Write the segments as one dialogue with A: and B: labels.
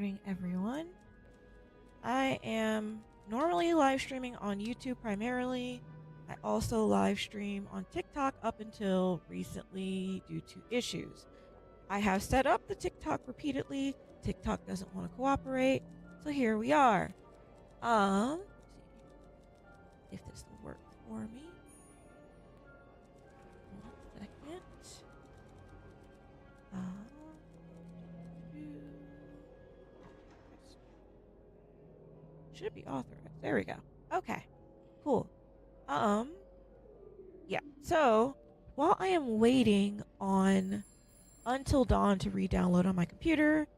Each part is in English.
A: morning, everyone. I am normally live streaming on YouTube primarily. I also live stream on TikTok up until recently due to issues. I have set up the TikTok repeatedly. TikTok doesn't want to cooperate, so here we are. Let's see if this will work for me. 1 second. Should be authorized. There we go. Okay, cool. Um, yeah. So while I am waiting on Until Dawn to re-download on my computer,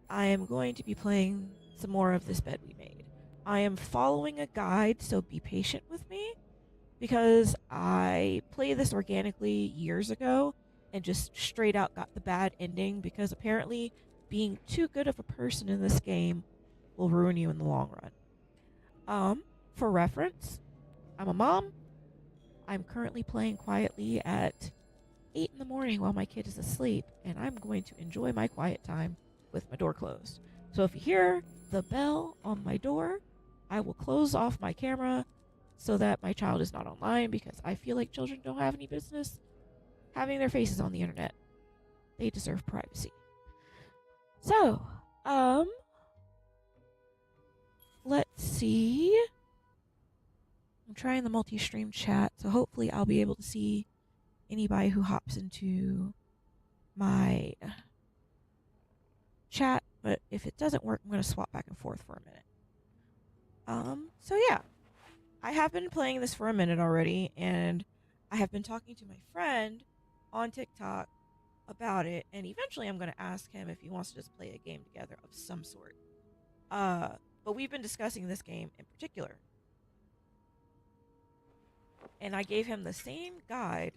A: I am going to be playing some more of This Bed We Made. I am following a guide, so be patient with me because I played this organically years ago and just straight out got the bad ending because apparently being too good of a person in this game will ruin you in the long run. For reference, I'm a mom. I'm currently playing quietly at 8 in the morning while my kid is asleep, and I'm going to enjoy my quiet time with my door closed. So if you hear the bell on my door, I will close off my camera so that my child is not online because I feel like children don't have any business having their faces on the internet. They deserve privacy. So, let's see. I'm trying the multi-stream chat, so hopefully I'll be able to see anybody who hops into my chat, but if it doesn't work, I'm going to swap back and forth for a minute. So yeah, I have been playing this for a minute already, and I have been talking to my friend on TikTok about it, and eventually I'm going to ask him if he wants to just play a game together of some sort. But we've been discussing this game in particular, and I gave him the same guide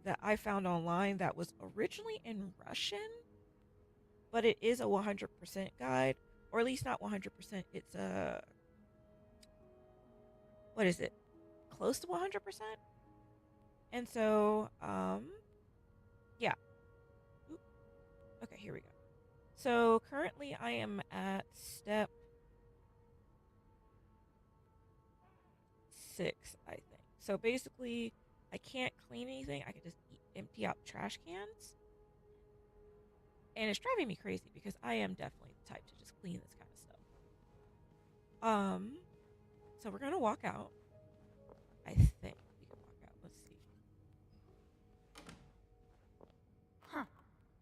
A: that I found online that was originally in Russian, but it is a 100% guide, or at least not 100%. It's a what is it? Close to 100%. And so, yeah. Oop. Okay, here we go. So currently I am at step 6, I think. So basically, I can't clean anything. I can just empty out trash cans. And it's driving me crazy because I am definitely the type to just clean this kind of stuff. So we're gonna walk out. I think we can walk out. Let's see.
B: Huh.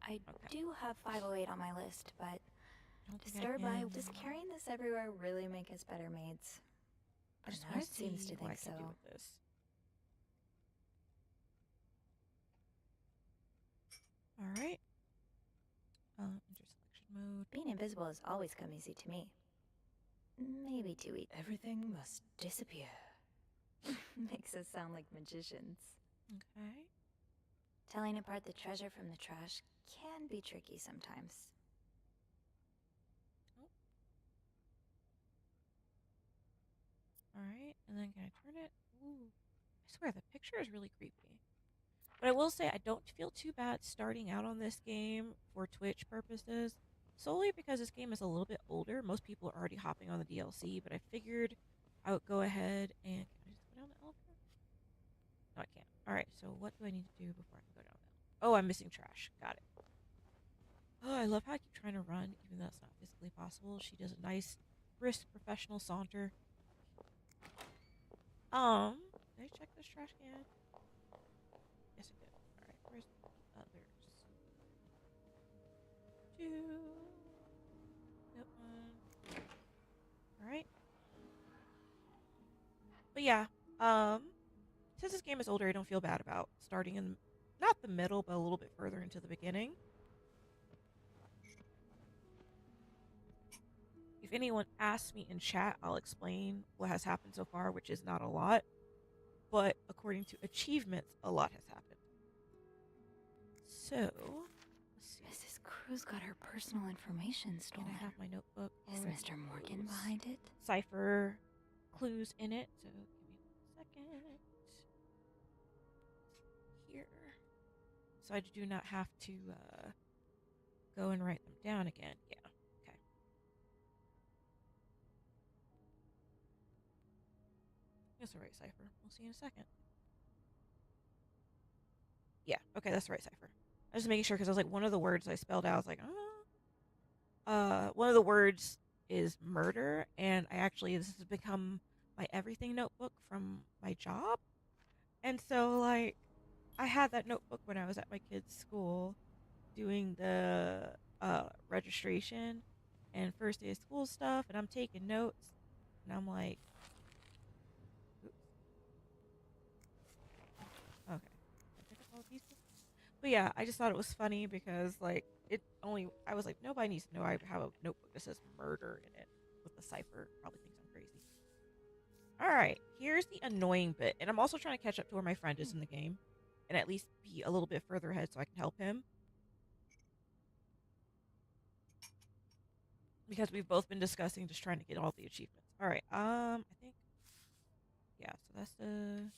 B: I do have 508 on my list, but to start by, does carrying this everywhere really make us better maids?
A: I just
B: want to seems to think so.
A: Do with this. All right. Interselection mode.
B: Being invisible has always come easy to me. Maybe too easy.
C: Everything must disappear.
B: Makes us sound like magicians.
A: Okay.
B: Telling apart the treasure from the trash can be tricky sometimes.
A: Oh. All right, and then can I turn it? Ooh. I swear the picture is really creepy. But I will say I don't feel too bad starting out on this game for Twitch purposes, solely because this game is a little bit older. Most people are already hopping on the DLC, but I figured I would go ahead and can I just go down the elevator? No, I can't. All right, so what do I need to do before I can go down there? Oh, I'm missing trash. Got it. Oh, I love how I keep trying to run, even though it's not physically possible. She does a nice, brisk, professional saunter. Did I check this trash can? Yes, I did. Alright, where's the others? 2. That one. Alright. But yeah, since this game is older, I don't feel bad about starting in, not the middle, but a little bit further into the beginning. If anyone asks me in chat, I'll explain what has happened so far, which is not a lot. But according to achievements, a lot has happened. So, let's see.
B: Mrs. Cruz got her personal information stolen.
A: Can I have my notebook?
B: Is Mr. Morgan behind it?
A: Cipher clues in it, so give me 1 second. Here. So I do not have to go and write them down again. Yeah, okay. That's the right cipher. We'll see in a second. Yeah, okay, that's the right cipher. I was just making sure because I was like, one of the words I spelled out, I was like, one of the words is murder, and this has become my everything notebook from my job. And so, like, I had that notebook when I was at my kid's school doing the registration and first day of school stuff, and I'm taking notes, and I'm like, oops, okay, I pick up all the pieces. But yeah, I just thought it was funny because like I was like, nobody needs to know I have a notebook that says murder in it with the cipher. Probably thinks I'm crazy. All right, here's the annoying bit, and I'm also trying to catch up to where my friend is in the game, and at least be a little bit further ahead so I can help him. Because we've both been discussing just trying to get all the achievements. All right. I think yeah. So that's the.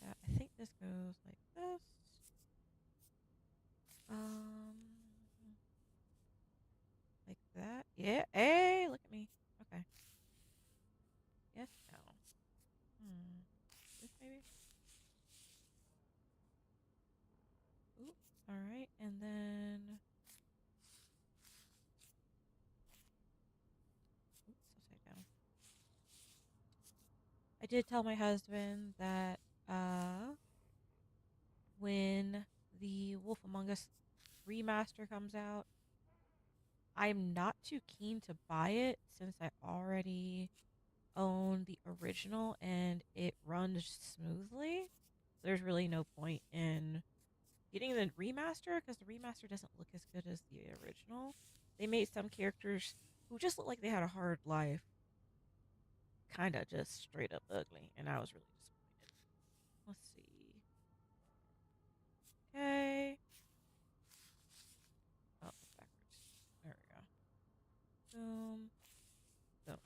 A: I think this goes like this. Um, like that. Yeah. Hey, look at me. Okay. Yes. No. This maybe. Ooh. All right, and then. Oops, upside down. I did tell my husband that when the Wolf Among Us remaster comes out, I'm not too keen to buy it since I already own the original and it runs smoothly. There's really no point in getting the remaster because the remaster doesn't look as good as the original. They made some characters who just look like they had a hard life kind of just straight up ugly, and I was really disappointed. Let's see. Okay. Oh, it's backwards. There we go. Boom. Boom.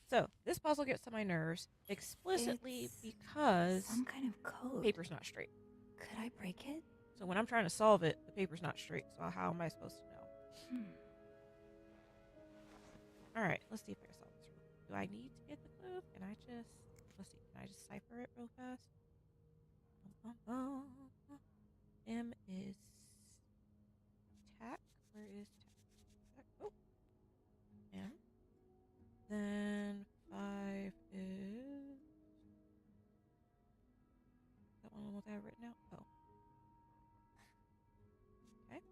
A: So, this puzzle gets on my nerves explicitly
B: It's
A: because
B: some kind of code.
A: the paper's not straight.
B: Could I break it?
A: So when I'm trying to solve it, the paper's not straight. So how am I supposed to know? All right, let's see if I can solve this. Do I need to get the clue? Can I just let's see? Can I just cipher it real fast? M is tack. Where is tack? Oh, M. Then 5 is that one what I have written out? Oh. Okay.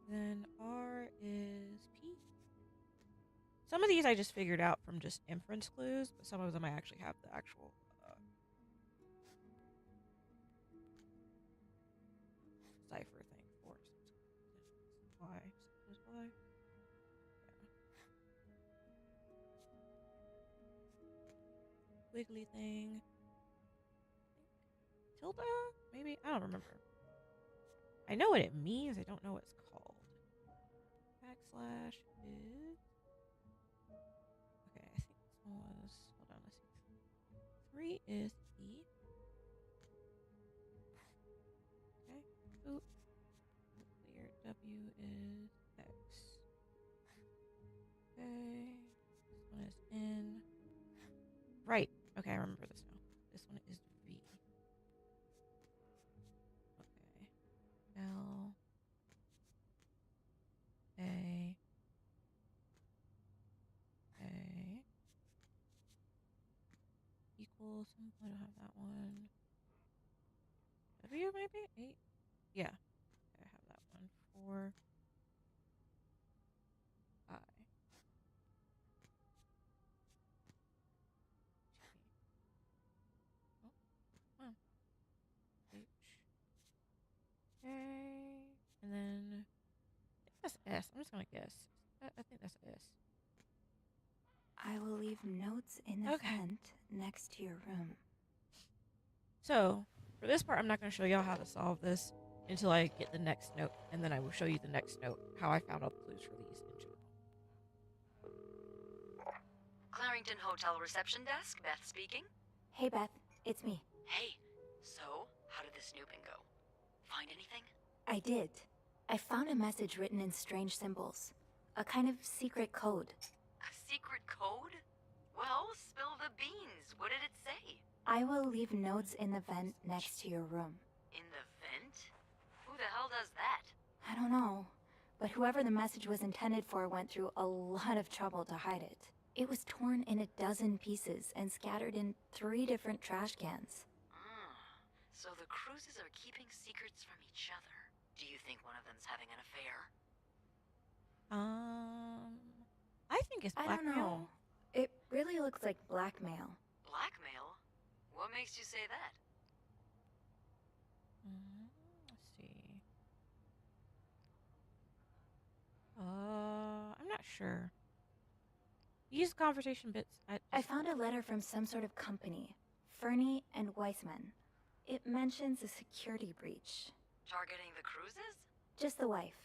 A: Then R is P. Some of these I just figured out from just inference clues, but some of them I actually have the actual cipher thing for. Y. Y. Yeah. Wiggly thing. Tilde? Maybe? I don't remember. I know what it means. I don't know what it's called. Backslash is. Okay, I think this one was. Hold on, let's see. 3 is E. Okay. Oop. Clear. W is X. Okay. This one is N. Right. Okay, I remember this now. This one is V. Okay. L. A. A. Equals. I don't have that one. W maybe? 8? Yeah. Okay, I have that one. 4. I. Oh, come on. H. A. And then I think that's S. I'm just gonna guess. I think that's S.
B: I will leave notes in the
A: Okay.
B: vent next to your room.
A: So for this part, I'm not gonna show y'all how to solve this until I get the next note, and then I will show you the next note how I found all the clues for these in general.
C: Clarington Hotel reception desk, Beth speaking.
B: Hey, Beth. It's me.
C: Hey, so how did the snooping go? Find anything?
B: I did. I found a message written in strange symbols. A kind of secret code.
C: A secret code? Well, spill the lines. What did it say?
B: I will leave notes in the vent next to your room.
C: In the vent? Who the hell does that?
B: I don't know, but whoever the message was intended for went through a lot of trouble to hide it. It was torn in a dozen pieces and scattered in 3 different trash cans.
C: So the Cruises are keeping secrets from each other. Do you think one of them's having an affair?
A: I think it's
B: I don't
A: blackmail.
B: know. It really looks like blackmail.
C: Blackmail? What makes you say that?
A: Let's see. I'm not sure. Use conversation bits.
B: I found a letter from some sort of company, Fernie and Weissman. It mentions a security breach.
C: Targeting the Cruises?
B: Just the wife.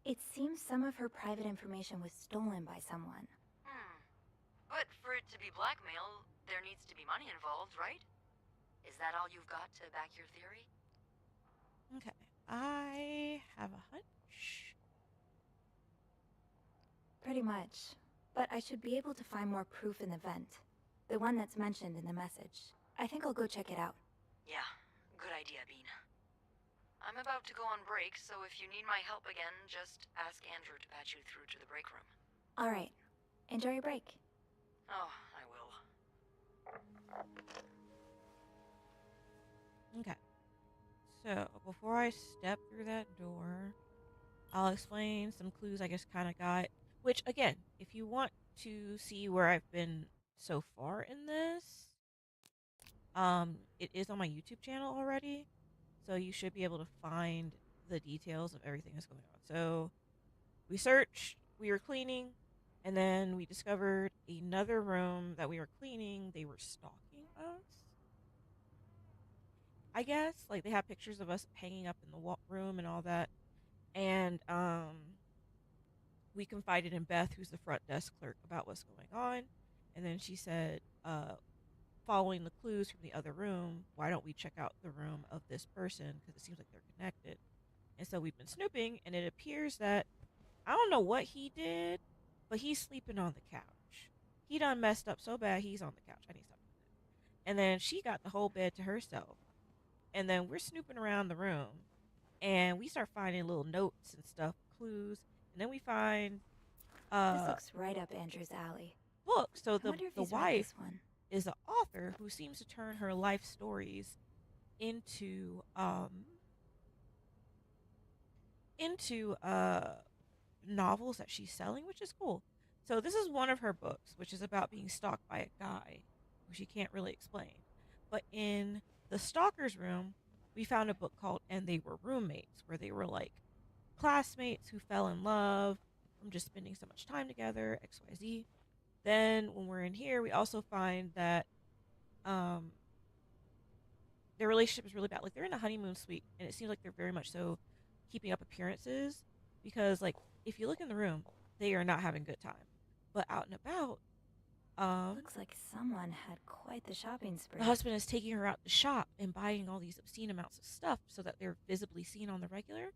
B: It seems some of her private information was stolen by someone.
C: But for it to be blackmail, there needs to be money involved, right? Is that all you've got to back your theory?
A: Okay. I have a hunch.
B: Pretty much. But I should be able to find more proof in the vent. The one that's mentioned in the message. I think I'll go check it out.
C: Yeah, good idea, Bean. I'm about to go on break, so if you need my help again, just ask Andrew to patch you through to the break room.
B: Alright. Enjoy your break.
C: Oh, I will.
A: Okay. So, before I step through that door, I'll explain some clues I just kind of got. Which, again, if you want to see where I've been so far in this, it is on my YouTube channel already. So you should be able to find the details of everything that's going on. So, we searched, we were cleaning, and then we discovered another room that we were cleaning. They were stalking us, I guess. Like, they have pictures of us hanging up in the room and all that. And we confided in Beth, who's the front desk clerk, about what's going on. And then she said, following the clues from the other room, why don't we check out the room of this person? Because it seems like they're connected. And so we've been snooping, and it appears that, I don't know what he did, but he's sleeping on the couch. He done messed up so bad, he's on the couch. I need something. And then she got the whole bed to herself. And then we're snooping around the room, and we start finding little notes and stuff, clues. And then we find
B: This looks right up Andrew's alley.
A: books. So
B: I
A: the
B: wonder if
A: the
B: he's read
A: wife
B: this one.
A: is an author who seems to turn her life stories into novels that she's selling, which is cool. So this is one of her books, which is about being stalked by a guy who she can't really explain. But in the stalker's room, we found a book called And They Were Roommates, where they were like classmates who fell in love from just spending so much time together, XYZ. Then when we're in here, we also find that their relationship is really bad. Like, they're in a honeymoon suite, and it seems like they're very much so keeping up appearances because, like, if you look in the room, they are not having a good time. But out and about,
B: Looks like someone had quite the shopping spree.
A: the husband is taking her out to shop and buying all these obscene amounts of stuff so that they're visibly seen on the regular.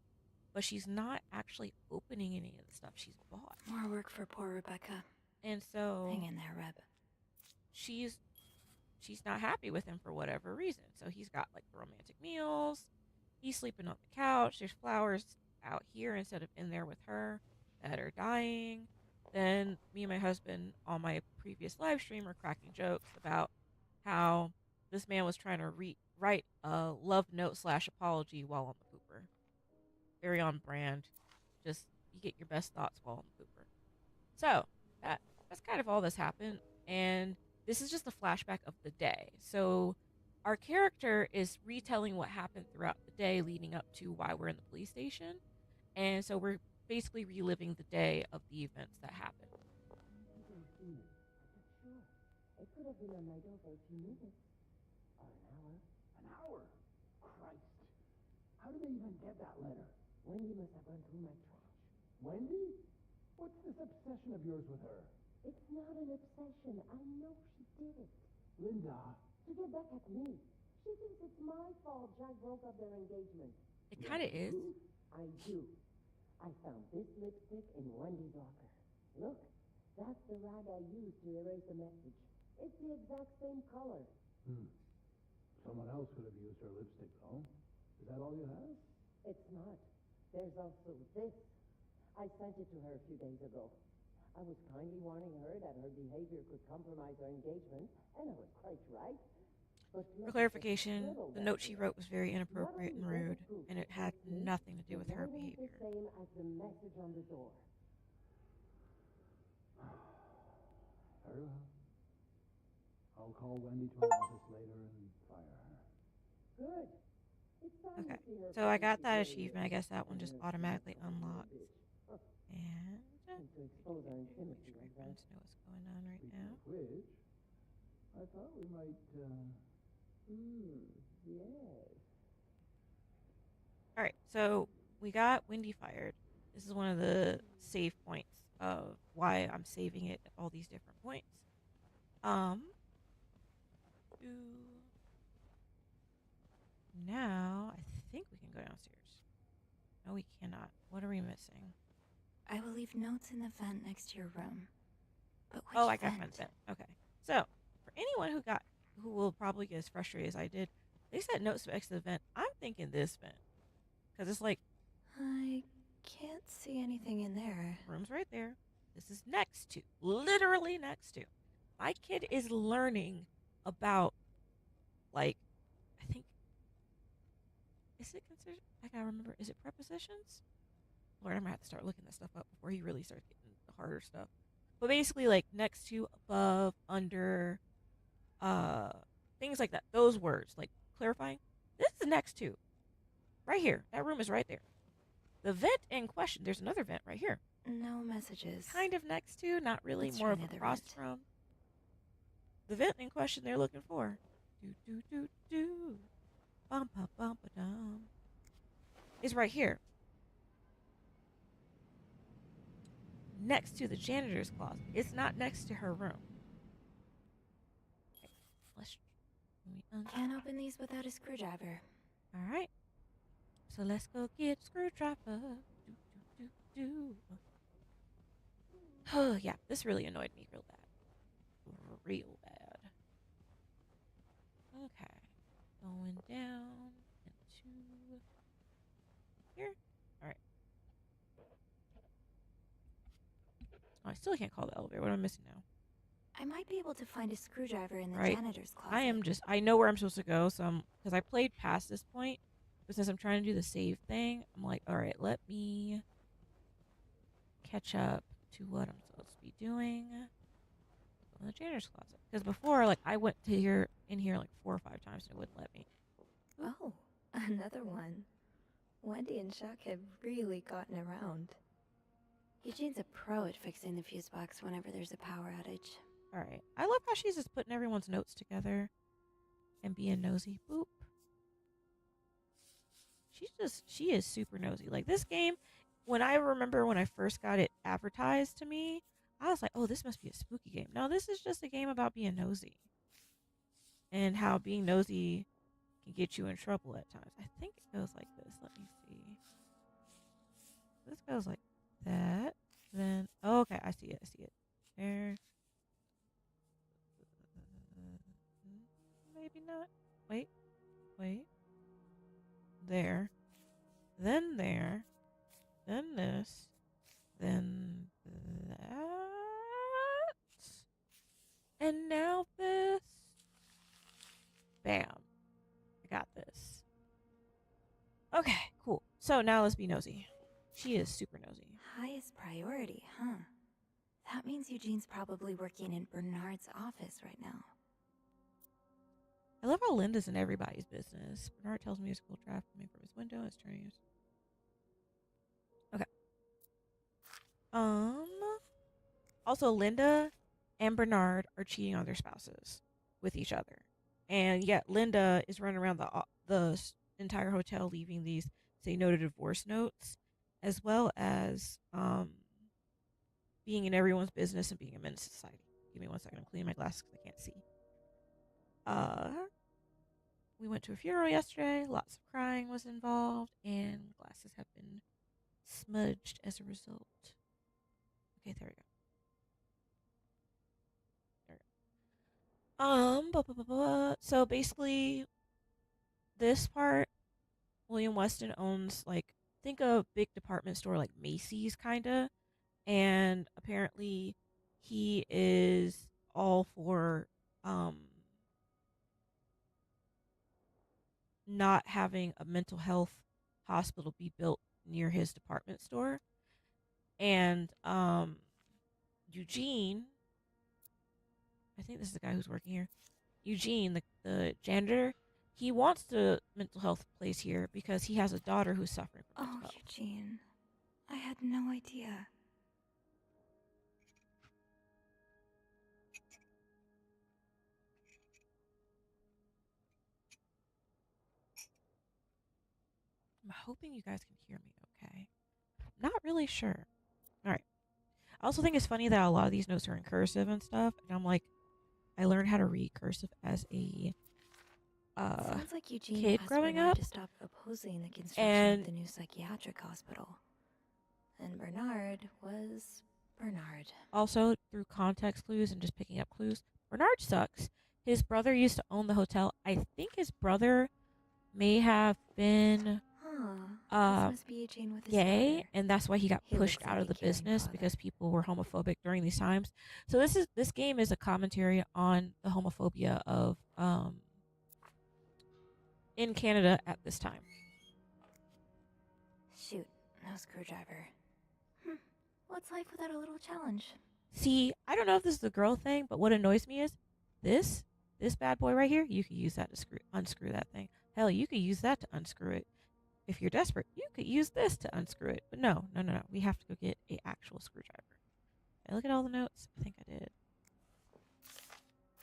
A: But she's not actually opening any of the stuff she's bought.
B: More work for poor Rebecca.
A: And so
B: Hang in there, Reb.
A: she's not happy with him for whatever reason. So he's got like the romantic meals. He's sleeping on the couch. There's flowers out here instead of in there with her that are dying. Then me and my husband on my previous live stream were cracking jokes about how this man was trying to write a love note / apology while on the pooper. Very on brand. Just, you get your best thoughts while on the pooper. So that's kind of all that's happened, and this is just a flashback of the day. So our character is retelling what happened throughout the day leading up to why we're in the police station, and so we're basically reliving the day of the events that happened.
D: It could have been on my door for a few minutes. Or an hour. An hour? Christ. How did they even get that letter? Wendy must have gone through my trash. Wendy? What's this obsession of yours with her? It's not an obsession. I know she did it. Linda. To get back at me. She thinks it's my fault Jack broke up their engagement.
A: It kind of is.
D: I do. I found this lipstick in Wendy's locker. Look, that's the rag I used to erase the message. It's the exact same color. Someone else could have used her lipstick, though. Is that all you have? It's not. There's also this. I sent it to her a few days ago. I was kindly warning her that her behavior could compromise our engagement, and I was quite right. But
A: For
D: look at this
A: clarification,
D: little
A: the
D: guy
A: note she
D: here.
A: wrote was very
D: Not
A: inappropriate and
D: only
A: rude,
D: weatherproof,
A: and it had
D: it's neat,
A: nothing to do
D: the
A: with her
D: writing's the
A: behavior.
D: same as the message on the door. Very well. I'll call Wendy to our office later and fire her. Good. It's time
A: Okay,
D: to see her
A: so I
D: face
A: got that
D: really
A: achievement. I guess that one
D: and
A: just
D: her
A: automatically
D: sweet
A: unlocks.
D: bitch.
A: And
D: And to expose our
A: make
D: intimacy
A: sure
D: like
A: my
D: that.
A: friends know what's going on right
D: Speaking
A: now.
D: of which, I thought we might, yes.
A: All right, so we got Wendy fired. This is one of the save points of why I'm saving it at all these different points. Now I think we can go downstairs. No, we cannot. What are we missing?
B: I will leave notes in the vent next to your room. But which
A: Oh, I got
B: vent?
A: my vent. Okay. So for anyone who will probably get as frustrated as I did, they said notes next to the vent. I'm thinking this vent because it's like
B: I can't see anything in there.
A: room's right there. This is next to, literally next to. My kid is learning about, like, I think, is it considered? I gotta remember. Is it prepositions? Lord, I'm gonna have to start looking that stuff up before he really starts getting the harder stuff. But basically, like next to, above, under, uh, things like that. Those words, like clarifying. This is next to, right here. That room is right there. The vent in question. There's another vent right here.
B: No messages.
A: Kind of next to, not really,
B: Let's
A: more
B: try
A: of
B: the other
A: across
B: vent.
A: from. The vent in question they're looking for. Do do do do. Bum bum bum ba dum. Is right here. Next to the janitor's closet. It's not next to her room. Okay, let's.
B: Can't open these without a screwdriver.
A: All right. So let's go get a screwdriver. Do do do do. Oh yeah, this really annoyed me real bad. Real bad. Okay. Going down into here. All right. Oh, I still can't call the elevator. What am I missing now?
B: I might be able to find a screwdriver in the
A: Right.
B: janitor's closet.
A: I know where I'm supposed to go, so because I played past this point, but since I'm trying to do the save thing, I'm like, all right, let me catch up to what I'm supposed to be doing in the janitor's closet. Because before, like, I went to in here like 4 or 5 times and it wouldn't let me.
B: Oh, another one. Wendy and Chuck have really gotten around. Eugene's a pro at fixing the fuse box whenever there's a power outage.
A: All right. I love how she's just putting everyone's notes together and being nosy. Boop. She is super nosy. Like this game, when I first got it advertised to me, I was like, oh, this must be a spooky game. No, this is just a game about being nosy. And how being nosy can get you in trouble at times. I think it goes like this. Let me see. This goes like that. Then, oh, okay, I see it. There. Maybe not. Wait. There. Then there. Then this. Then that. And now this. Bam. I got this. Okay, cool. So now let's be nosy. She is super nosy.
B: Highest priority, huh? That means Eugene's probably working in Bernard's office right now.
A: I love how Linda's in everybody's business. Bernard tells me his cool draft coming from his window. It's turning his. Okay. Also, Linda and Bernard are cheating on their spouses with each other, and yet Linda is running around the entire hotel leaving these say no to divorce notes, as well as being in everyone's business and being a menace to society. Give me 1 second. I'm cleaning my glasses because I can't see. We went to a funeral yesterday. Lots of crying was involved, and glasses have been smudged as a result. Okay, there we go. So basically, this part, William Weston owns, like, think a big department store like Macy's, kinda. And apparently, he is all for um not having a mental health hospital be built near his department store. And Eugene, I think this is the guy who's working here. Eugene, the janitor, he wants the mental health place here because he has a daughter who's suffering from mental
B: Oh,
A: health.
B: Eugene. I had no idea.
A: I'm hoping you guys can hear me okay. Not really sure. All right. I also think it's funny that a lot of these notes are in cursive and stuff, and I'm like, I learned how to read cursive as a
B: Sounds like Eugene
A: kid
B: asked
A: growing
B: Bernard
A: up,
B: to stop opposing the construction
A: and
B: of the new psychiatric hospital. And Bernard was Bernard.
A: also through context clues and just picking up clues, Bernard sucks. His brother used to own the hotel. I think his brother may have been
B: Huh. This must be Eugene with his
A: gay,
B: daughter.
A: and that's why he got
B: He
A: pushed
B: looks
A: out
B: like
A: of
B: a
A: the
B: caring
A: business
B: father.
A: because people were homophobic during these times. So this game is a commentary on the homophobia of in Canada at this time.
B: Shoot, no screwdriver. What's life without a little challenge?
A: See, I don't know if this is a girl thing, but what annoys me is this bad boy right here. You could use that to unscrew that thing. Hell, you could use that to unscrew it. If you're desperate, you could use this to unscrew it. But no. We have to go get a actual screwdriver. Did I look at all the notes? I think I did.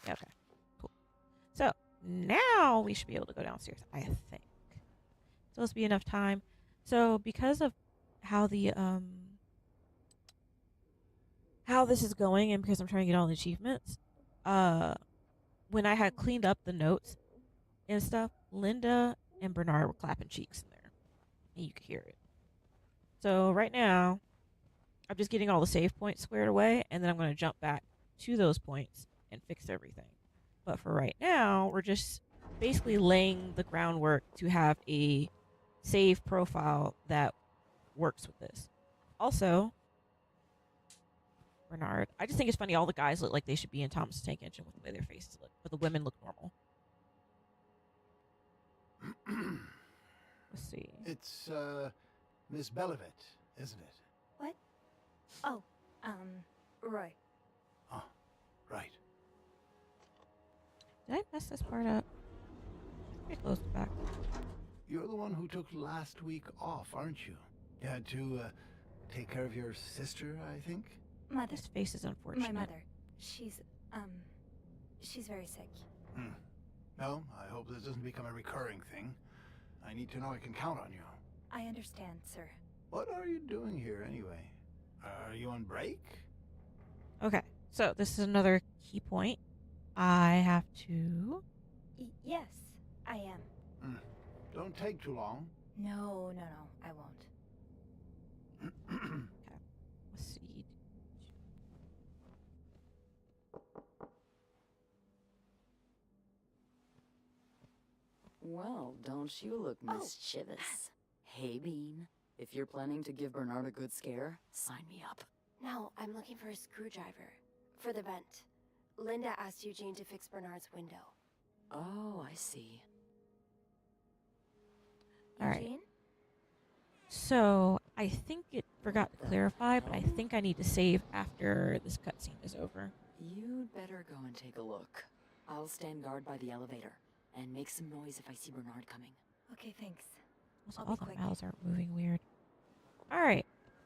A: Yeah, okay. Cool. So now we should be able to go downstairs, I think. Supposed to be enough time. So because of how the how this is going, and because I'm trying to get all the achievements, when I had cleaned up the notes and stuff, Linda and Bernard were clapping cheeks in there, and you could hear it. So right now, I'm just getting all the save points squared away, and then I'm going to jump back to those points and fix everything. But for right now, we're just basically laying the groundwork to have a save profile that works with this. Also, Bernard, I just think it's funny all the guys look like they should be in Thomas the Tank Engine with the way their faces look, but the women look normal. Let's see.
E: It's, Miss Belivet, isn't it?
B: What? Oh, Roy.
E: Oh, right.
A: Did I mess this part up? Let me close the back.
E: You're the one who took last week off, aren't you? You had to, take care of your sister, I think?
B: Mother.
A: This face is unfortunate.
B: My mother. She's very sick.
E: No, I hope this doesn't become a recurring thing. I need to know I can count on you.
B: I understand, sir.
E: What are you doing here, anyway? Are you on break?
A: Okay, so this is another key point. I have to.
B: Yes, I am.
E: Don't take too long.
B: No, I won't.
A: Let's see.
C: Well, don't you look mischievous. Hey, Bean. If you're planning to give Bernard a good scare, sign me up.
F: No, I'm looking for a screwdriver. For the vent. Linda asked Eugene to fix Bernard's window.
C: Oh, I see.
A: All right.
B: Eugene?
A: So I think it forgot to clarify, but I think I need to save after this cutscene is over.
C: You'd better go and take a look. I'll stand guard by the elevator and make some noise if I see Bernard coming.
B: Okay, thanks.
A: Also,
B: I'll
A: all
B: be
A: the
B: quick.
A: mouths are moving weird. All right.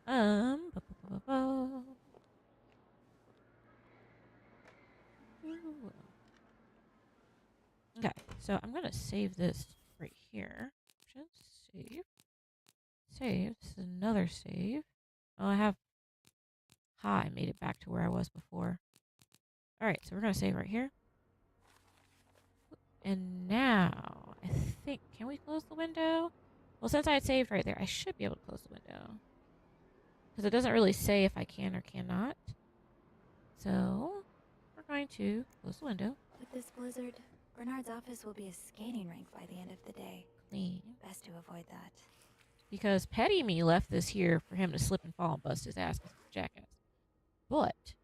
A: Ooh. Okay, so I'm gonna save this right here. Just save. Save. This is another save. Oh, I have. I made it back to where I was before. All right, so we're gonna save right here. And now, I think, can we close the window? Well, since I had saved right there, I should be able to close the window. Because it doesn't really say if I can or cannot. So, we're going to close the window.
B: With this blizzard, Bernard's office will be a skating rink by the end of the day.
A: Clean.
B: Best to avoid that.
A: Because Petty Me left this here for him to slip and fall and bust his ass 'cause he's a jackass. But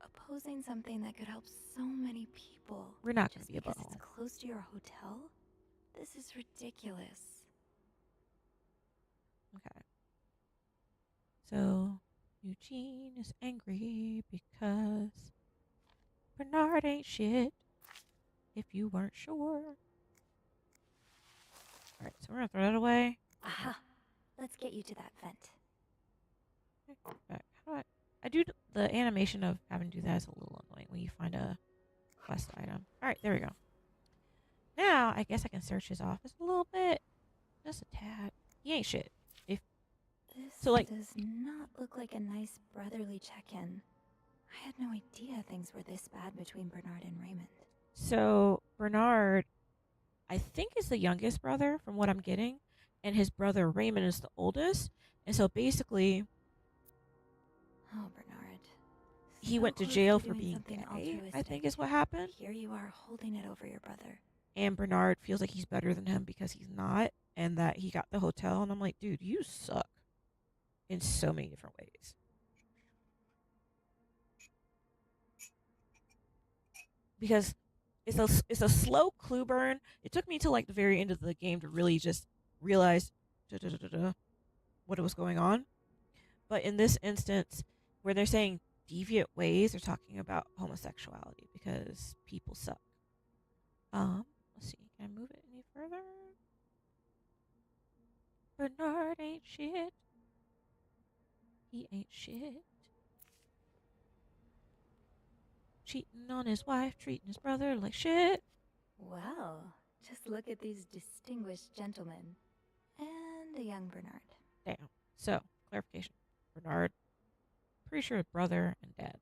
B: Opposing something that could help so many people.
A: we're not going
B: Just
A: to be a
B: because
A: butthole.
B: it's close to your hotel? This is ridiculous.
A: Okay. So Eugene is angry because Bernard ain't shit. If you weren't sure. Alright, so we're gonna throw that away.
B: Aha! Let's get you to that vent.
A: Back. How do I do the animation of having to do that is a little annoying when you find a quest item. Alright, there we go. Now I guess I can search his office a little bit. Just a tad. He ain't shit.
B: This
A: So, like-
B: does not look like a nice brotherly check-in. I had no idea things were this bad between Bernard and Raymond.
A: So Bernard, I think, is the youngest brother from what I'm getting, and his brother Raymond is the oldest. And so basically,
B: Oh, Bernard.
A: he
B: So
A: went to
B: close
A: jail for
B: doing
A: being
B: something
A: gay, I
B: altruistic.
A: think is what happened.
B: Here you are holding it over your brother.
A: And Bernard feels like he's better than him because he's not, and that he got the hotel. And I'm like, dude, you suck in so many different ways. Because it's a slow clue burn. It took me to like the very end of the game to really just realize what was going on. But in this instance, where they're saying deviant ways, they're talking about homosexuality because people suck. Let's see. Can I move it any further? Bernard ain't shit. He ain't shit. Cheating on his wife, treating his brother like shit.
B: Well, just look at these distinguished gentlemen. And a young Bernard.
A: Damn. So, clarification. Bernard, pretty sure brother and dad.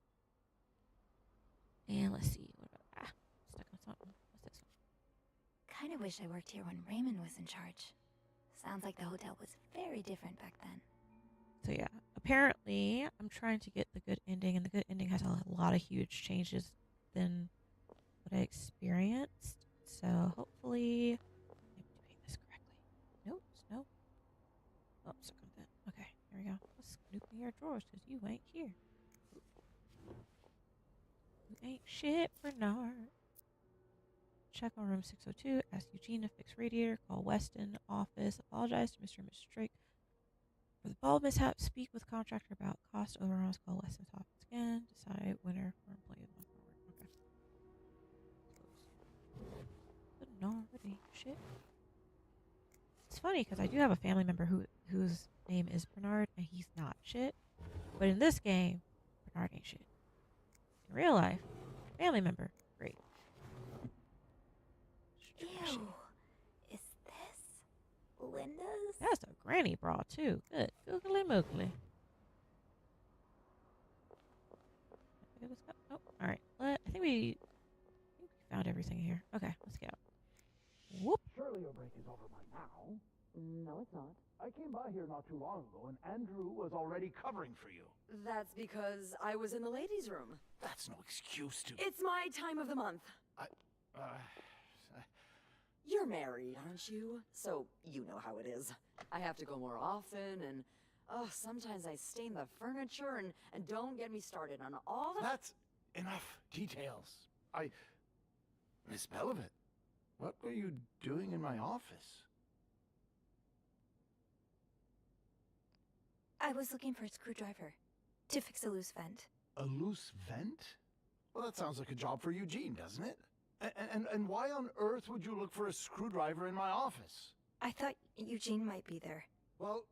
A: And let's see. What about stuck on something. What's this one?
B: Kinda wish I worked here when Raymond was in charge. Sounds like the hotel was very different back then.
A: So yeah, apparently I'm trying to get the good ending, and the good ending has a lot of huge changes than what I experienced. So hopefully I'm doing this correctly. Nope, no. Oh, I'm stuck on that. Okay, here we go. Let's snoop in your drawers because you ain't here. You ain't shit, Bernard. Check on room 602. Ask Eugene to fix radiator. Call Weston office. Apologize to Mr. and Mrs. Drake for the bulb mishap. Speak with contractor about cost overruns. Call Weston's office again. Decide winner for employee of the month forward. Okay. Close. Bernard, shit. It's funny because I do have a family member whose name is Bernard and he's not shit. But in this game, Bernard ain't shit. In real life, family member, great.
B: Ew. Is this Linda's?
A: That's a granny bra too. Good. Googly moogly. Oh, all right. I think we found everything here. Okay, let's get out. Whoop.
D: Surely your break is over by now.
C: No, it's not.
D: I came by here not too long ago, and Andrew was already covering for you.
C: That's because I was in the ladies' room.
D: That's no excuse to...
C: It's my time of the month. You're married, aren't you? So you know how it is. I have to go more often, and sometimes I stain the furniture, and don't get me started on all the...
E: That's enough details. Miss Bellevit, what were you doing in my office?
B: I was looking for a screwdriver to fix a loose vent.
E: A loose vent? Well, that sounds like a job for Eugene, doesn't it? And why on earth would you look for a screwdriver in my office?
B: I thought Eugene might be there.
E: Well,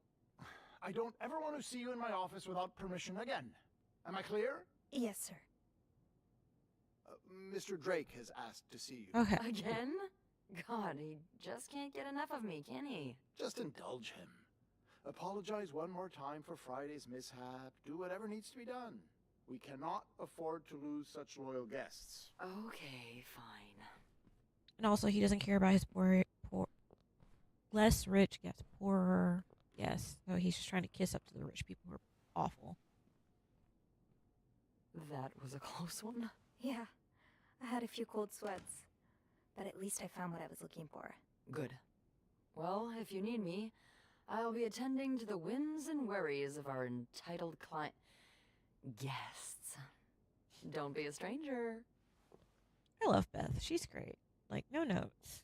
E: I don't ever want to see you in my office without permission again. Am I clear?
B: Yes, sir.
E: Mr. Drake has asked to see you.
A: Okay.
C: Again? God, he just can't get enough of me, can he?
E: Just indulge him. Apologize one more time for Friday's mishap. Do whatever needs to be done. We cannot afford to lose such loyal guests.
C: Okay, fine.
A: And also, he doesn't care about his poor less rich guests, poorer guests. So he's just trying to kiss up to the rich people who are awful.
C: That was a close one.
B: Yeah. I had a few cold sweats, but at least I found what I was looking for.
C: Good. Well, if you need me, I'll be attending to the whims and worries of our entitled guests. Don't be a stranger.
A: I love Beth. She's great. Like, no notes.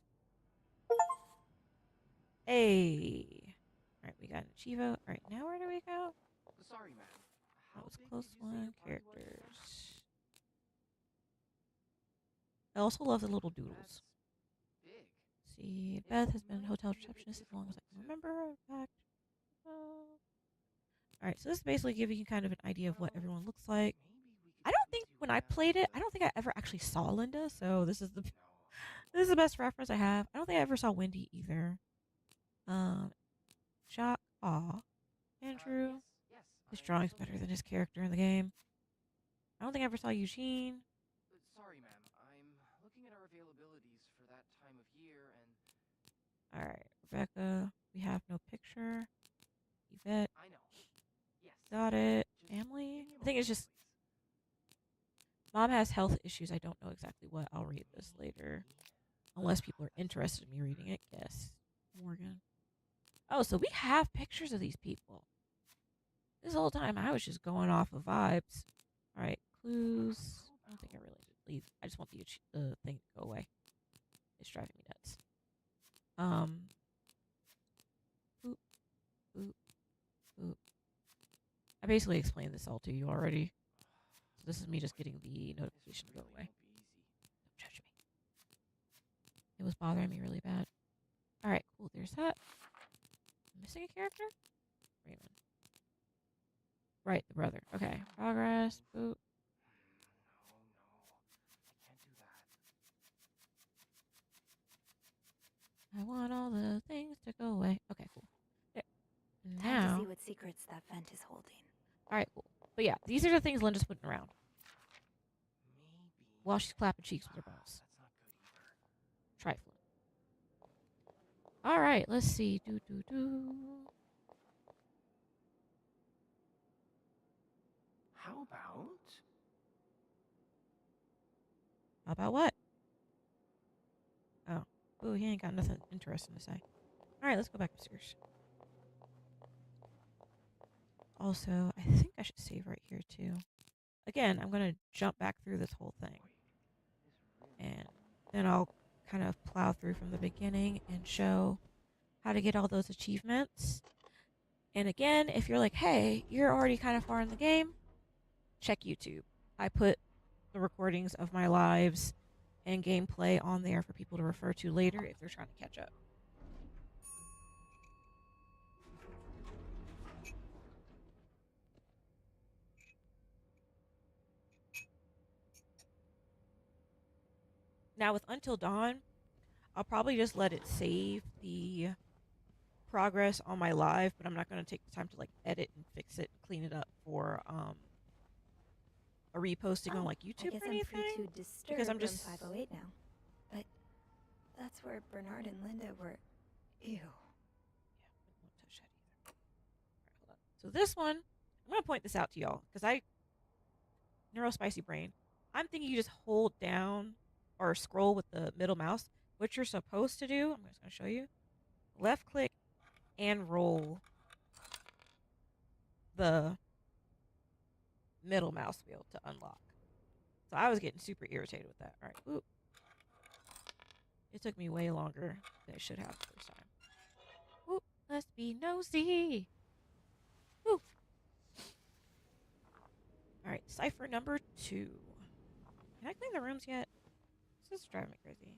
A: Hey. Alright, we got an Chivo. Alright, now where do we go?
D: Sorry, ma'am.
A: That
D: How
A: was
D: big
A: close
D: did you say
A: one.
D: your party was?
A: Characters. I also love the little doodles.
D: That's big.
A: See, Beth has been hotel receptionist as long as I can remember. In fact, alright, so this basically gives you kind of an idea of what everyone looks like.
D: Maybe we could
A: I don't
D: speak
A: think
D: to
A: when I
D: Linda
A: played it,
D: about
A: I don't think I ever actually saw Linda, so this is the
D: No.
A: this is the best reference I have. I don't think I ever saw Wendy either. Jacques. Aw. Andrew.
D: Yes,
A: His
D: I'm
A: drawing's
D: so
A: better
D: sorry.
A: than his character in the game. I don't think I ever saw Eugene.
D: Sorry, ma'am. I'm looking at our availabilities for that time of year, and
A: Alright, Rebecca. We have no picture. Yvette.
D: I know. Yes.
A: Got it.
D: Just
A: Family?
D: give me a
A: I think it's
D: moment,
A: just
D: please.
A: Mom has health issues. I don't know exactly what. I'll read this later. Unless people are interested in me reading it. Yes. Morgan. Oh, so we have pictures of these people. This whole time I was just going off of vibes. Alright, clues. I don't think I really did leave. I just want the thing to go away. It's driving me nuts. Boop, boop, boop. I basically explained this all to you already. So this is me just getting the notification to go away. Don't judge me. It was bothering me really bad. Alright, cool. There's that. Missing a character? Raymond. Right, the brother. Okay. Progress. Boop.
D: No, I can't do that.
A: I want all the things to go away. Okay, cool. There.
B: Time to
A: Now.
B: see what secrets that vent is holding.
A: Alright, cool. But yeah, these are the things Linda's putting around
D: Maybe.
A: while she's clapping cheeks with her boss.
D: That's not good either.
A: Trifling. Alright, let's see. Do.
D: How about?
A: How about what? Oh. Ooh, he ain't got nothing interesting to say. Alright, let's go back upstairs. Also, I think I should save right here too. Again, I'm going to jump back through this whole thing. And then I'll kind of plow through from the beginning and show how to get all those achievements. And again, if you're like, hey, you're already kind of far in the game, check YouTube. I put the recordings of my lives and gameplay on there for people to refer to later if they're trying to catch up. Now with Until Dawn, I'll probably just let it save the progress on my live, but I'm not going to take the time to like edit and fix it and clean it up for a reposting on like
B: I
A: YouTube
B: guess
A: or
B: I'm
A: anything.
B: free to disturb
A: because I'm
B: room
A: just
B: 508 now. But that's where Bernard and Linda were. Ew.
A: Yeah, I won't touch that either. Alright, hold on. So this one, I'm gonna point this out to y'all because I neurospicy brain. I'm thinking you just hold down or scroll with the middle mouse. What you're supposed to do, I'm just gonna show you. Left click and roll the middle mouse to be able to unlock. So I was getting super irritated with that. All right, oop. It took me way longer than it should have the first time. Oop, let's be nosy. Oop. All right, cipher number 2. Can I clean the rooms yet? This is driving me crazy.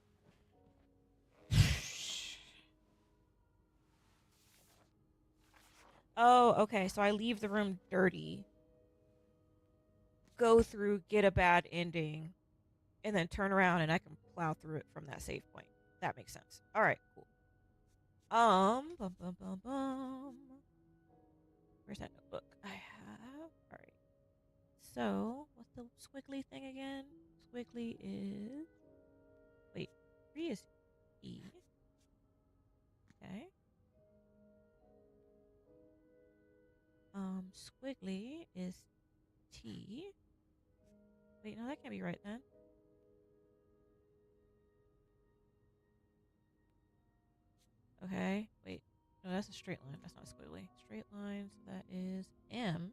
A: Oh, okay. So I leave the room dirty, go through, get a bad ending, and then turn around and I can plow through it from that save point. That makes sense. All right, cool. Bum, bum, bum, bum. Where's that notebook I have? All right. So, what's the squiggly thing again? Squiggly is... Wait, 3 is E. Okay. Squiggly is T. Wait, no, that can't be right then. Okay, wait. No, that's a straight line. That's not squiggly. Straight line, so that is M.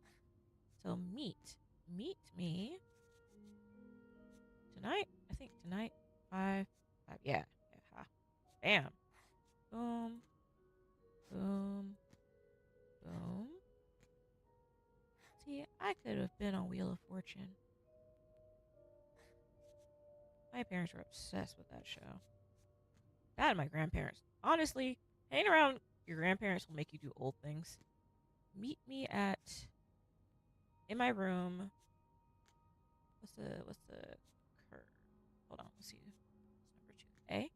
A: So meet. Meet me tonight. I think tonight. 5. Yeah. Ha. Bam. Boom. Boom. Boom. See, I could have been on Wheel of Fortune. My parents were obsessed with that show. That and my grandparents. Honestly, hanging around your grandparents will make you do old things. Meet me in my room. What's the curve? Hold on, let's see. It's number 2. A.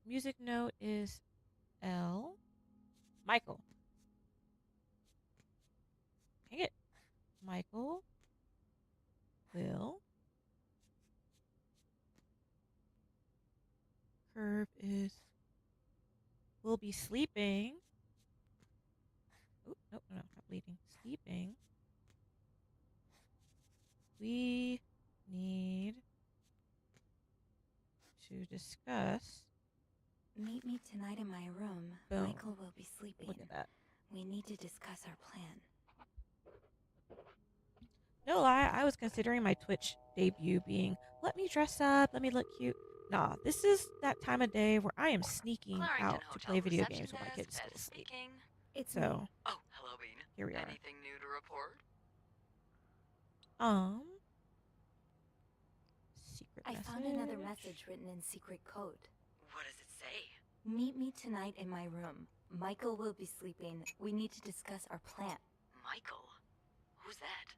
A: Music note is L. Michael. Dang it. Michael curve will be sleeping. Oh, no, not bleeding. Sleeping. We need to discuss.
B: Meet me tonight in my room.
A: Boom.
B: Michael will be sleeping.
A: Look at that.
B: We need to discuss our plan.
A: No lie, I was considering my Twitch debut being, let me dress up, let me look cute. Nah, this is that time of day where I am sneaking out to play video games when my kids still asleep.
B: It's
A: So,
B: me.
C: Oh, hello, Bean.
A: here we are.
C: Anything new to report?
A: Secret
B: I
A: message.
B: found another message written in secret code.
C: What does it say?
B: Meet me tonight in my room. Michael will be sleeping. We need to discuss our plan.
C: Michael? Who's that?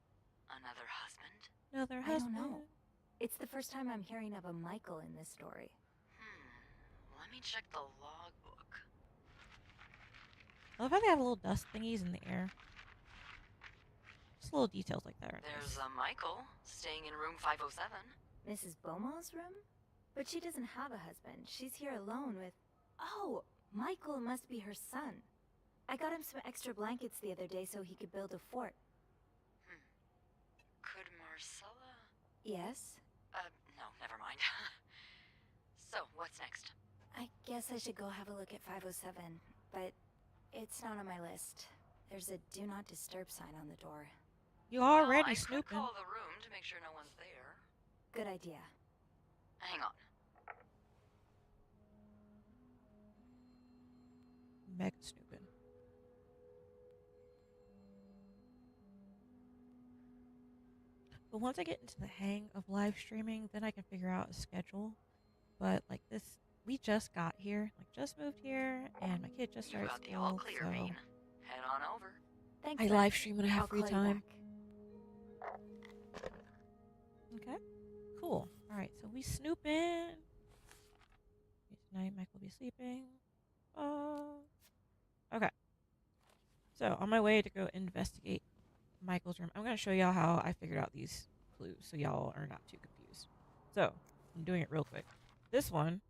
C: Another husband?
A: Another
B: I
A: husband.
B: don't know. It's the first time I'm hearing of a Michael in this story.
C: Let me check the logbook.
A: I love how they have little dust thingies in the air. Just little details like that.
C: There's a Michael staying in room 507.
B: Mrs. Beaumont's room? But she doesn't have a husband. She's here alone with... Oh! Michael must be her son. I got him some extra blankets the other day so he could build a fort.
C: Could Marcella?
B: Yes?
C: No, never mind. So, what's next?
B: I guess I should go have a look at 507, but it's not on my list. There's a do not disturb sign on the door.
A: You already
C: I
A: snooping.
C: could call the room to make sure no one's there.
B: Good idea.
C: Hang on.
A: Mega snooping. But once I get into the hang of live streaming, then I can figure out a schedule. But like this, we just got here, like just moved here, and my kid just
C: You
A: started
C: got the all
A: school.
C: clear,
A: So
C: Bean. Head on over.
B: Thanks.
A: I
B: Matt.
A: live stream when I have
B: I'll
A: free
B: call you
A: time.
B: back.
A: Okay, cool. All right, so we snooping. Tonight, Mike will be sleeping. Okay. So on my way to go investigate Michael's room, I'm gonna show y'all how I figured out these clues, so y'all are not too confused. So I'm doing it real quick. This one,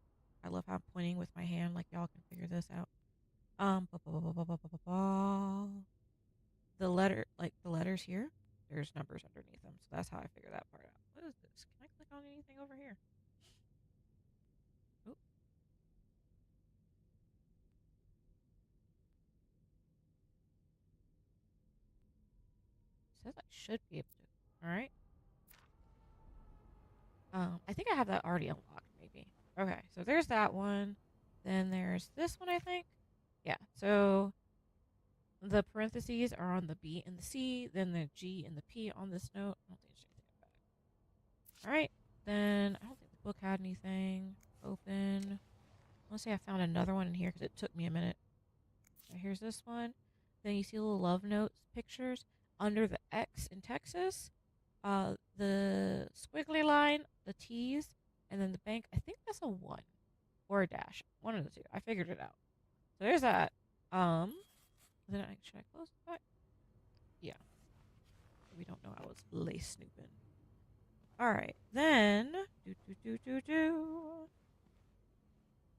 A: I love how I'm pointing with my hand, like y'all can figure this out. The letters here, there's numbers underneath them, so that's how I figure that part out. What is this? Can I click on anything over here? Oop. Says I should be able to. All right. I think I have that already unlocked, maybe. Okay, so there's that one. Then there's this one, I think. Yeah, so the parentheses are on the B and the C, then the G and the P on this note. I don't think there's anything about it. All right, then I don't think the book had anything. Open. I want to say I found another one in here because it took me a minute. Right, here's this one. Then you see little love notes pictures under the X in Texas. The squiggly line, the T's, and then the bank. I think that's a 1 or a dash. One of the two. I figured it out. So there's that. Then should I close it back? Yeah. We don't know I was lace snooping. All right. Then Let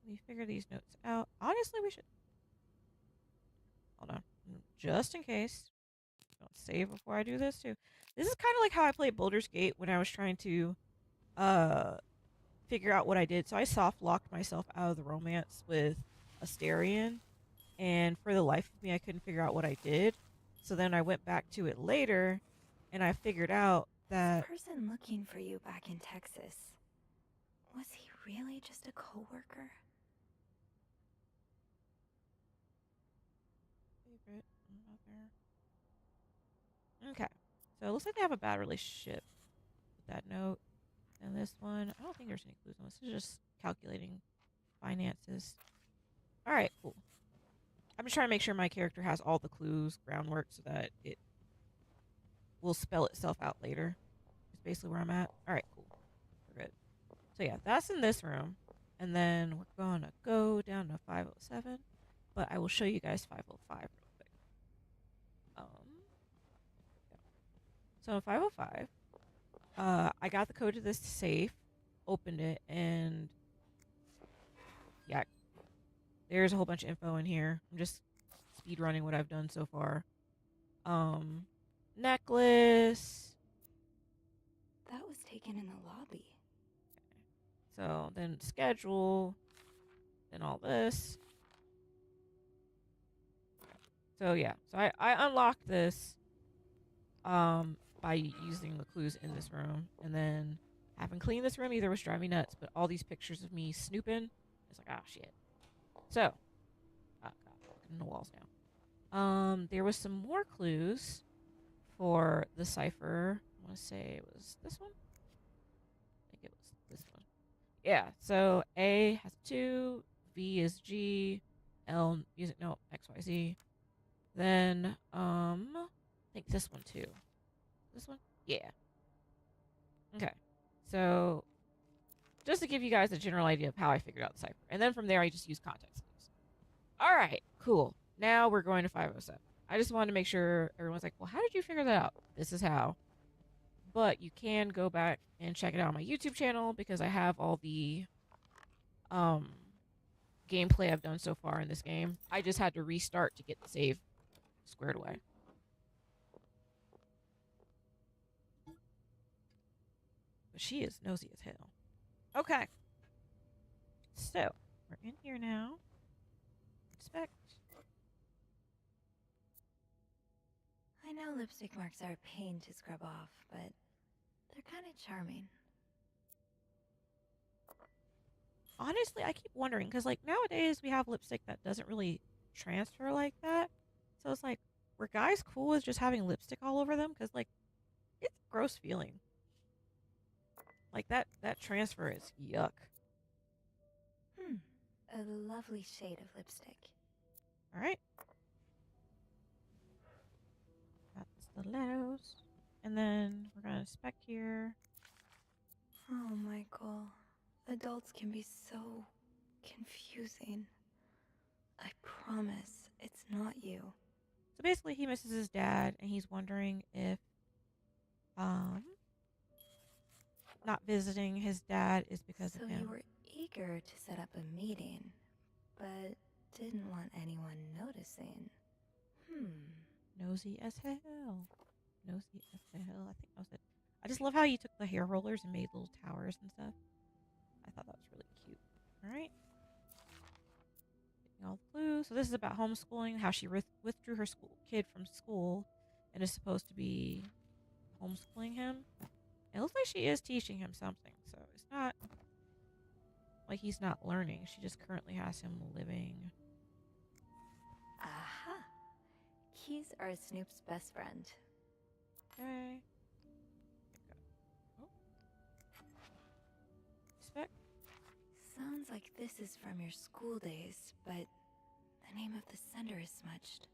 A: me figure these notes out. Honestly, we should. Hold on. Just in case. Don't save before I do this too. This is kind of like how I played Baldur's Gate when I was trying to figure out what I did. So I soft locked myself out of the romance with Asterion, and for the life of me, I couldn't figure out what I did. So then I went back to it later, and I figured out
B: This
A: that
B: person looking for you back in Texas, was he really just a coworker?
A: favorite mother. Okay, so it looks like they have a bad relationship with that note. And this one, I don't think there's any clues on this. This is just calculating finances. All right, cool. I'm just trying to make sure my character has all the clues, groundwork, so that it will spell itself out later. It's basically where I'm at. All right, cool. We're good. So yeah, that's in this room. And then we're going to go down to 507. But I will show you guys 505 real quick. Yeah. So in 505, I got the code to this safe, opened it, and yeah, there's a whole bunch of info in here. I'm just speed running what I've done so far. Necklace.
B: That was taken in the lobby.
A: So then schedule, then all this. So yeah, so I unlocked this by using the clues in this room, and then having cleaned this room either was driving me nuts, but all these pictures of me snooping, it's like, ah, shit. So, oh god, looking in the walls now. There was some more clues for the cipher. I want to say it was this one. I think it was this one. Yeah. So A has 2, V is G, L music no XYZ. Then I think this one too. This one? Yeah. Okay. So just to give you guys a general idea of how I figured out the cipher. And then from there I just use context clues. Alright, cool. Now we're going to 507. I just wanted to make sure everyone's like, well, how did you figure that out? This is how. But you can go back and check it out on my YouTube channel because I have all the gameplay I've done so far in this game. I just had to restart to get the save squared away. But she is nosy as hell. Okay. So, we're in here now. Inspect.
B: I know lipstick marks are a pain to scrub off, but they're kind of charming.
A: Honestly, I keep wondering because, like, nowadays we have lipstick that doesn't really transfer like that. So it's like, were guys cool with just having lipstick all over them? Because, like, it's a gross feeling. Like, that transfer is yuck.
B: A lovely shade of lipstick.
A: All right. Got the stilettos. And then we're going to inspect here.
B: Oh, Michael. Adults can be so confusing. I promise it's not you.
A: So basically, he misses his dad, and he's wondering if not visiting his dad is because
B: So
A: of him.
B: you were eager to set up a meeting, but didn't want anyone noticing.
A: Nosy as hell. Nosy as hell. I think that was it. I just love how you took the hair rollers and made little towers and stuff. I thought that was really cute. All right. Getting all the clues. So this is about homeschooling, how she withdrew her kid from school and is supposed to be homeschooling him. It looks like she is teaching him something, so it's not like he's not learning. She just currently has him living.
B: Aha! Keys are Snoop's best friend.
A: Okay. Oh. Inspect.
B: Sounds like this is from your school days, but the name of the sender is smudged.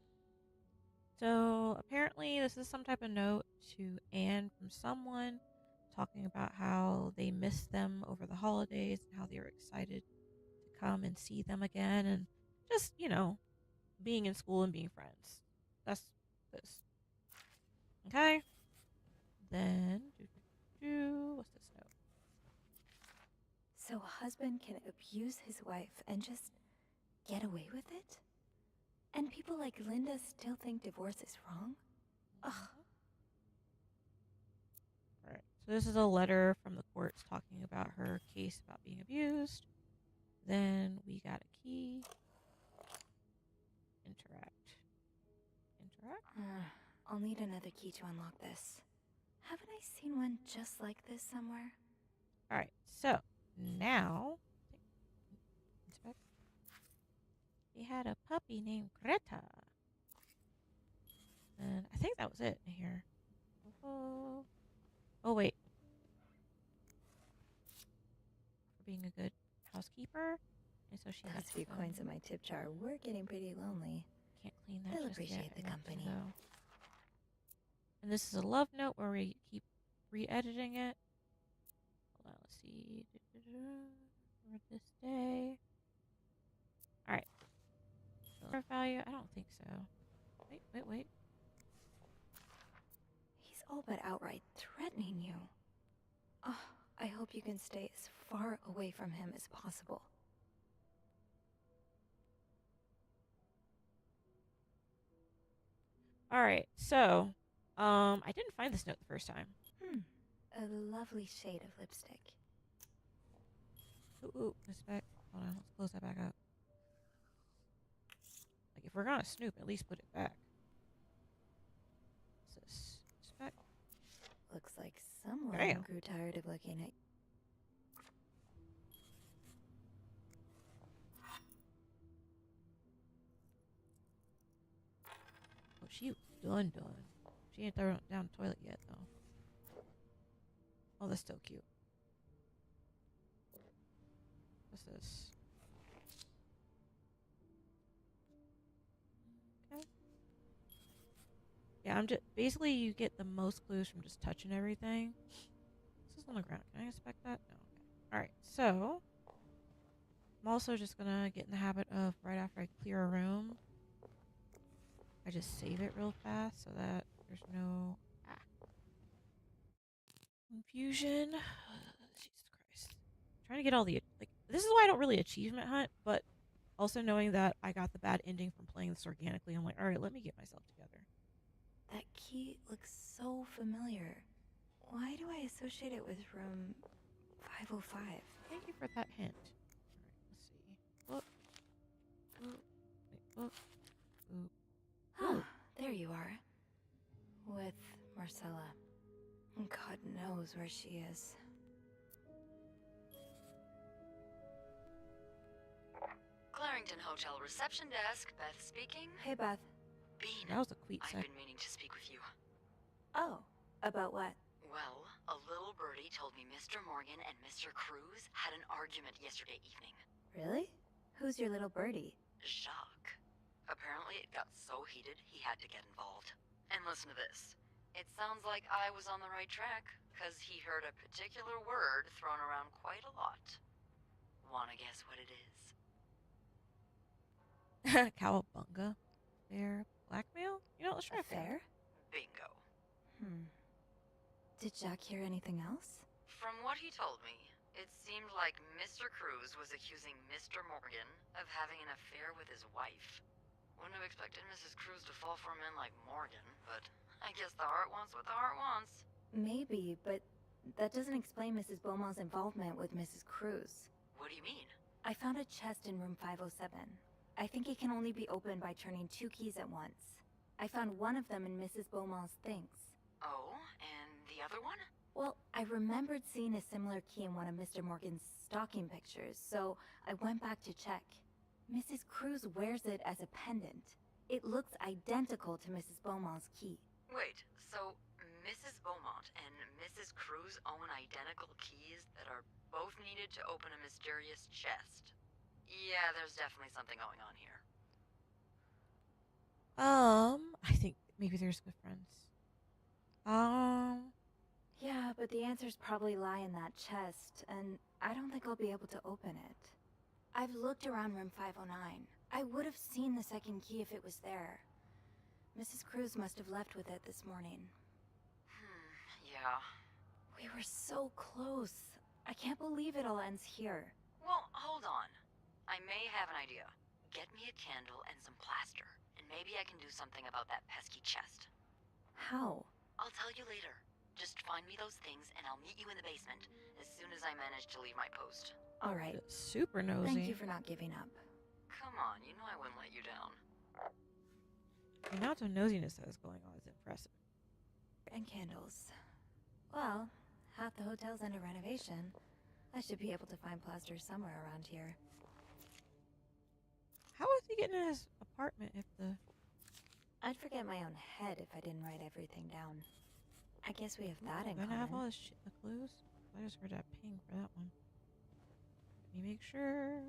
A: So apparently this is some type of note to Anne from someone talking about how they missed them over the holidays and how they were excited to come and see them again and just, you know, being in school and being friends. That's this. Okay. Then, what's this note?
B: So a husband can abuse his wife and just get away with it? And people like Linda still think divorce is wrong? Ugh.
A: Right. So this is a letter from the courts talking about her case about being abused. Then we got a key. Interact.
B: I'll need another key to unlock this. Haven't I seen one just like this somewhere?
A: All right. So now, inspect. He had a puppy named Greta. And I think that was it in here. Oh wait. For being a good housekeeper. And so she
B: Those
A: had
B: few
A: some-
B: coins in my tip jar were getting pretty lonely.
A: Can't clean that.
B: They'll
A: just yet.
B: appreciate the
A: I want to,
B: company.
A: though. And this is a love note where we keep re-editing it. Hold on, let's see. For this day. Alright. Dollar value? I don't think so. Wait.
B: He's all but outright threatening you. Oh, I hope you can stay as far away from him as possible.
A: Alright, so I didn't find this note the first time.
B: A lovely shade of lipstick.
A: Ooh, respect. Hold on, let's close that back up. Like, if we're gonna snoop, at least put it back. What's this? Respect.
B: Looks like someone
A: Damn.
B: grew tired of looking at.
A: Oh, she done. She ain't thrown it down the toilet yet, though. Oh, that's still cute. What's this? Okay. Yeah, I'm just basically you get the most clues from just touching everything. This is on the ground. Can I inspect that? No. Okay. All right. So I'm also just gonna get in the habit of right after I clear a room, I just save it real fast so that there's no confusion. Jesus Christ. Trying to get all the like. This is why I don't really achievement hunt, but also knowing that I got the bad ending from playing this organically, I'm like, all right, let me get myself together.
B: That key looks so familiar. Why do I associate it with room 505?
A: Thank you for that hint. All right, let's see. Whoop.
B: Huh, there you are. With Marcella. God knows where she is.
C: Clarington Hotel reception desk, Beth speaking.
B: Hey, Beth.
C: Bean,
A: That was a quick
C: I've
A: sec.
C: been meaning to speak with you.
B: Oh, about what?
C: Well, a little birdie told me Mr. Morgan and Mr. Cruz had an argument yesterday evening.
B: Really? Who's your little birdie?
C: Jacques. Apparently it got so heated he had to get involved. And listen to this. It sounds like I was on the right track, because he heard a particular word thrown around quite a lot. Wanna guess what it is?
A: Cowabunga. Fair. Blackmail? You know, let's try
B: Affair?
C: Bingo.
B: Did Jack hear anything else?
C: From what he told me, it seemed like Mr. Cruz was accusing Mr. Morgan of having an affair with his wife. Wouldn't have expected Mrs. Cruz to fall for a man like Morgan, but I guess the heart wants what the heart wants.
B: Maybe, but that doesn't explain Mrs. Beaumont's involvement with Mrs. Cruz.
C: What do you mean?
B: I found a chest in room 507. I think it can only be opened by turning 2 keys at once. I found one of them in Mrs. Beaumont's things.
C: Oh, and the other one?
B: Well, I remembered seeing a similar key in one of Mr. Morgan's stocking pictures, so I went back to check. Mrs. Cruz wears it as a pendant. It looks identical to Mrs. Beaumont's key.
C: Wait, so Mrs. Beaumont and Mrs. Cruz own identical keys that are both needed to open a mysterious chest? Yeah, there's definitely something going on here.
A: I think maybe there's good friends.
B: Yeah, but the answers probably lie in that chest, and I don't think I'll be able to open it. I've looked around room 509. I would have seen the second key if it was there. Mrs. Cruz must have left with it this morning.
C: Yeah.
B: We were so close. I can't believe it all ends here.
C: Well, hold on. I may have an idea. Get me a candle and some plaster, and maybe I can do something about that pesky chest.
B: How?
C: I'll tell you later. Just find me those things and I'll meet you in the basement as soon as I manage to leave my post.
B: Alright,
A: Super nosy.
B: thank you for not giving up.
C: Come on, you know I wouldn't let you down.
A: The amount of nosiness that is going on is impressive.
B: And candles. Well, half the hotel's under renovation. I should be able to find plaster somewhere around here.
A: How is he getting in his apartment if the...
B: I'd forget my own head if I didn't write everything down. I guess we have that in
A: Gonna have all
B: common.
A: this shit, the clues? I just heard that ping for that one. Let me make sure.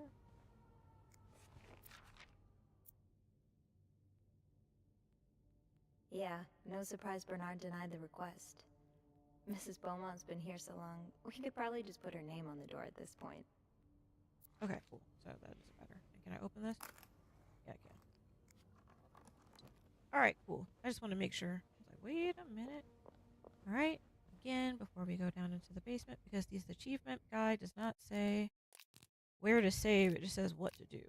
B: Yeah, no surprise Bernard denied the request. Mrs. Beaumont's been here so long, we could probably just put her name on the door at this point.
A: Okay, cool. So that is better. And can I open this? Yeah, I can. Alright, cool. I just want to make sure. I was like, wait a minute. Alright, again, before we go down into the basement, because this achievement guide does not say where to save, it just says what to do.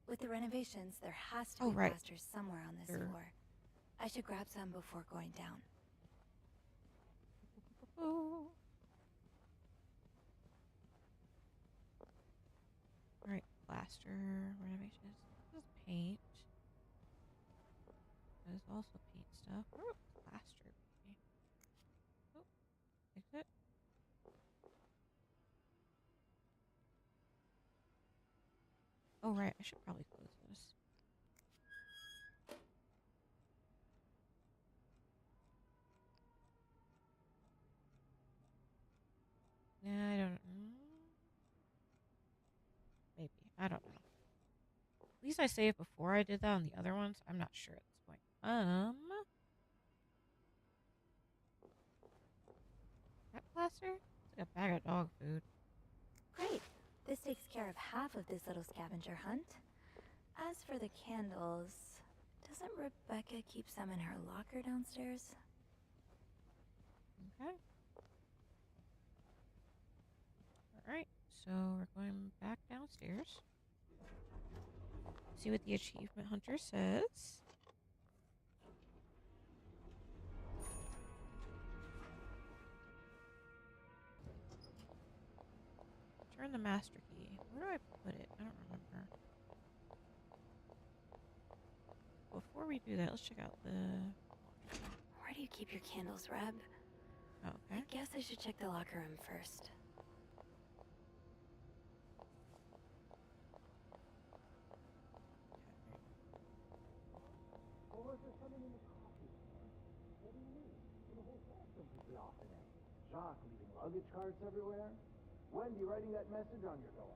B: With the renovations, there has to
A: Oh,
B: be
A: right.
B: plaster somewhere on this
A: Sure.
B: floor. I should grab some before going down.
A: Alright, plaster, renovations. This is paint. There's also paint stuff. Where was plaster? Oh, exit. Oh, right. I should probably close this. Yeah, I don't. Maybe. I don't know. At least I saved before I did that on the other ones. I'm not sure at this point. That plaster? It's like a bag of dog food.
B: Great! This takes care of half of this little scavenger hunt. As for the candles, doesn't Rebecca keep some in her locker downstairs?
A: Okay. Alright, so we're going back downstairs. See what the achievement hunter says. Turn the master key. Where do I put it? I don't remember. Before we do that, let's check out the...
B: Where do you keep your candles, Reb?
A: Oh, okay.
B: I guess I should check the locker room first.
D: Or was there something in the coffee? What do you mean? The whole hotel's completely off today. Jacques leaving luggage carts everywhere. Wendy writing that message on your door.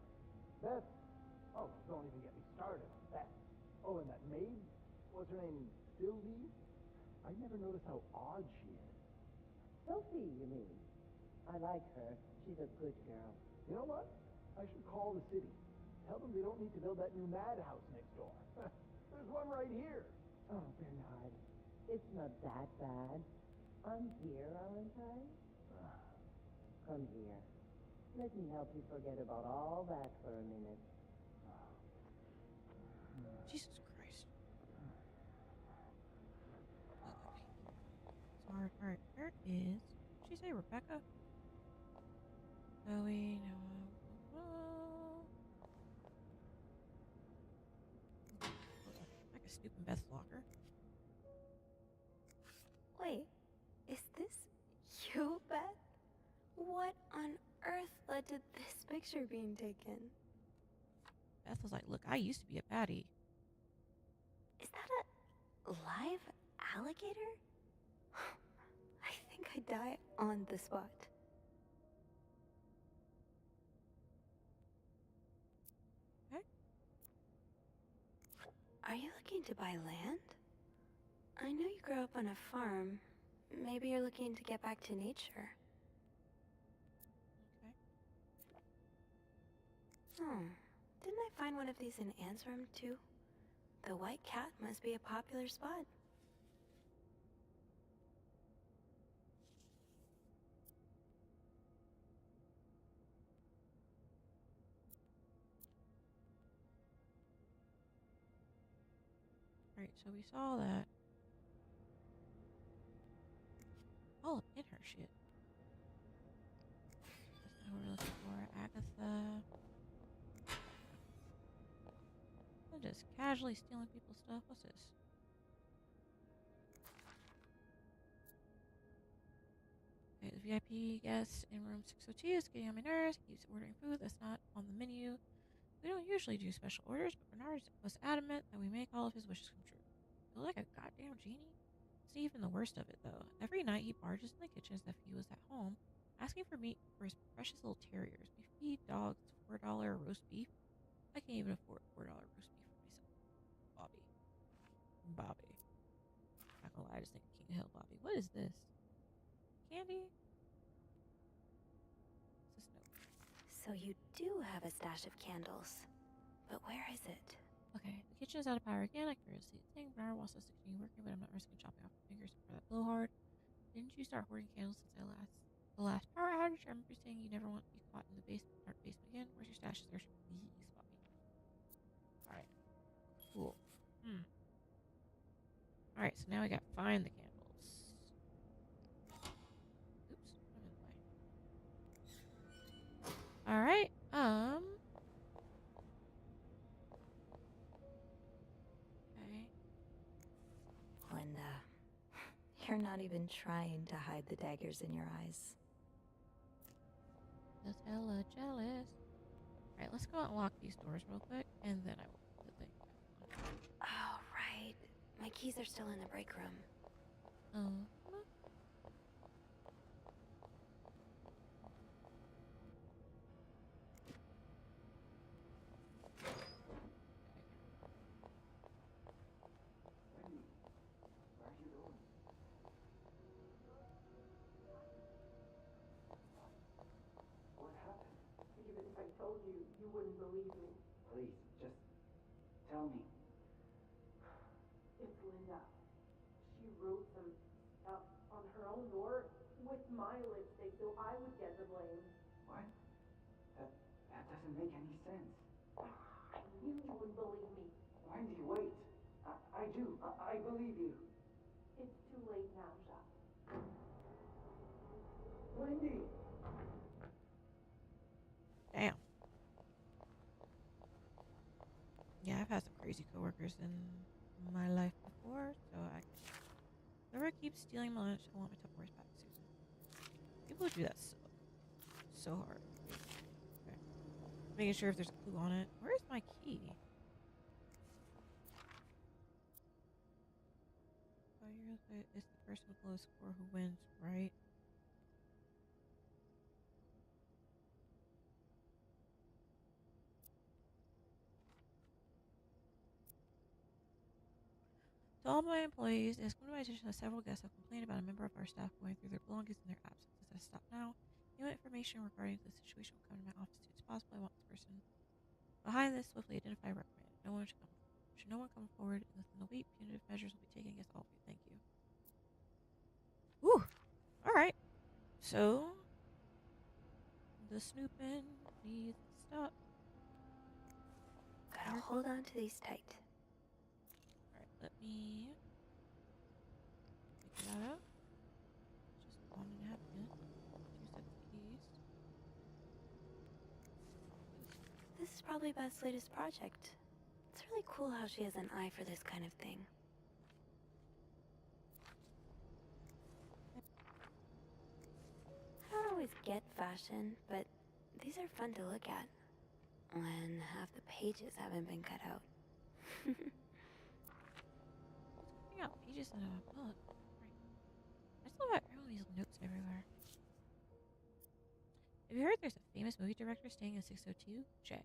D: Beth. Oh, don't even get me started on Beth. Oh, and that maid? What's her name? Sylvie? I never noticed how odd she is.
G: Sophie, you mean? I like her. She's a good girl.
D: You know what? I should call the city. Tell them they don't need to build that new madhouse next door. There's one right here.
G: Oh, Bernard, it's not that bad. I'm here, aren't I? Come here. Let me help you forget about all that for a minute.
A: Jesus Christ. Smart. Alright, where is... Did she say Rebecca? Zoe, Noah... Like a stupid Beth's locker.
B: Wait, is this you, Beth? What on earth led to this picture being taken?
A: Beth was like, look, I used to be a baddie.
B: Is that a live alligator? I think I'd die on the spot.
A: Okay.
B: Are you looking to buy land? I know you grew up on a farm. Maybe you're looking to get back to nature.
A: Okay.
B: Hmm. Didn't I find one of these in Anne's room, too? The White Cat must be a popular spot.
A: Alright, so we saw that. all up in her shit. That's not who we're looking for. Agatha. I'm just casually stealing people's stuff. What's this? Okay, the VIP guest in room 602 is getting on my nerves. He keeps ordering food that's not on the menu. We don't usually do special orders, but Bernard was adamant that we make all of his wishes come true. Feel like a goddamn genie? It's even the worst of it, though. Every night he barges in the kitchen as if he was at home, asking for meat for his precious little terriers. We feed dogs $4 roast beef. I can't even afford $4 roast beef for myself. Bobby. Not gonna lie, I just think King Hill Bobby. What is this? Candy? What's this note?
B: So you do have a stash of candles. But where is it?
A: Okay, the kitchen is out of power again. I can barely see a thing. Bernard wants us to continue working, but I'm not risking chopping off my fingers for that blowhard. Didn't you start hoarding candles since the last power outage? I remember saying you never want to be caught in the dark basement again. Where's your stash? There's please, Bobby. Alright. Cool. Alright, so now we got find the candles. Oops, I'm in the way. Alright, okay.
B: Linda, you're not even trying to hide the daggers in your eyes.
A: Just hella jealous. Alright, let's go out and lock these doors real quick, and then I will put the thing back on.
B: Oh, right. My keys are still in the break room.
A: Oh.
D: Wendy, where are you going? What happened?
G: Even if I told you, you wouldn't believe me.
D: Please, just tell me.
G: It's Linda. She wrote them up on her own door with my lipstick, so I would get the blame.
D: What? That doesn't make any sense.
G: I knew you wouldn't believe me.
D: Wendy, wait. I do. I believe you.
G: It's too late now, Jacques.
D: Wendy!
A: Damn. Yeah, I've had some crazy coworkers in my life before, so whoever keeps stealing my lunch, I want my Tupperwares back, Susan. People do that so hard. Okay. Making sure if there's a clue on it. Where's my key? It's the person with the lowest score who wins, right? To all my employees, it has come to my attention that several guests have complained about a member of our staff going through their belongings in their absence. As I stop now, new information regarding the situation will come to my office as soon as possible. I want this person behind this swiftly identified, reprimanded. Should no one come forward within the week, punitive measures will be taken against all of you. Thank you. Whew. Alright. So, the snooping needs to stop.
B: Gotta hold on to these tight.
A: Alright, let me figure that out. Just one napkin. 2 sets of keys.
B: This is probably Beth's latest project. It's really cool how she has an eye for this kind of thing. I don't always get fashion, but these are fun to look at. When half the pages haven't been cut out.
A: Cutting out pages in a book. Right. I just love how all these notes everywhere. Have you heard there's a famous movie director staying in 602? Jay.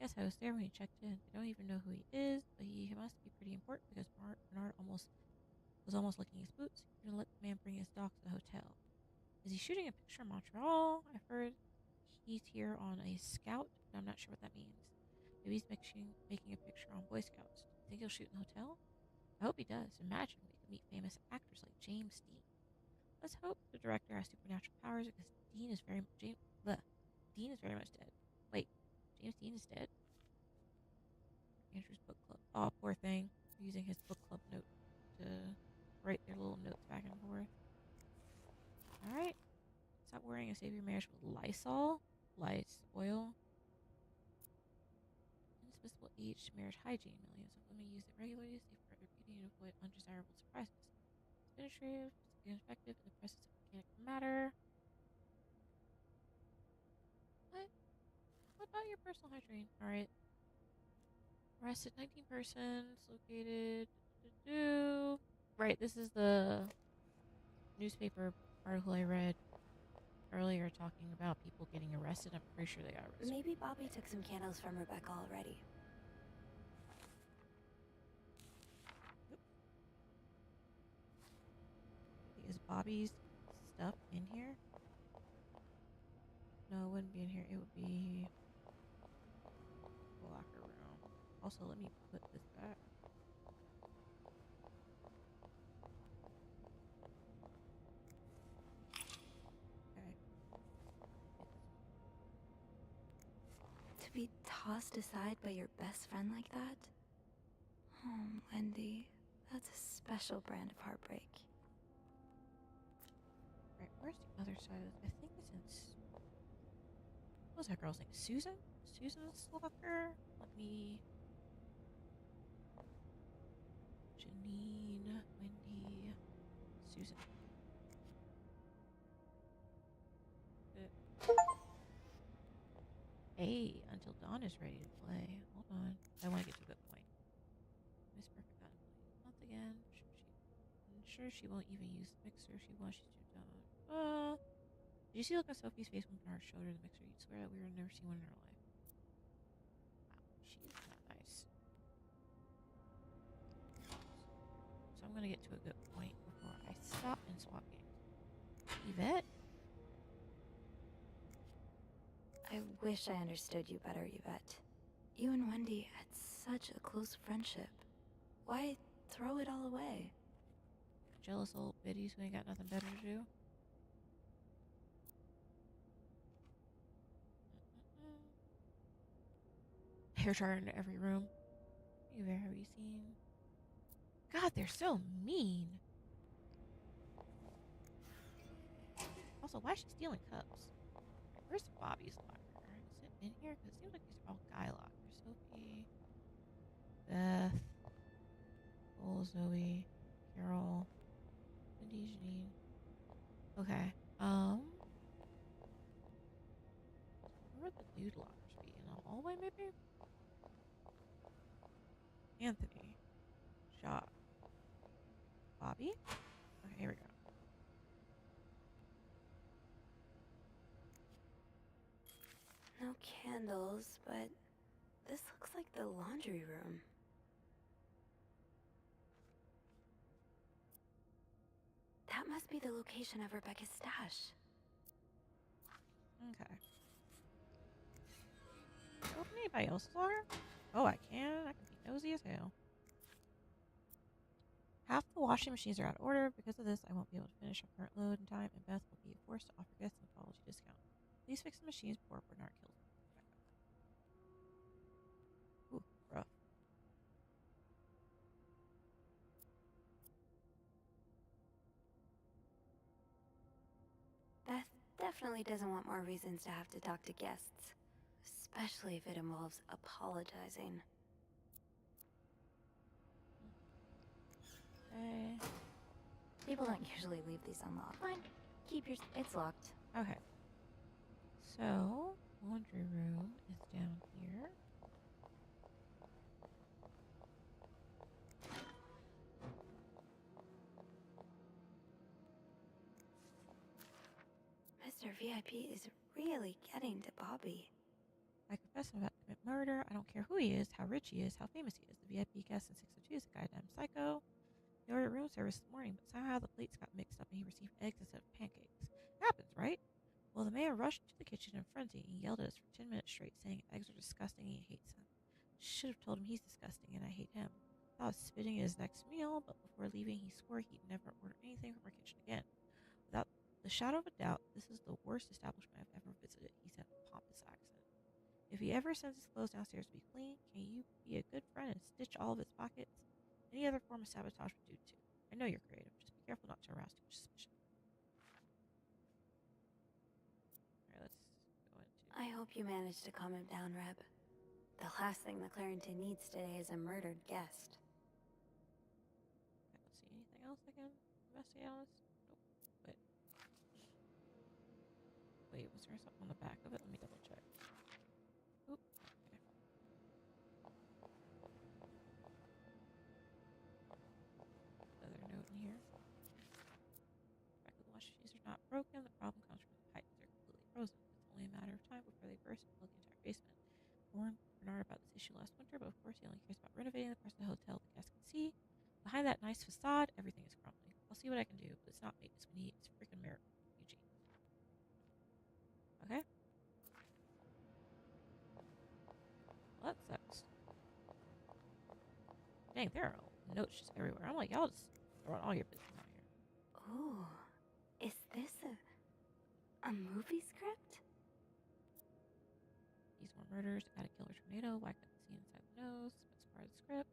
A: Yes, I was there when he checked in. I don't even know who he is, but he must be pretty important because Bernard was almost licking his boots. He didn't let the man bring his dog to the hotel. Is he shooting a picture in Montreal? I've heard he's here on a scout, but I'm not sure what that means. Maybe he's making a picture on Boy Scouts. Think he'll shoot in the hotel? I hope he does. Imagine we could meet famous actors like James Dean. Let's hope the director has supernatural powers because Dean is very much dead. Wait, James Dean is dead? Andrew's book club. Oh, poor thing. Using his book club note to write their little notes back and forth. destroying and save your marriage with Lysol. Lice oil. Indispensable age marriage hygiene. Millions of women use it regularly to safeguard their beauty and avoid undesirable surprises. It's penetrative, it's effective in the presence of organic matter. What? What about your personal hygiene? Alright. Arrested 19 persons, located. Right, this is the newspaper article I read earlier talking about people getting arrested. I'm pretty sure they got arrested.
F: Maybe Bobby took some candles from Rebecca already.
A: Is Bobby's stuff in here? No, it wouldn't be in here. It would be the locker room. Also, let me put this back. Okay.
B: To be tossed aside by your best friend like that? Oh, Wendy, that's a special brand of heartbreak.
A: Right, where's the other side of this? I think it's in. What was that girl's name? Susan? Susan's locker? Let me. Janine, Wendy, Susan. Hey, Until Dawn is ready to play. Hold on. I want to get to a good point. Miss Perfect got month again. I'm sure she won't even use the mixer. She wants you to done. Did you see look at Sophie's face when Bernard showed her the mixer? You'd swear that we were never seen one in her life. Wow, she is not nice. So I'm gonna get to a good point before I stop and swap games. Yvette?
B: I wish I understood you better, Yvette. You and Wendy had such a close friendship. Why throw it all away?
A: Jealous old biddies who ain't got nothing better to do. Hair dryer in every room. Where have you seen? God, they're so mean. Also, why is she stealing cups? Where's Bobby's locker? Is it in here? Because it seems like these are all guy lockers. Sophie, Beth, Cole, Zoe, Carol, Cindy, Janine. Okay. Where would the dude lockers be? In the hallway, maybe? Anthony. Shaw. Bobby? Okay, here we go.
B: No candles, but this looks like the laundry room. That must be the location of Rebecca's stash.
A: Okay. Can I open anybody else's locker? Oh, I can. I can be nosy as hell. Half the washing machines are out of order. Because of this, I won't be able to finish our current load in time, and Beth will be forced to offer guests an apology discount. Please fix the machines before Bernard kills me. Ooh, rough.
B: Beth definitely doesn't want more reasons to have to talk to guests, especially if it involves apologizing.
A: Okay.
B: People don't usually leave these unlocked. Fine, keep yours. It's locked.
A: Okay. So, laundry room is down here.
B: Mr. VIP is really getting to Bobby.
A: I confess I'm about to commit murder. I don't care who he is, how rich he is, how famous he is. The VIP guest in 602 is a goddamn psycho. He ordered room service this morning, but somehow the plates got mixed up and he received eggs instead of pancakes. Happens, right? Well, the man rushed to the kitchen in frenzy and yelled at us for 10 minutes straight, saying eggs are disgusting and he hates them. Should have told him he's disgusting and I hate him. I was spitting at his next meal, but before leaving, he swore he'd never order anything from our kitchen again. Without the shadow of a doubt, this is the worst establishment I've ever visited, he said with a pompous accent. If he ever sends his clothes downstairs to be clean, can you be a good friend and stitch all of his pockets? Any other form of sabotage would do too. I know you're creative. Just be careful not to arouse too much suspicion.
B: I hope you managed to calm him down, Reb. The last thing the Clarendon needs today is a murdered guest.
A: I don't see anything else I can investigate on this. Nope. Wait, was there something on the back of it? Let me double check. Oop. Okay. Another note in here. Back of the wash sheets are not broken. The problem comes from the pipes. They're completely frozen. It's only a matter of time before they burst and flood the entire basement. Warned Bernard about this issue last winter, but of course he only cares about renovating the parts of the hotel the guests can see. Behind that nice facade, everything is crumbling. I'll see what I can do, but it's not maintenance we need. It's freaking miracle, Eugene. Okay. Well, that sucks. Dang, there are notes just everywhere. I'm like, y'all just throwing all your business out here.
B: Ooh, is this a movie script?
A: These more murders, add a killer tornado, whack at the scene inside the nose, best part of the script.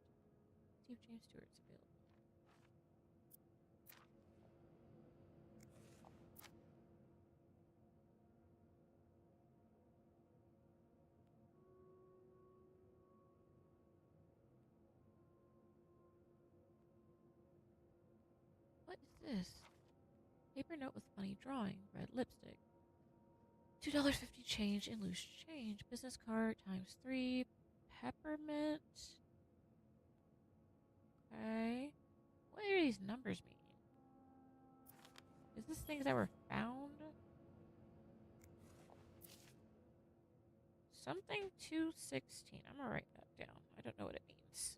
A: See if James Stewart's available. What is this? Paper note with funny drawing, red lipstick. $2.50 change in loose change. Business card ×3. Peppermint. Okay. What do these numbers mean? Is this things that were found? Something 216. I'm gonna write that down. I don't know what it means.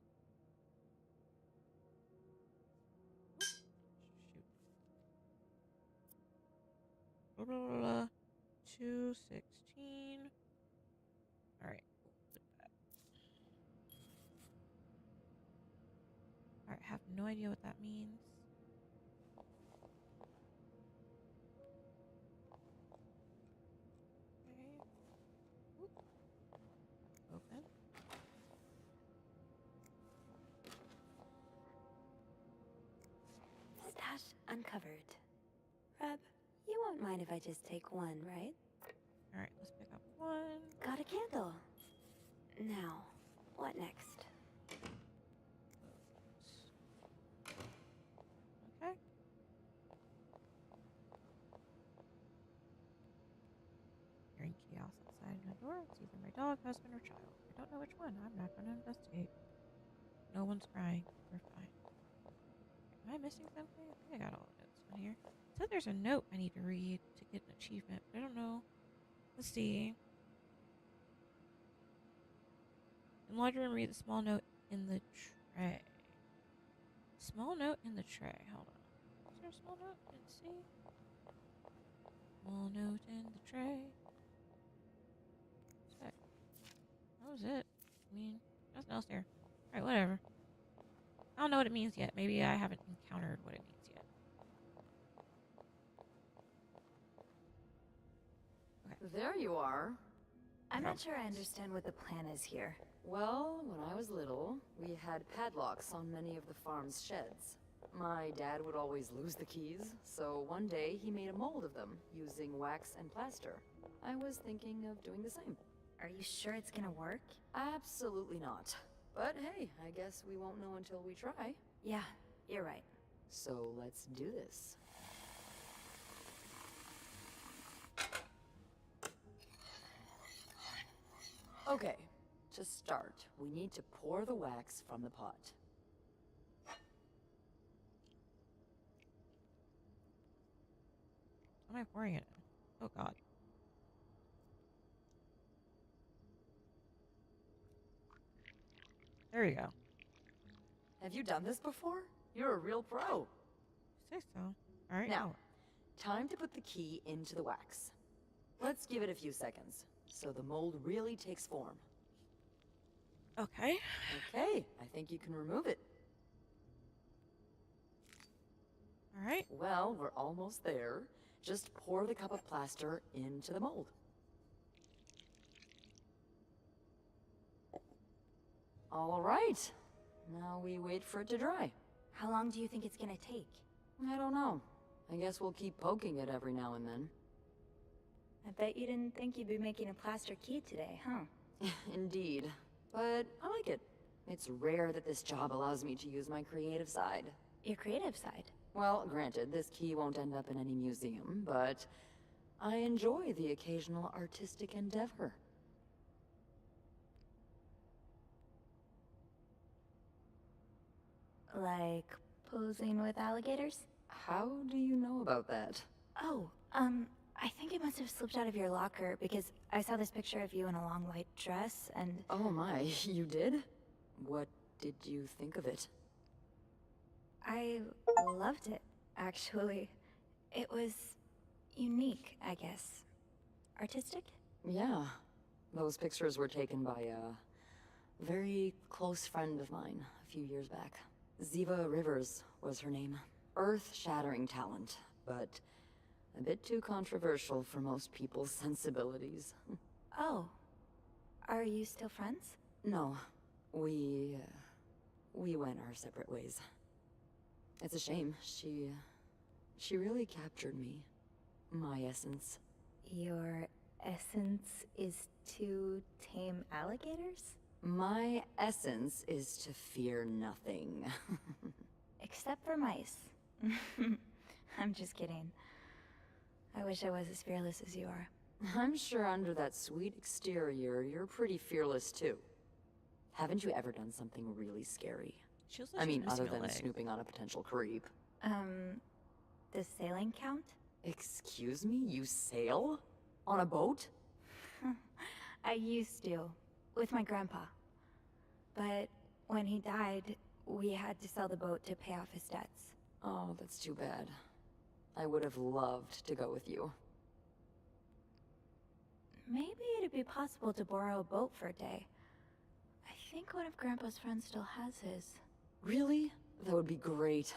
A: Shoot. Blah, blah, blah, blah. 216. Alright. Put that. Alright, I have no idea what that means. Okay. Oop. Open.
B: Stash uncovered. Reb, you won't mind if I just take one, right?
A: Alright, let's pick up one.
B: Got a candle. Now, what next?
A: Okay. Hearing chaos outside my door. It's either my dog, husband, or child. I don't know which one. I'm not going to investigate. No one's crying. We're fine. Am I missing something? I think I got all the notes in here. It said there's a note I need to read to get an achievement, but I don't know. Let's see. Enlarge and read the small note in the tray. Small note in the tray. Hold on. Is there a small note? Let's see. Small note in the tray. Sick. That was it. I mean, nothing else there. Alright, whatever. I don't know what it means yet. Maybe I haven't encountered what it means yet.
C: There you are.
B: I'm not sure I understand what the plan is here.
C: Well, when I was little, we had padlocks on many of the farm's sheds. My dad would always lose the keys, so one day he made a mold of them using wax and plaster. I was thinking of doing the same.
B: Are you sure it's gonna work?
C: Absolutely not. But hey, I guess we won't know until we try.
B: Yeah, you're right.
C: So let's do this. Okay, to start, we need to pour the wax from the pot.
A: What am I pouring it in? Oh god. There you go.
C: Have you done this before? You're a real pro.
A: Say so. Alright,
C: Now, time to put the key into the wax. Let's give it a few seconds, so the mold really takes form.
A: Okay.
C: Okay, I think you can remove it.
A: Alright.
C: Well, we're almost there. Just pour the cup of plaster into the mold. All right. Now we wait for it to dry.
B: How long do you think it's gonna take?
C: I don't know. I guess we'll keep poking it every now and then.
B: I bet you didn't think you'd be making a plaster key today, huh?
C: Indeed. But I like it. It's rare that this job allows me to use my creative side.
B: Your creative side.
C: Well, granted, this key won't end up in any museum, but I enjoy the occasional artistic endeavor.
B: Like posing with alligators?
C: How do you know about that?
B: Oh, I think it must have slipped out of your locker because I saw this picture of you in a long white dress and...
C: Oh my, you did? What did you think of it?
B: I loved it, actually. It was unique, I guess. Artistic?
C: Yeah. Those pictures were taken by a very close friend of mine a few years back. Ziva Rivers was her name. Earth-shattering talent, but a bit too controversial for most people's sensibilities.
B: Oh. Are you still friends?
C: No. We went our separate ways. It's a shame. She really captured me. My essence.
B: Your essence is to tame alligators?
C: My essence is to fear nothing.
B: Except for mice. I'm just kidding. I wish I was as fearless as you are.
C: I'm sure under that sweet exterior, you're pretty fearless too. Haven't you ever done something really scary?
A: She looks like
C: I
A: she's
C: mean, other
A: missing a
C: than
A: leg.
C: snooping on a potential creep.
B: Does sailing count?
C: Excuse me? You sail? On a boat?
B: I used to, with my grandpa. But when he died, we had to sell the boat to pay off his debts.
C: Oh, that's too bad. I would have loved to go with you.
B: Maybe it'd be possible to borrow a boat for a day. I think one of Grandpa's friends still has his.
C: Really? That would be great.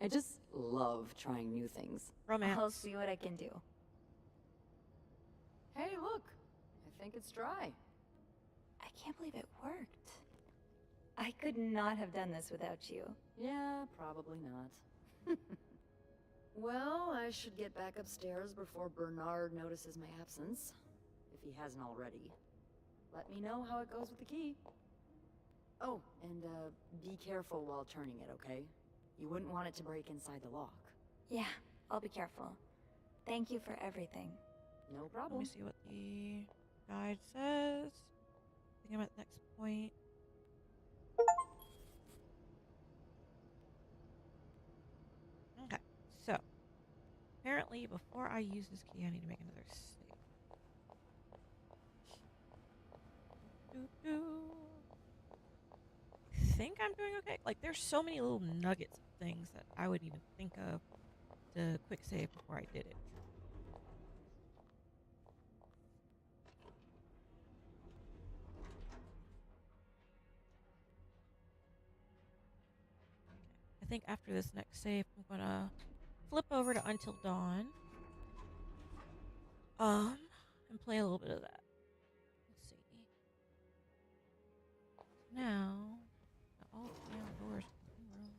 C: I just love trying new things.
A: Romance.
B: I'll see what I can do.
C: Hey, look! I think it's dry.
B: I can't believe it worked. I could not have done this without you.
C: Yeah, probably not. Well, I should get back upstairs before Bernard notices my absence. If he hasn't already. Let me know how it goes with the key. Oh, and be careful while turning it, okay? You wouldn't want it to break inside the lock.
B: Yeah, I'll be careful. Thank you for everything.
C: No
A: Let
C: problem.
A: me see what the guide says. I think I'm at the next point. Okay, so apparently before I use this key, I need to make another save. Doo-doo. I think I'm doing okay. Like, there's so many little nuggets of things that I wouldn't even think of to quick save before I did it. I think after this next save, I'm gonna flip over to Until Dawn. And play a little bit of that. Let's see. Now, all the damn doors in the room.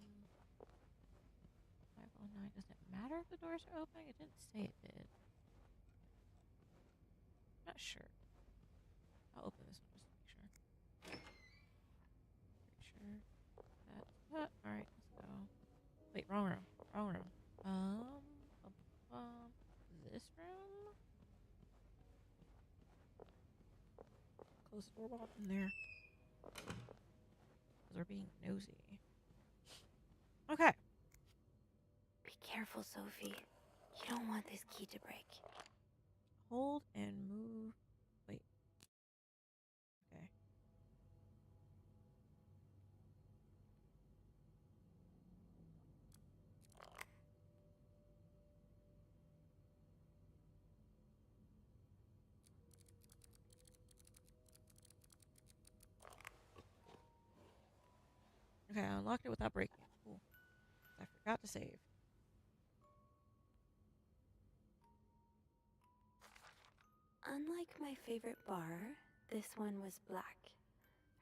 A: 509. Does it matter if the doors are open? It didn't say it did. Not sure. I'll open this one just to make sure. Pretty sure that's that. Alright, let's go. Wait, wrong room. Wrong room. This room? Close the door while I'm in there. Because we're being nosy. Okay.
B: Be careful, Sophie. You don't want this key to break.
A: Hold and move. Wait. Okay. Okay, I unlocked it without breaking it. Cool. I forgot to save.
B: Unlike my favorite bar, this one was black.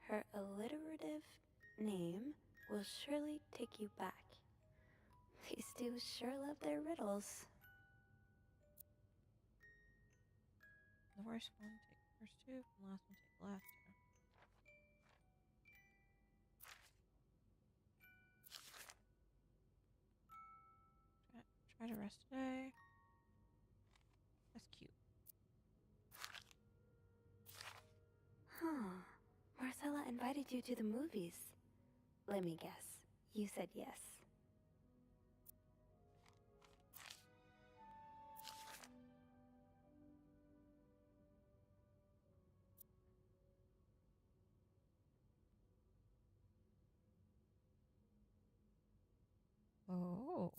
B: Her alliterative name will surely take you back. These two sure love their riddles.
A: the first one, take the first two. From the last one, take the last two. Try to rest today. That's cute.
F: Huh. Marcella invited you to the movies. Let me guess. You said yes.
A: Oh.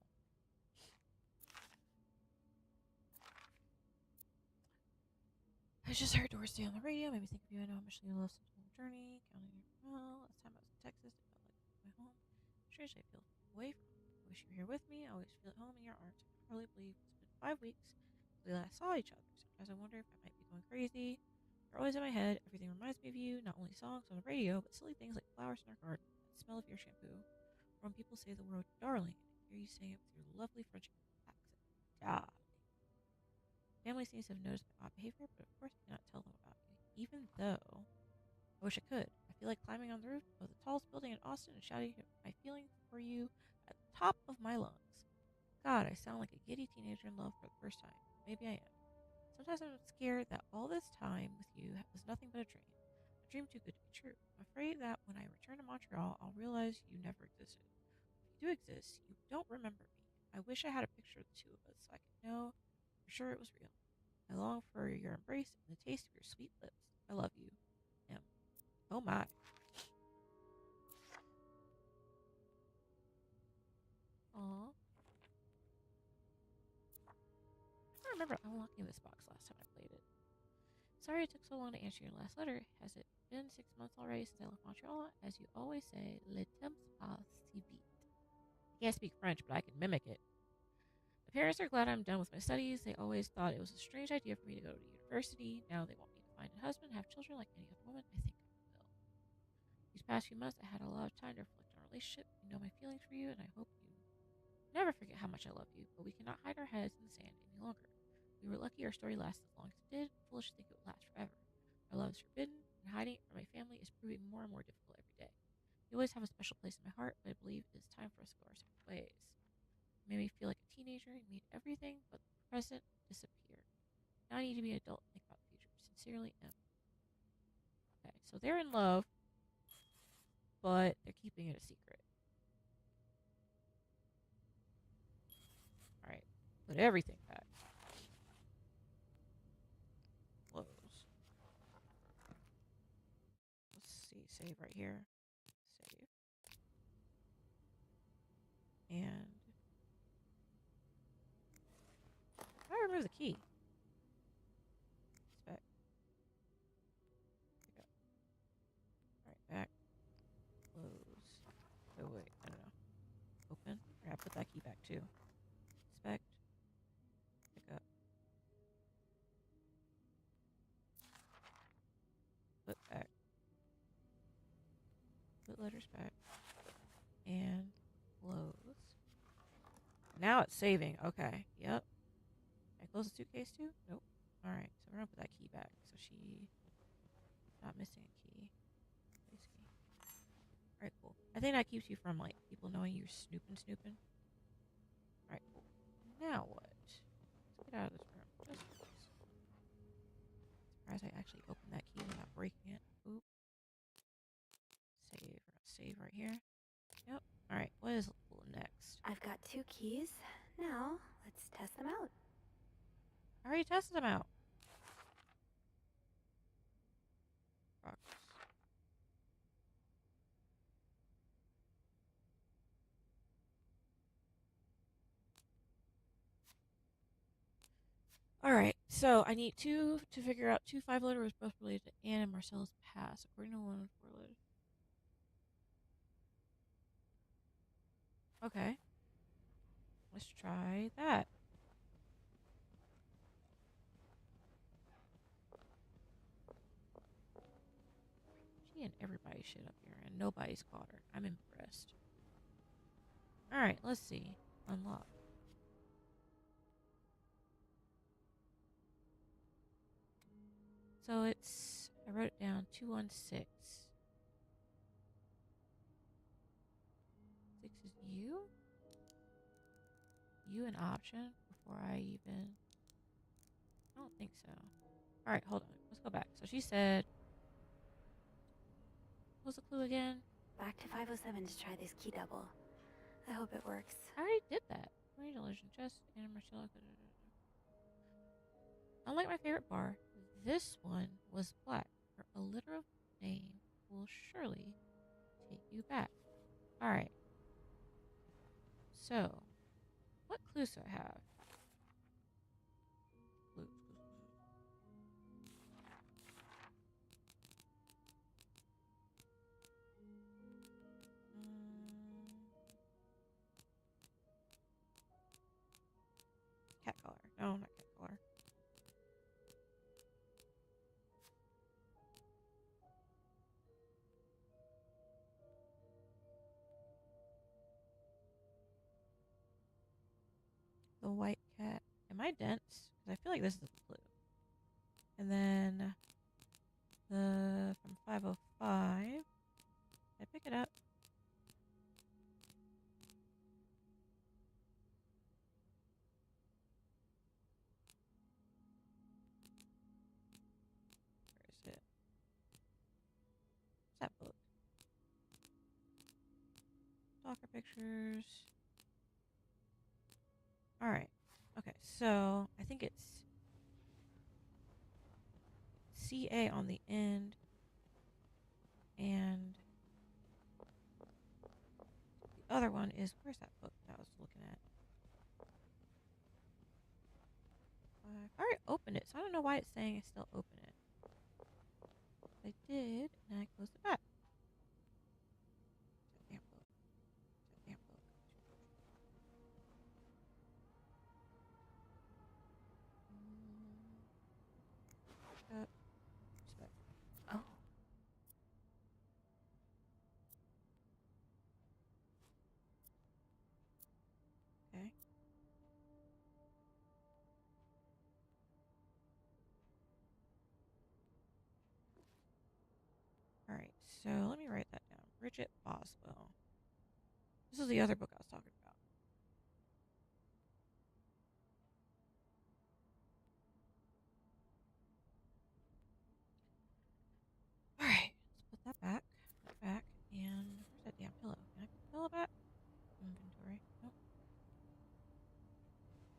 A: I just heard Dorsey on the radio. Made me think of you. I know how much you love Sentinel Journey. Counting your well. Last time I was in Texas, it felt like my home. Strange, I feel away from you. I wish you were here with me. I always feel at home in your arms. I can hardly believe it's been 5 weeks since we last saw each other. Sometimes I wonder if I might be going crazy. You're always in my head. Everything reminds me of you. Not only songs on the radio, but silly things like flowers in our garden, the smell of your shampoo, or when people say the word darling, and I hear you saying it with your lovely French accent. Darling. Family seems to have noticed my odd behavior, but of course I cannot tell them about you, even though I wish I could. I feel like climbing on the roof of the tallest building in Austin and shouting my feelings for you at the top of my lungs. God, I sound like a giddy teenager in love for the first time. Maybe I am. Sometimes I'm scared that all this time with you was nothing but a dream too good to be true. I'm afraid that when I return to Montreal, I'll realize you never existed. If you do exist, you don't remember me. I wish I had a picture of the two of us so I could know for sure it was real. I long for your embrace and the taste of your sweet lips. I love you. M. Oh my. Aw. I don't remember unlocking this box last time I played it. Sorry it took so long to answer your last letter. Has it been 6 months already since I left Montreal? As you always say, le temps passe si vite. I can't speak French, but I can mimic it. My parents are glad I'm done with my studies. They always thought it was a strange idea for me to go to university. Now they want me to find a husband, have children like any other woman. I think I will. These past few months, I had a lot of time to reflect on our relationship. You know my feelings for you, and I hope you never forget how much I love you. But we cannot hide our heads in the sand any longer. We were lucky our story lasted as long as it did. Foolish to think it would last forever. Our love is forbidden, and hiding it from my family is proving more and more difficult every day. You always have a special place in my heart, but I believe it is time for us to go our separate ways. It made me feel like a teenager and made everything but the present disappear. Now I need to be an adult and think about the future. Sincerely, M. Okay, so they're in love, but they're keeping it a secret. Alright, put everything back. Close. Let's see, save right here. Save. And I remove the key. Spec. Pick up. Alright, back. Close. Oh wait, I don't know. Open. I gotta put that key back too. Inspect. Pick up. Put back. Put letters back. And close. Now it's saving. Okay. Yep. Can I close the suitcase too? Nope. Alright, so we're gonna put that key back. So she's not missing a key. Place key. Alright, cool. I think that keeps you from like people knowing you're snooping. Alright, cool. Now what? Let's get out of this room. Just surprised I actually opened that key without breaking it. Oop. Save. We're gonna save right here. Yep. Alright, what is next?
F: I've got 2 keys. Now, let's test them out.
A: I already tested them out. Rocks. Alright, so I need 2 to figure out 2 5-letter was both related to Anne and Marcella's past, according to 1 4-letter. Okay. Let's try that. She and everybody's shit up here, and nobody's caught her. I'm impressed. Alright, let's see. Unlock. So it's, I wrote it down, 216. 6 is you? You an option before I even... I don't think so. Alright, hold on. Let's go back. So she said... What was the clue again?
B: Back to 507 to try this key double. I hope it works.
A: I already did that. Marine illusion, chest, and Marcella. Unlike my favorite bar, this one was black. Her alliterative name will surely take you back. Alright. So, what clues do I have? Clues. Cat collar. No, not cat collar. The white cat. Am I dense? Because I feel like this is a clue. And then the from 505. I pick it up. Where is it? What's that book? Stalker pictures. Alright. Okay, so I think it's CA on the end. And the other one is, where's that book that I was looking at? I already opened it, so I don't know why it's saying I still open it. I did, and I closed it back. That damn book. That damn book. Respect.
B: Oh.
A: Okay. Alright, so let me write that down. Bridget Boswell. This is the other book I was talking about. Alright, let's put that back. Put that back. And where's that damn pillow? Can I put the pillow back? Inventory. Nope.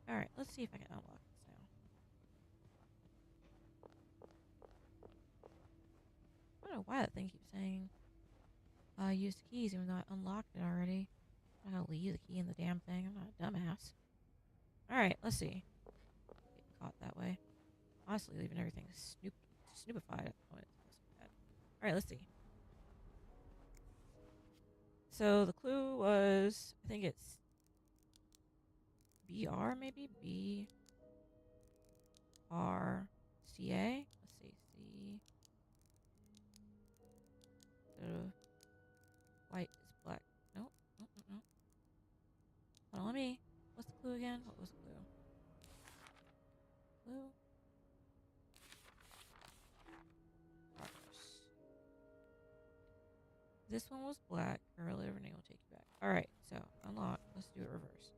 A: Alright, let's see if I can unlock this now. I don't know why that thing keeps saying use the keys even though I unlocked it already. I'm not gonna leave the key in the damn thing. I'm not a dumbass. Alright, let's see. Get caught that way. Honestly, leaving everything snoopified at the moment. Alright, let's see. So the clue was, I think it's BR maybe? BRCA? Let's see. C. White is black. Nope. Nope, nope, nope. Hold on, let me. What's the clue again? What was the clue? Clue? This one was black. Her relative name will take you back. Alright, so unlock. Let's do it reverse.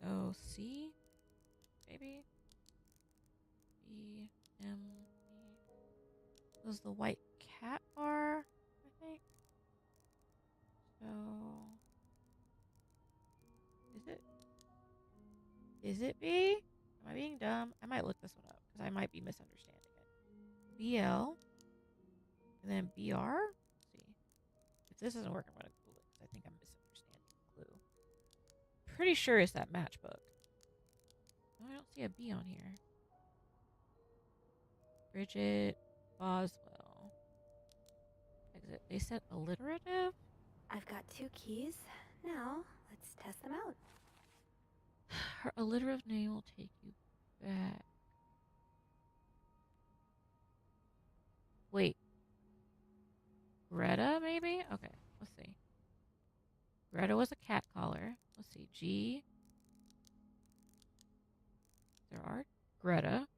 A: So C? Maybe? B M E. This was the white cat bar, I think. So is it B? Am I being dumb? I might look this one up because I might be misunderstanding it. BL and then BR? Let's see. If this doesn't work, I'm gonna Google it because I think I'm misunderstanding the clue. Pretty sure it's that matchbook. Oh, I don't see a B on here. Bridget Boswell. Exit. They said alliterative?
B: I've got 2 keys. Now, let's test them out.
A: Her alliterative name will take you back. Wait. Greta, maybe? Okay, let's see. Greta was a cat caller. Let's see. G. There are Greta.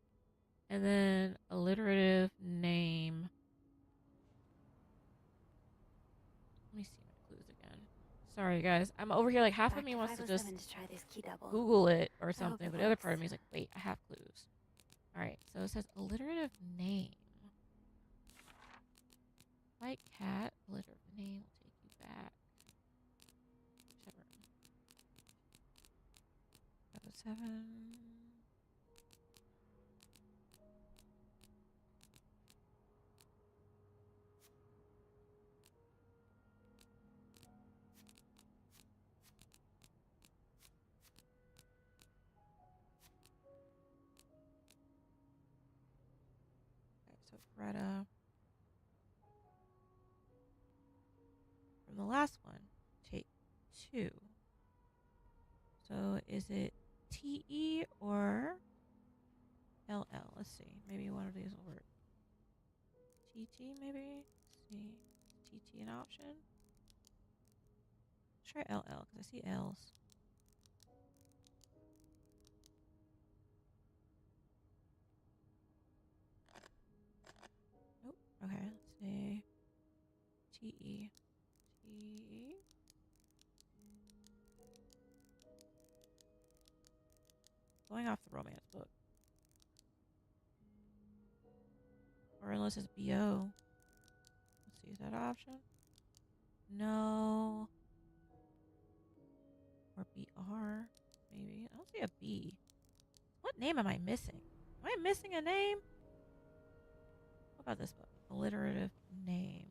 A: And then alliterative name. me see my clues again. Sorry, guys. I'm over here like half
B: Back
A: of me wants to just
B: 507 to try this key double.
A: Google it or
B: I hope
A: something,
B: it
A: but the other
B: works.
A: part of me is like, wait, I have clues. All right, so it says alliterative name. White cat, alliterative name will take you back. Whichever. 507. Okay, so Greta. From the last one, take 2. So is it TE or LL? Let's see. Maybe one of these will work. TT, maybe? Let's see. Is TT an option? Let's try LL because I see L's. Nope. Okay, let's see. TE. TE. Going off the romance book. Or unless it's BO. Let's see, is that an option? No. Or BR, maybe. I don't see a B. What name am I missing? Am I missing a name? What about this book? Alliterative name.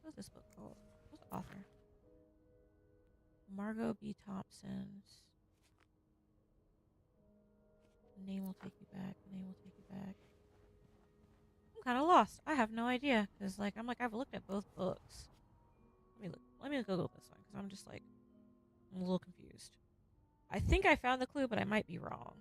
A: What's this book called? What's the author? Margot B. Thompson's. The name will take you back. The name will take you back. I'm kind of lost. I have no idea. Because, like, I've looked at both books. Let me Google this one. Because I'm just, like, I'm a little confused. I think I found the clue, but I might be wrong.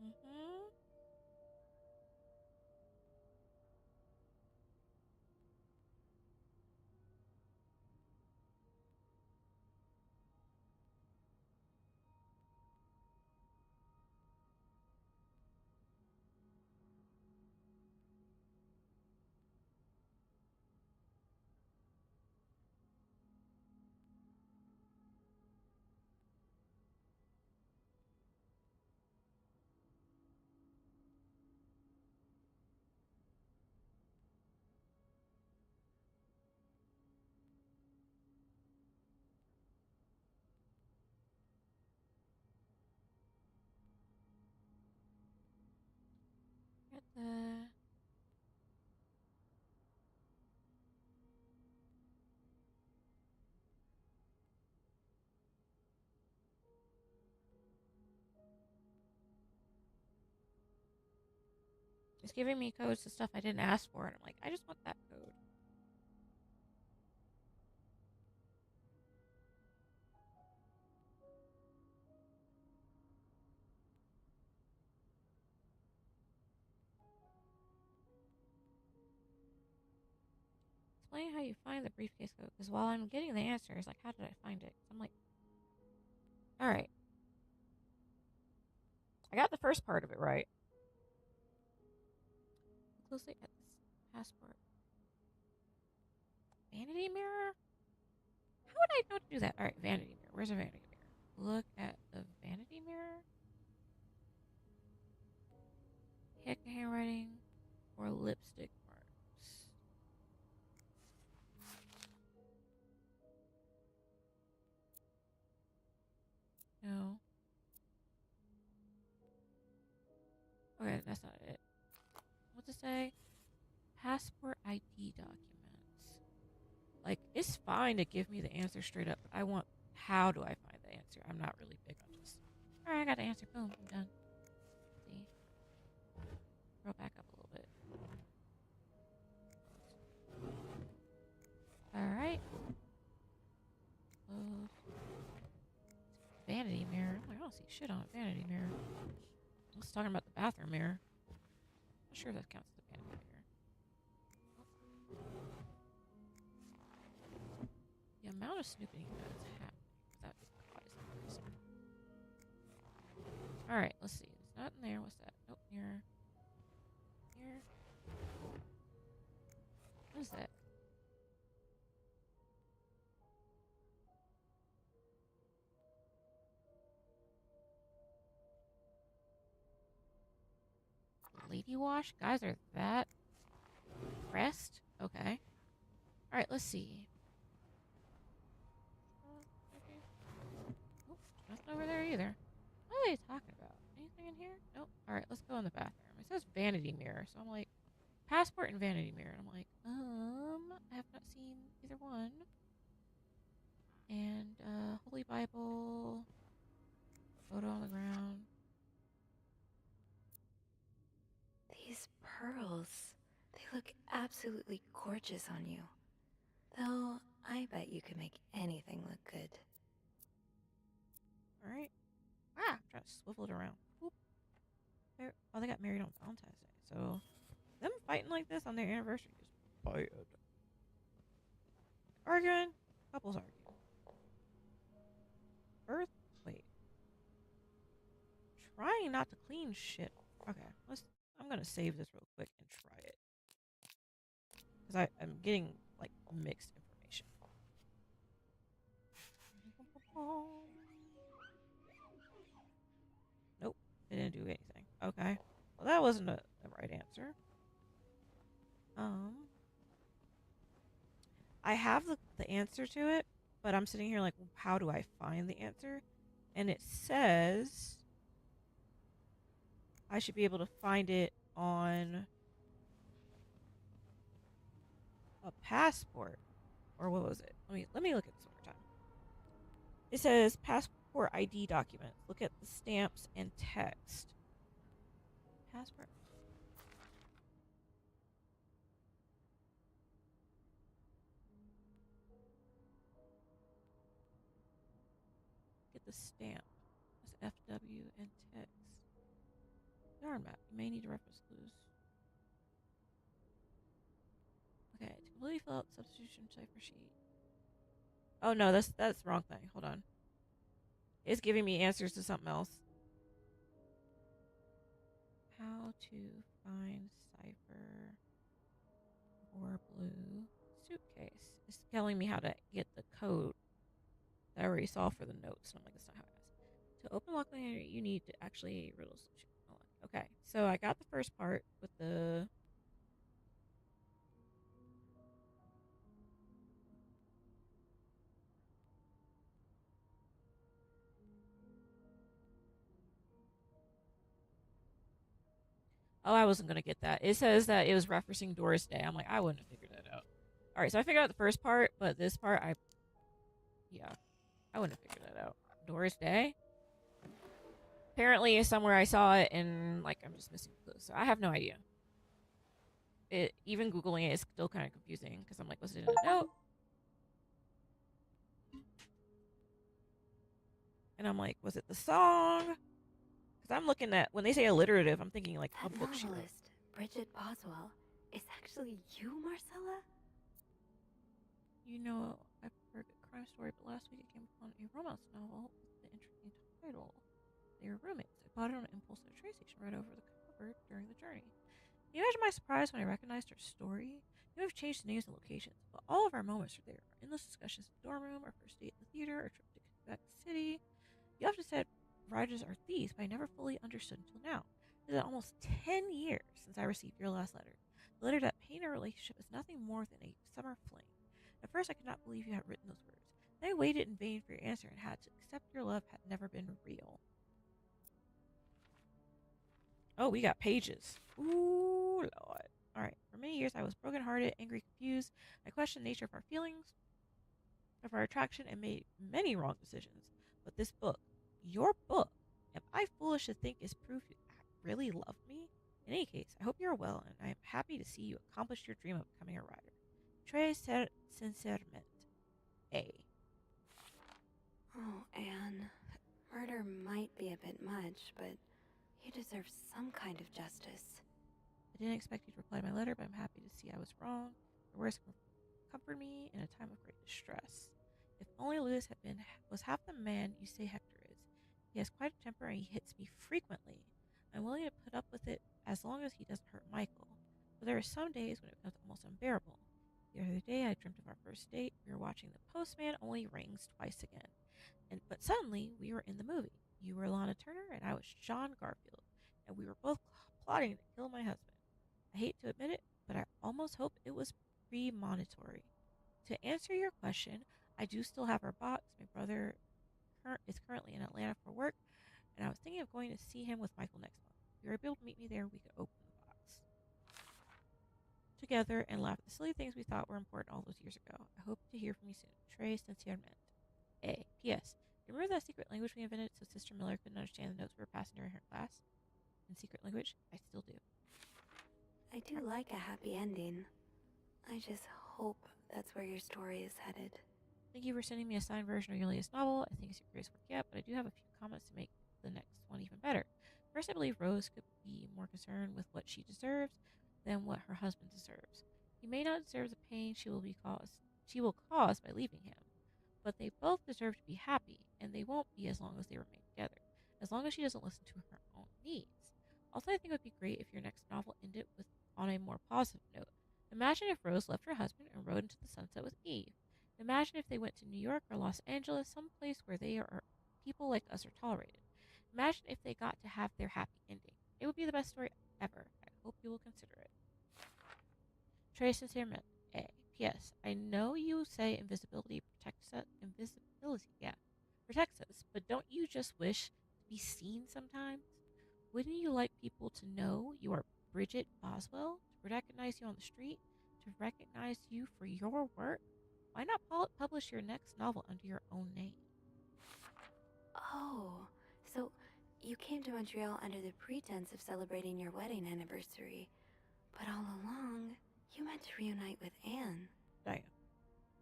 A: Mm-hmm. Get the... It's giving me codes to stuff I didn't ask for, and I'm like, I just want that code. Explain how you find the briefcase code, because while I'm getting the answers, like, how did I find it? I'm like, all right. I got the first part of it right. Look closely at this passport. Vanity mirror? How would I know to do that? All right, vanity mirror. Where's a vanity mirror? Look at the vanity mirror. Heck, handwriting or lipstick marks. No. Okay, that's not it. What's it say? Passport ID documents. Like, it's fine to give me the answer straight up, but I want, how do I find the answer? I'm not really big on just, alright, I got the answer. Boom, I'm done. See? Scroll back up a little bit. Alright. Close. Vanity mirror. I'm like, I don't see shit on a vanity mirror. I was talking about the bathroom mirror. Not sure if that counts as a vanity mirror. of snooping that is happening. That is obviously reason. Alright, let's see. It's not in there. What's that? Nope, here. Here. What is that? Lady wash? Guys are that pressed? Okay. Alright, let's see. Nope, nothing over there either. What are they talking about? Anything in here? Nope. Alright, let's go in the bathroom. It says vanity mirror, so I'm like, passport and vanity mirror. And I'm like, I have not seen either one. And, Holy Bible. Photo on the ground.
B: These pearls, they look absolutely gorgeous on you. Though, I bet you could make anything look good.
A: Alright. Ah! I'm trying to swivel it around. Oop. Oh, they got married on Valentine's Day. So, them fighting like this on their anniversary is bad. Arguing? Couples arguing. Earth? Wait. Trying not to clean shit. Okay, I'm gonna save this real quick and try it. Because I'm getting, like, mixed information. Nope, it didn't do anything. Okay, well that wasn't the right answer. I have the answer to it, but I'm sitting here like, how do I find the answer? And it says I should be able to find it on a passport. Or what was it? Let me look at this one more time. It says passport ID documents. Look at the stamps and text. Passport. Get the stamp. That's FW and text. Yarn map. You may need to reference clues. Okay, to completely fill out the substitution cipher sheet. Oh no, that's the wrong thing. Hold on. It's giving me answers to something else. How to find cipher or blue suitcase. It's telling me how to get the code that I already saw for the notes. And I'm like, that's not how it is. To open lock linear, you need to actually riddle solution. Okay, so I got the first part with the Oh, I wasn't gonna get that. It says that it was referencing Doris Day. I'm like, I wouldn't have figured that out. Alright, so I figured out the first part, but this part, yeah, I wouldn't have figured that out. Doris Day? Apparently, somewhere I saw it, and, like, I'm just missing clues, so I have no idea. Even Googling it is still kind of confusing, because I'm like, was it in a note? And I'm like, was it the song? Because I'm looking at, when they say alliterative, I'm thinking, like, a
B: That
A: book she wrote.
B: novelist, Bridget Boswell, is actually you, Marcella?
A: You know, I prefer a good crime story, but last week I came upon a romance novel with the interesting title. They were roommates. I bought it on impulse at a train station right over the cover during the journey. Can you imagine my surprise when I recognized her story? You have changed the names and locations, but all of our moments are there. Our endless discussions in the dorm room, our first date in the theater, our trip to Quebec City. You often said writers are thieves, but I never fully understood until now. It is almost 10 years since I received your last letter. The letter that painted our relationship is nothing more than a summer fling. At first, I could not believe you had written those words. Then I waited in vain for your answer and had to accept your love had never been real. Oh, we got pages. Ooh, Lord. Alright. For many years, I was brokenhearted, angry, confused. I questioned the nature of our feelings, of our attraction, and made many wrong decisions. But this book, your book, am I foolish to think is proof you really love me? In any case, I hope you're well, and I am happy to see you accomplish your dream of becoming a writer. Très sincèrement, A.
B: Oh, Anne. Murder might be a bit much, but you deserve some kind of justice.
A: I didn't expect you to reply to my letter, but I'm happy to see I was wrong. Your words comfort me in a time of great distress. If only Lewis was half the man you say Hector is. He has quite a temper and he hits me frequently. I'm willing to put up with it as long as he doesn't hurt Michael. But there are some days when it becomes almost unbearable. The other day I dreamt of our first date. We were watching The Postman only rings twice again. But suddenly we were in the movie. You were Lana Turner and I was John Garfield, and we were both plotting to kill my husband. I hate to admit it, but I almost hope it was premonitory. To answer your question, I do still have our box. My brother is currently in Atlanta for work, and I was thinking of going to see him with Michael next month. If you were able to meet me there, we could open the box together and laugh at the silly things we thought were important all those years ago. I hope to hear from you soon. Trey Sinceramente. A. P.S. Remember that secret language we invented so Sister Miller couldn't understand the notes we were passing during her class? In secret language? I still do.
F: I do like a happy ending. I just hope that's where your story is headed.
A: Thank you for sending me a signed version of your latest novel. I think it's your greatest work yet, but I do have a few comments to make the next one even better. First, I believe Rose could be more concerned with what she deserves than what her husband deserves. He may not deserve the pain she will cause by leaving him, but they both deserve to be happy, and they won't be as long as they remain together, as long as she doesn't listen to her own needs. Also, I think it would be great if your next novel ended on a more positive note. Imagine if Rose left her husband and rode into the sunset with Eve. Imagine if they went to New York or Los Angeles, some place where people like us are tolerated. Imagine if they got to have their happy ending. It would be the best story ever. I hope you will consider it. Trey Sinceramente. A. P.S. I know you say invisibility protects us, but don't you just wish to be seen sometimes? Wouldn't you like people to know you are Bridget Boswell, to recognize you on the street, to recognize you for your work? Why not publish your next novel under your own name?
F: Oh, so you came to Montreal under the pretense of celebrating your wedding anniversary, but all along, you meant to reunite with Anne.
A: Diane.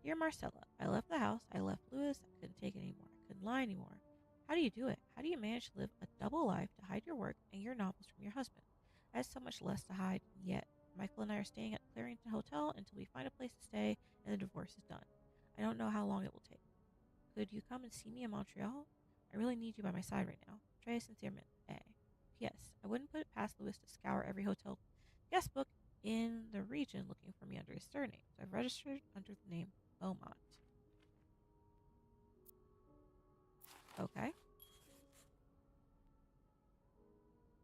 A: Dear Marcella, I left the house, I left Lewis, I couldn't take it anymore, I couldn't lie anymore. How do you do it? How do you manage to live a double life to hide your work and your novels from your husband? I have so much less to hide, and yet Michael and I are staying at the Clarington Hotel until we find a place to stay and the divorce is done. I don't know how long it will take. Could you come and see me in Montreal? I really need you by my side right now. Trey Sinceramente. A. P.S. I wouldn't put it past Lewis to scour every hotel guest book in the region looking for me under his surname, so I've registered under the name Beaumont. Okay.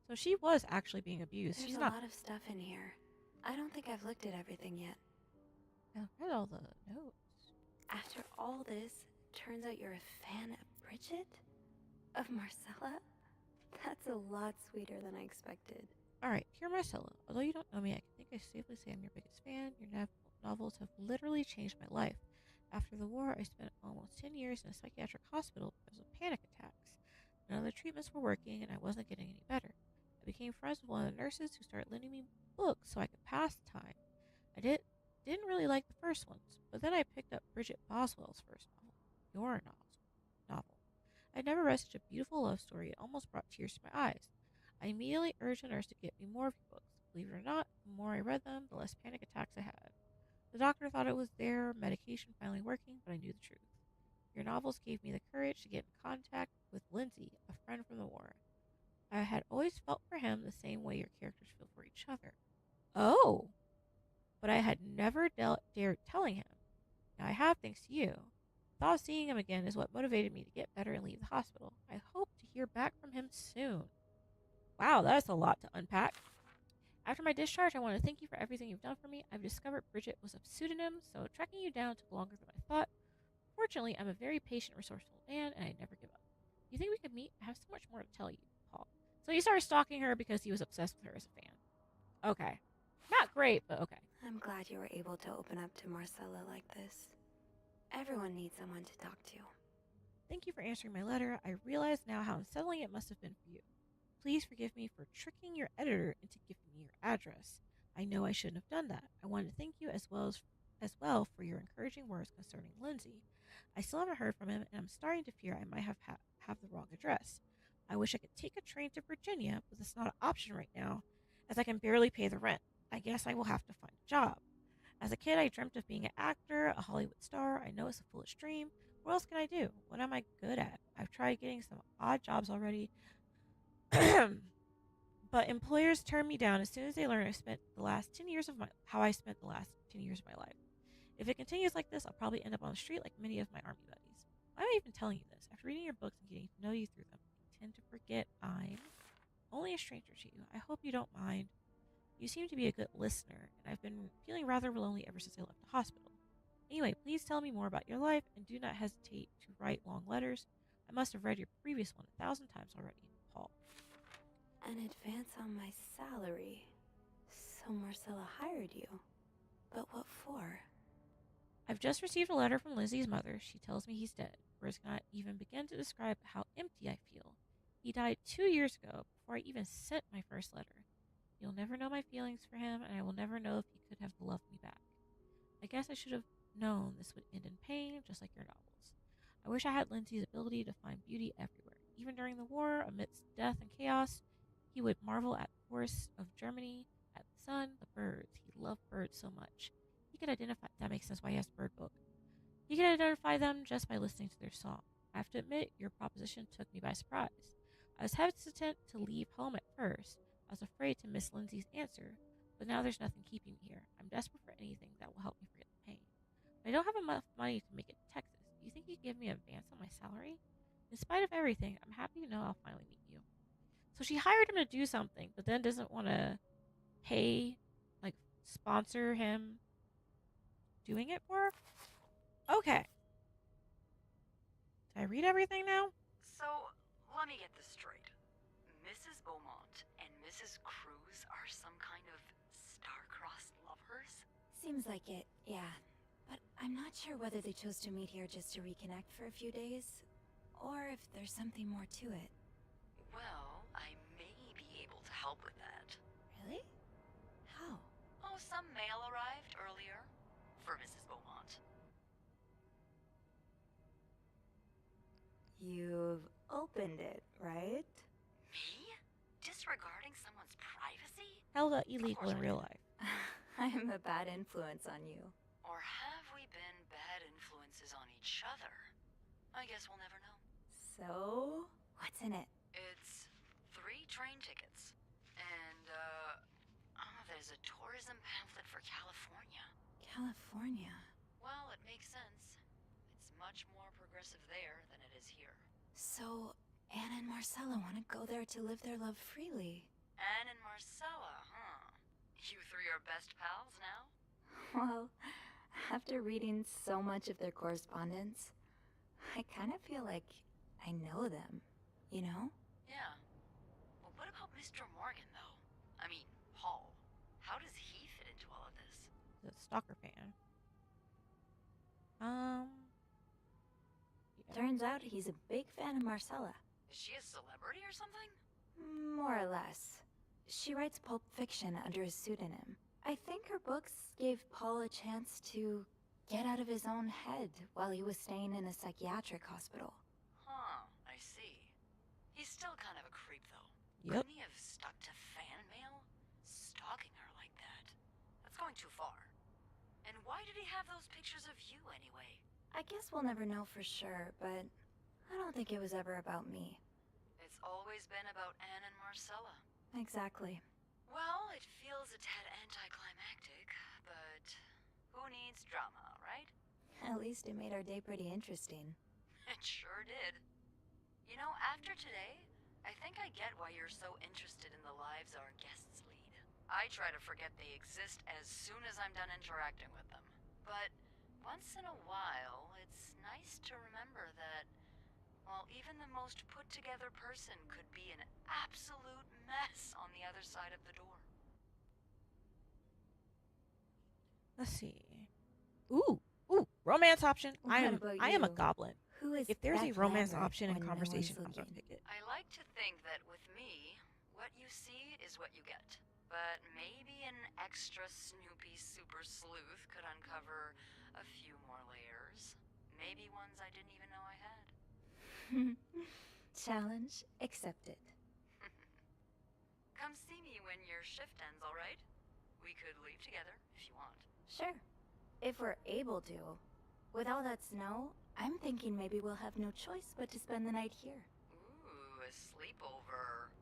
A: So she was actually being abused.
F: There's
A: She's
F: a
A: not.
F: lot of stuff in here. I don't think I've looked at everything yet.
A: I read all the notes.
F: After all this, turns out you're a fan of Bridget? Of Marcella? That's a lot sweeter than I expected.
A: Alright, dear Marcella, although you don't know me, I think I safely say I'm your biggest fan. Your novels have literally changed my life. After the war, I spent almost 10 years in a psychiatric hospital because of panic attacks. None of the treatments were working, and I wasn't getting any better. I became friends with one of the nurses who started lending me books so I could pass the time. I didn't really like the first ones, but then I picked up Bridget Boswell's first novel, your novel. I'd never read such a beautiful love story. It almost brought tears to my eyes. I immediately urged the nurse to get me more of your books. Believe it or not, the more I read them, the less panic attacks I had. The doctor thought it was their medication finally working, but I knew the truth. Your novels gave me the courage to get in contact with Lindsay, a friend from the war. I had always felt for him the same way your characters feel for each other. Oh! But I had never dared telling him. Now I have thanks to you. The thought of seeing him again is what motivated me to get better and leave the hospital. I hope to hear back from him soon. Wow, that's a lot to unpack. After my discharge, I want to thank you for everything you've done for me. I've discovered Bridget was a pseudonym, so tracking you down took longer than I thought. Fortunately, I'm a very patient, resourceful man, and I never give up. Do you think we could meet? I have so much more to tell you, Paul. So he started stalking her because he was obsessed with her as a fan. Okay. Not great, but okay.
F: I'm glad you were able to open up to Marcella like this. Everyone needs someone to talk to.
A: Thank you for answering my letter. I realize now how unsettling it must have been for you. Please forgive me for tricking your editor into giving me your address. I know I shouldn't have done that. I wanted to thank you as well for your encouraging words concerning Lindsay. I still haven't heard from him, and I'm starting to fear I might have the wrong address. I wish I could take a train to Virginia, but it's not an option right now, as I can barely pay the rent. I guess I will have to find a job. As a kid, I dreamt of being an actor, a Hollywood star. I know it's a foolish dream, What else can I do? What am I good at? I've tried getting some odd jobs already, but employers turn me down as soon as they learn how I spent the last 10 years of my life. If it continues like this, I'll probably end up on the street like many of my army buddies. Why am I even telling you this? After reading your books and getting to know you through them, I tend to forget I'm only a stranger to you. I hope you don't mind. You seem to be a good listener, and I've been feeling rather lonely ever since I left the hospital. Anyway, please tell me more about your life, and do not hesitate to write long letters. I must have read your previous one 1,000 times already, Paul.
F: An advance on my salary. So Marcella hired you. But what for?
A: I've just received a letter from Lindsay's mother. She tells me he's dead. Words cannot even begin to describe how empty I feel. He died 2 years ago, before I even sent my first letter. You'll never know my feelings for him, and I will never know if he could have loved me back. I guess I should have known this would end in pain, just like your novels. I wish I had Lindsay's ability to find beauty everywhere. Even during the war, amidst death and chaos, he would marvel at the forests of Germany, at the sun, the birds. He loved birds so much. He could identify. That makes sense why he has a bird book. He could identify them just by listening to their song. I have to admit, your proposition took me by surprise. I was hesitant to leave home at first. I was afraid to miss Lindsay's answer, but now there's nothing keeping me here. I'm desperate for anything that will help me forget the pain. But I don't have enough money to make it to Texas. Do you think you'd give me an advance on my salary? In spite of everything, I'm happy to know I'll finally meet you. So she hired him to do something, but then doesn't want to pay, like, sponsor him doing it for her? Okay. Did I read everything now?
C: So, let me get this straight. Mrs. Beaumont and Mrs. Cruz are some kind of star-crossed lovers?
B: Seems like it, yeah. But I'm not sure whether they chose to meet here just to reconnect for a few days, or if there's something more to it.
C: Well, I may be able to help with that.
B: Really? How?
C: Oh, some mail arrived earlier for Mrs. Beaumont.
B: You've opened it, right?
C: Me? Disregarding someone's privacy?
A: Hella illegal in real life.
B: I'm a bad influence on you.
C: Or have we been bad influences on each other? I guess we'll never know.
B: So, what's in it?
C: It's 3 train tickets. And, there's a tourism pamphlet for California.
B: California.
C: Well, it makes sense. It's much more progressive there than it is here.
B: So, Anne and Marcella want to go there to live their love freely.
C: Anne and Marcella, huh? You 3 are best pals now?
B: Well, after reading so much of their correspondence, I kind of feel like I know them, you know?
C: Yeah. But what about Mr. Morgan, though? I mean, Paul. How does he fit into all of this?
A: The stalker fan. Yeah.
B: Turns out he's a big fan of Marcella.
C: Is she a celebrity or something?
B: More or less. She writes pulp fiction under a pseudonym. I think her books gave Paul a chance to get out of his own head while he was staying in a psychiatric hospital.
C: Huh, I see. He's still kind of a creep, though.
A: Yep.
C: Couldn't he have stuck to fan mail? Stalking her like that. That's going too far. And why did he have those pictures of you, anyway?
B: I guess we'll never know for sure, but I don't think it was ever about me.
C: It's always been about Anne and Marcella.
B: Exactly.
C: Well, it feels a tad anticlimactic, but who needs drama, right?
B: At least it made our day pretty interesting.
C: It sure did. You know, after today, I think I get why you're so interested in the lives our guests lead. I try to forget they exist as soon as I'm done interacting with them. But once in a while, it's nice to remember that, well, even the most put-together person could be an absolute mess on the other side of the door.
A: Let's see. Ooh, romance option.
B: What
A: I
B: about
A: am a
B: you?
A: goblin.
B: Who is
A: If there's a
B: Beth
A: romance
B: Lambert
A: option in
B: when no one's
A: conversation, I'm gonna
B: looking?
A: pick it.
C: I like to think that with me, what you see is what you get. But maybe an extra Snoopy super sleuth could uncover a few more layers. Maybe ones I didn't even know I had.
B: Challenge accepted.
C: Come see me when your shift ends, alright? We could leave together if you want.
B: Sure. If we're able to. With all that snow, I'm thinking maybe we'll have no choice but to spend the night here.
C: Ooh, a sleepover.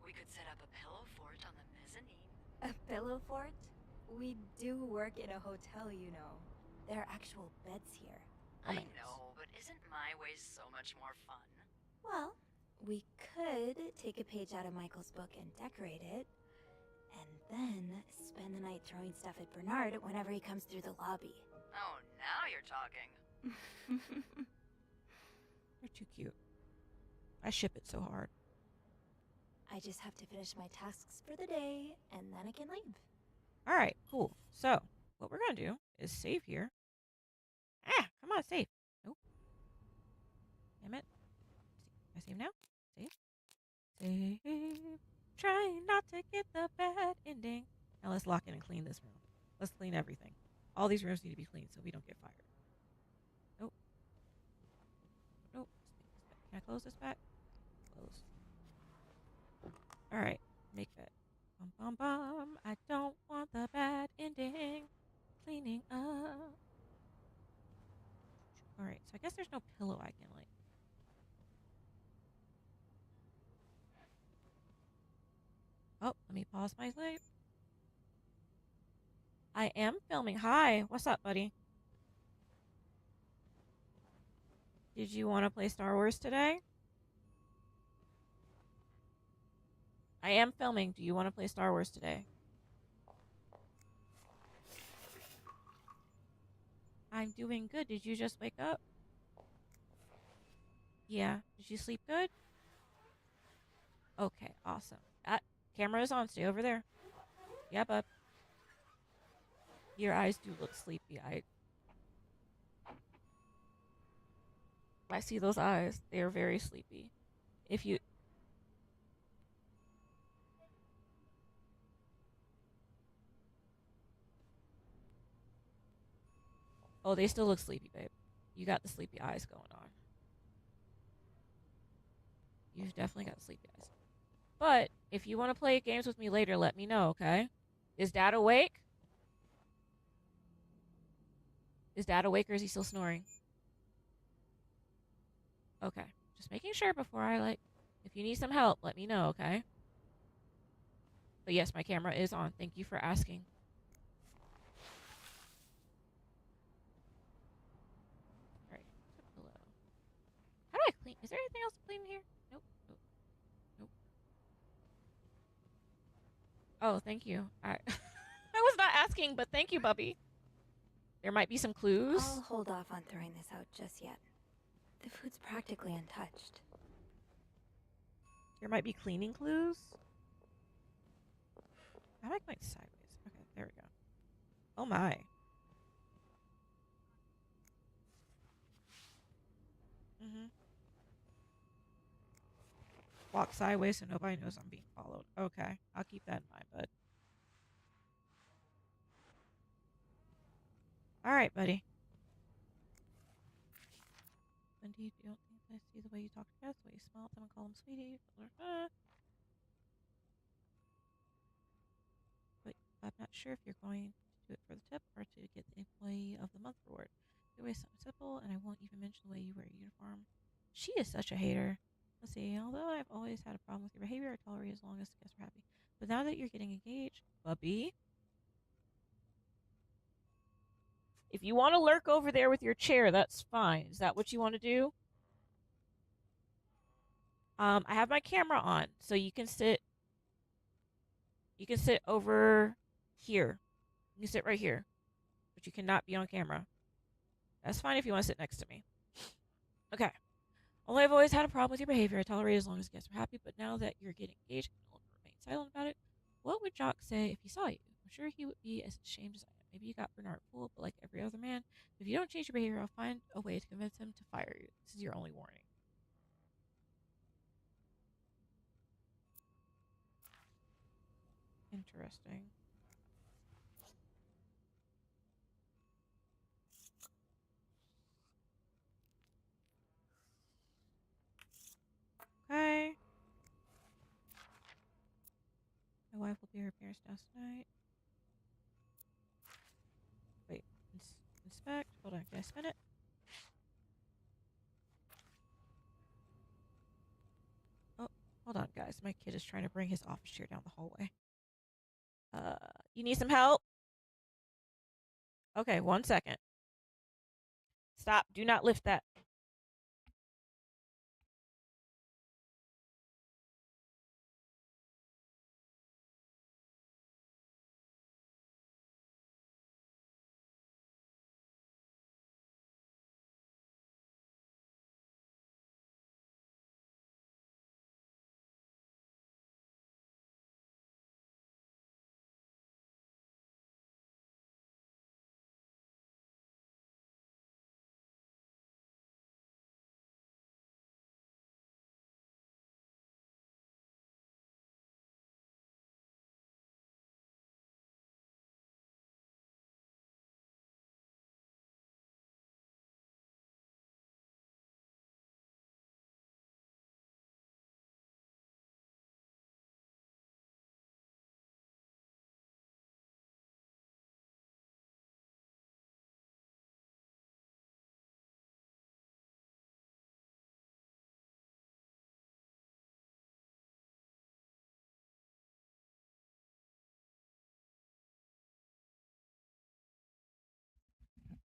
C: We could set up a pillow fort on the mezzanine.
B: A pillow fort? We do work in a hotel, you know. There are actual beds here.
A: Oh,
C: I
A: nice.
C: know, but isn't my way so much more fun?
B: Well, we could take a page out of Michael's book and decorate it, and then spend the night throwing stuff at Bernard whenever he comes through the lobby.
C: Oh, now you're talking.
A: You're too cute. I ship it so hard.
B: I just have to finish my tasks for the day, and then I can leave.
A: All right, cool. So what we're gonna do is save here. Ah, come on, save. Nope. Damn it. I save now. Save. Save. Trying not to get the bad ending. Now let's lock in and clean this room. Let's clean everything. All these rooms need to be cleaned so we don't get fired. Nope. Nope. Can I close this back? Close. All right. Make bed. Bum bum bum. I don't want the bad ending. Cleaning up. All right. So I guess there's no pillow I can like. Oh, let me pause my sleep. I am filming. Hi. What's up, buddy? Did you want to play Star Wars today? I am filming. Do you want to play Star Wars today? I'm doing good. Did you just wake up? Yeah. Did you sleep good? Okay, awesome. Camera is on. Stay over there. Yeah, bub. Your eyes do look sleepy. I see those eyes. They are very sleepy. If you... Oh, they still look sleepy, babe. You got the sleepy eyes going on. You've definitely got sleepy eyes. But if you want to play games with me later, let me know, okay? Is Dad awake? Is Dad awake or is he still snoring? Okay. Just making sure before I, like... If you need some help, let me know, okay? But yes, my camera is on. Thank you for asking. Alright. Pillow. How do I clean? Is there anything else to clean in here? Nope. Nope. Nope. Oh, thank you. I was not asking, but thank you, Bubby. There might be some clues.
B: I'll hold off on throwing this out just yet. The food's practically untouched.
A: There might be cleaning clues. I like mine sideways. Okay, there we go. Oh my. Walk sideways so nobody knows I'm being followed. Okay, I'll keep that in mind, bud. All right, buddy. Indeed, you don't think I see the way you talk to guests, the way you smile at them and call them sweetie. But I'm not sure if you're going to do it for the tip or to get the Employee of the Month reward. Either way, something simple, and I won't even mention the way you wear a uniform. She is such a hater. Let's see, although I've always had a problem with your behavior, I tolerate as long as the guests are happy. But now that you're getting engaged, Bubby, if you want to lurk over there with your chair, that's fine. Is that what you want to do? I have my camera on, so you can sit. You can sit over here. You can sit right here, but you cannot be on camera. That's fine if you want to sit next to me. Okay. Although I've always had a problem with your behavior, I tolerate as long as guests are happy. But now that you're getting engaged, I can no longer remain silent about it. What would Jock say if he saw you? I'm sure he would be as ashamed as I am. Maybe you got Bernard fooled, but like every other man, if you don't change your behavior, I'll find a way to convince him to fire you. This is your only warning. Interesting. Okay. My wife will be at her parents' house tonight. Wait. Inspect. Hold on. Can I spin it? guys. My kid is trying to bring his office chair down the hallway. You need some help? Okay, 1 second. Stop. Do not lift that.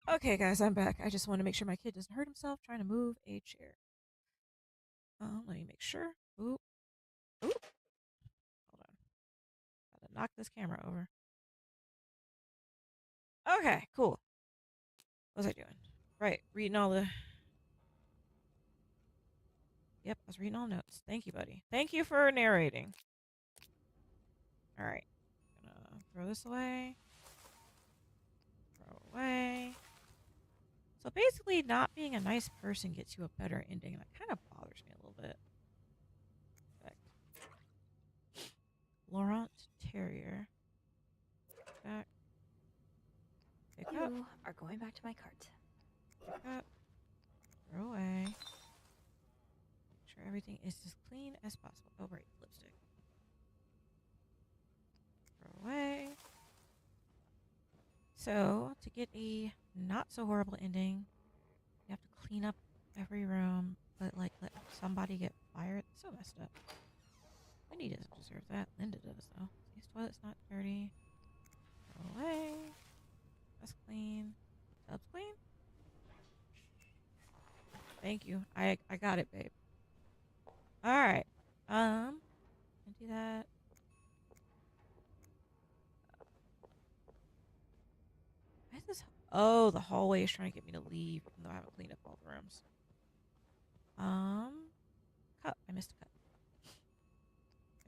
A: Okay, guys, I'm back. I just want to make sure my kid doesn't hurt himself trying to move a chair. Let me make sure. Oop. Oop. Hold on. Gotta knock this camera over. Okay, cool. What was I doing? Right, reading all the... Yep, I was reading all notes. Thank you, buddy. Thank you for narrating. Alright. Gonna throw this away. Throw away. So basically, not being a nice person gets you a better ending, and that kind of bothers me a little bit. Perfect. Laurent Terrier. Back. Pick up.
B: You are going back to my cart.
A: Pick up. Throw away. Make sure everything is as clean as possible. Oh, right. Lipstick. Throw away. So, to get a not so horrible ending, you have to clean up every room, but like let somebody get fired. So messed up. Wendy doesn't deserve that. Linda does, though. This toilet's not dirty. Throw away. That's clean. Tub's clean. Thank you. I got it, babe. Alright. Empty that. Why is this? Oh, the hallway is trying to get me to leave, even though I haven't cleaned up all the rooms. Cup. I missed a cup.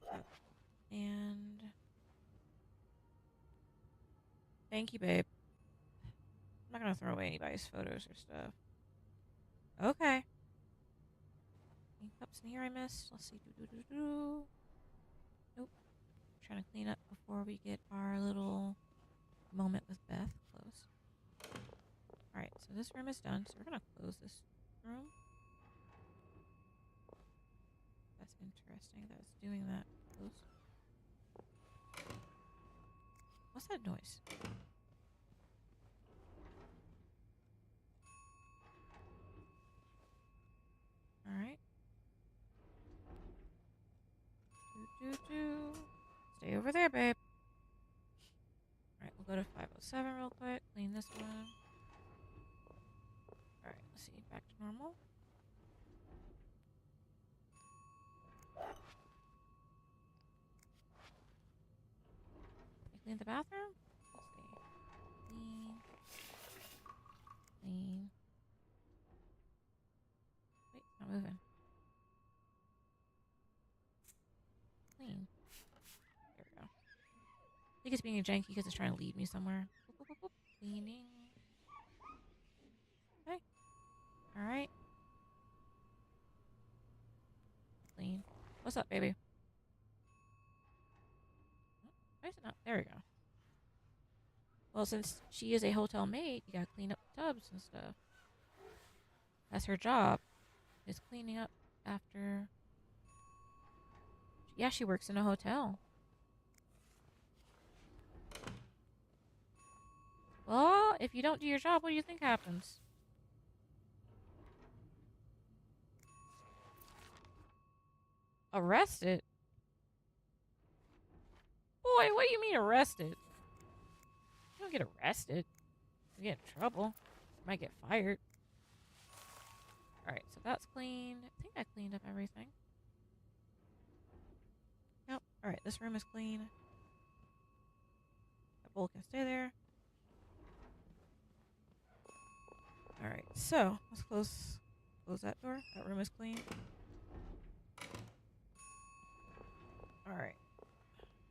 A: Cup. And thank you, babe. I'm not gonna throw away anybody's photos or stuff. Okay. Any cups in here I missed? Let's see. Nope. Trying to clean up before we get our little moment with Beth close. Alright, so this room is done, so we're gonna close this room. That's interesting that it's doing that. Close. What's that noise? Alright. Stay over there, babe. Alright, we'll go to 507 real quick. Clean this one. Alright, let's see. Back to normal. You clean the bathroom? Let's see. Clean. Clean. Wait, not moving. Clean. There we go. I think it's being janky because it's trying to lead me somewhere. Boop, boop, boop, boop. Cleaning. Okay. Alright. Clean. What's up, baby? Why is it not? There we go. Well, since she is a hotel maid, you gotta clean up the tubs and stuff. That's her job. Is cleaning up after... Yeah, she works in a hotel. Well, if you don't do your job, what do you think happens? Arrested? Boy, what do you mean arrested? You don't get arrested. You get in trouble. You might get fired. Alright, so that's cleaned. I think I cleaned up everything. Yep. Alright, this room is clean. That bowl can stay there. Alright, so let's close that door. That room is clean. Alright.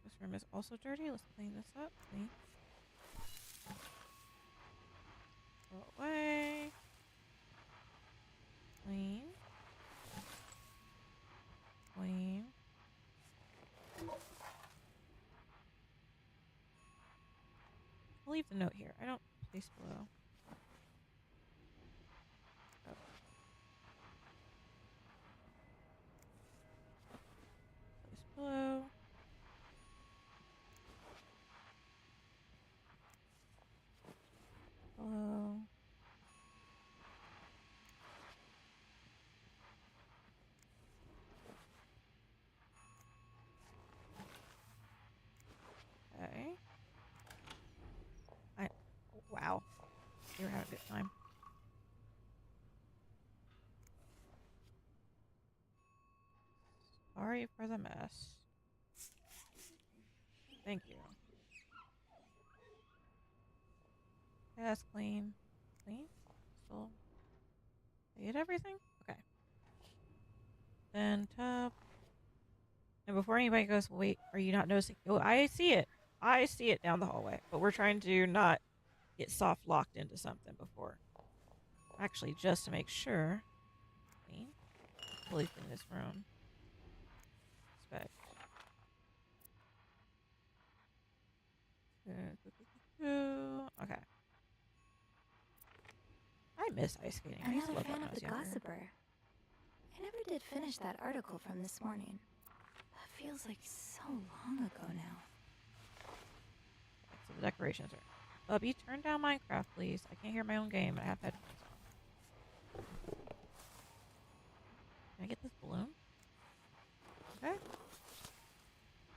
A: This room is also dirty. Let's clean this up. Clean. Throw away. Clean. Clean. I'll leave the note here. I don't place below. Oh. Place below. Below. Okay. Wow. You're having a good time. Sorry for the mess. Thank you. Okay, that's clean. Clean? Still. I get everything? Okay. Then tub. And before anybody goes, wait, are you not noticing? Oh, I see it. I see it down the hallway. But we're trying to not get soft locked into something before. Actually, just to make sure. Clean. Fully clean this room. Inspect. Okay. I miss ice skating. I used to
B: Another
C: love that
B: fan
C: when I
B: of
C: was
B: the
C: younger.
B: Gossiper. I never did finish that article from this morning. That feels like so long ago now.
A: So the decorations are. Bubby, turn down Minecraft, please. I can't hear my own game. I have headphones on. Can I get this balloon? Okay.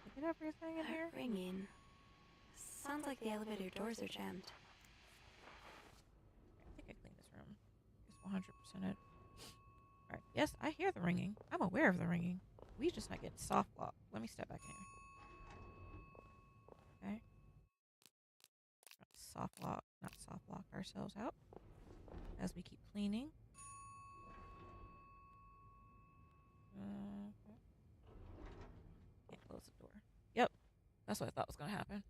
A: Look at everything in here.
B: Ringing. Sounds like the elevator doors are jammed.
A: I think I cleaned this room. It's 100% it. Alright. Yes, I hear the ringing. I'm aware of the ringing. We just not getting soft lock. Let me step back in here. Okay. Not soft lock ourselves out as we keep cleaning. Okay. Can't close the door. Yep, that's what I thought was gonna happen.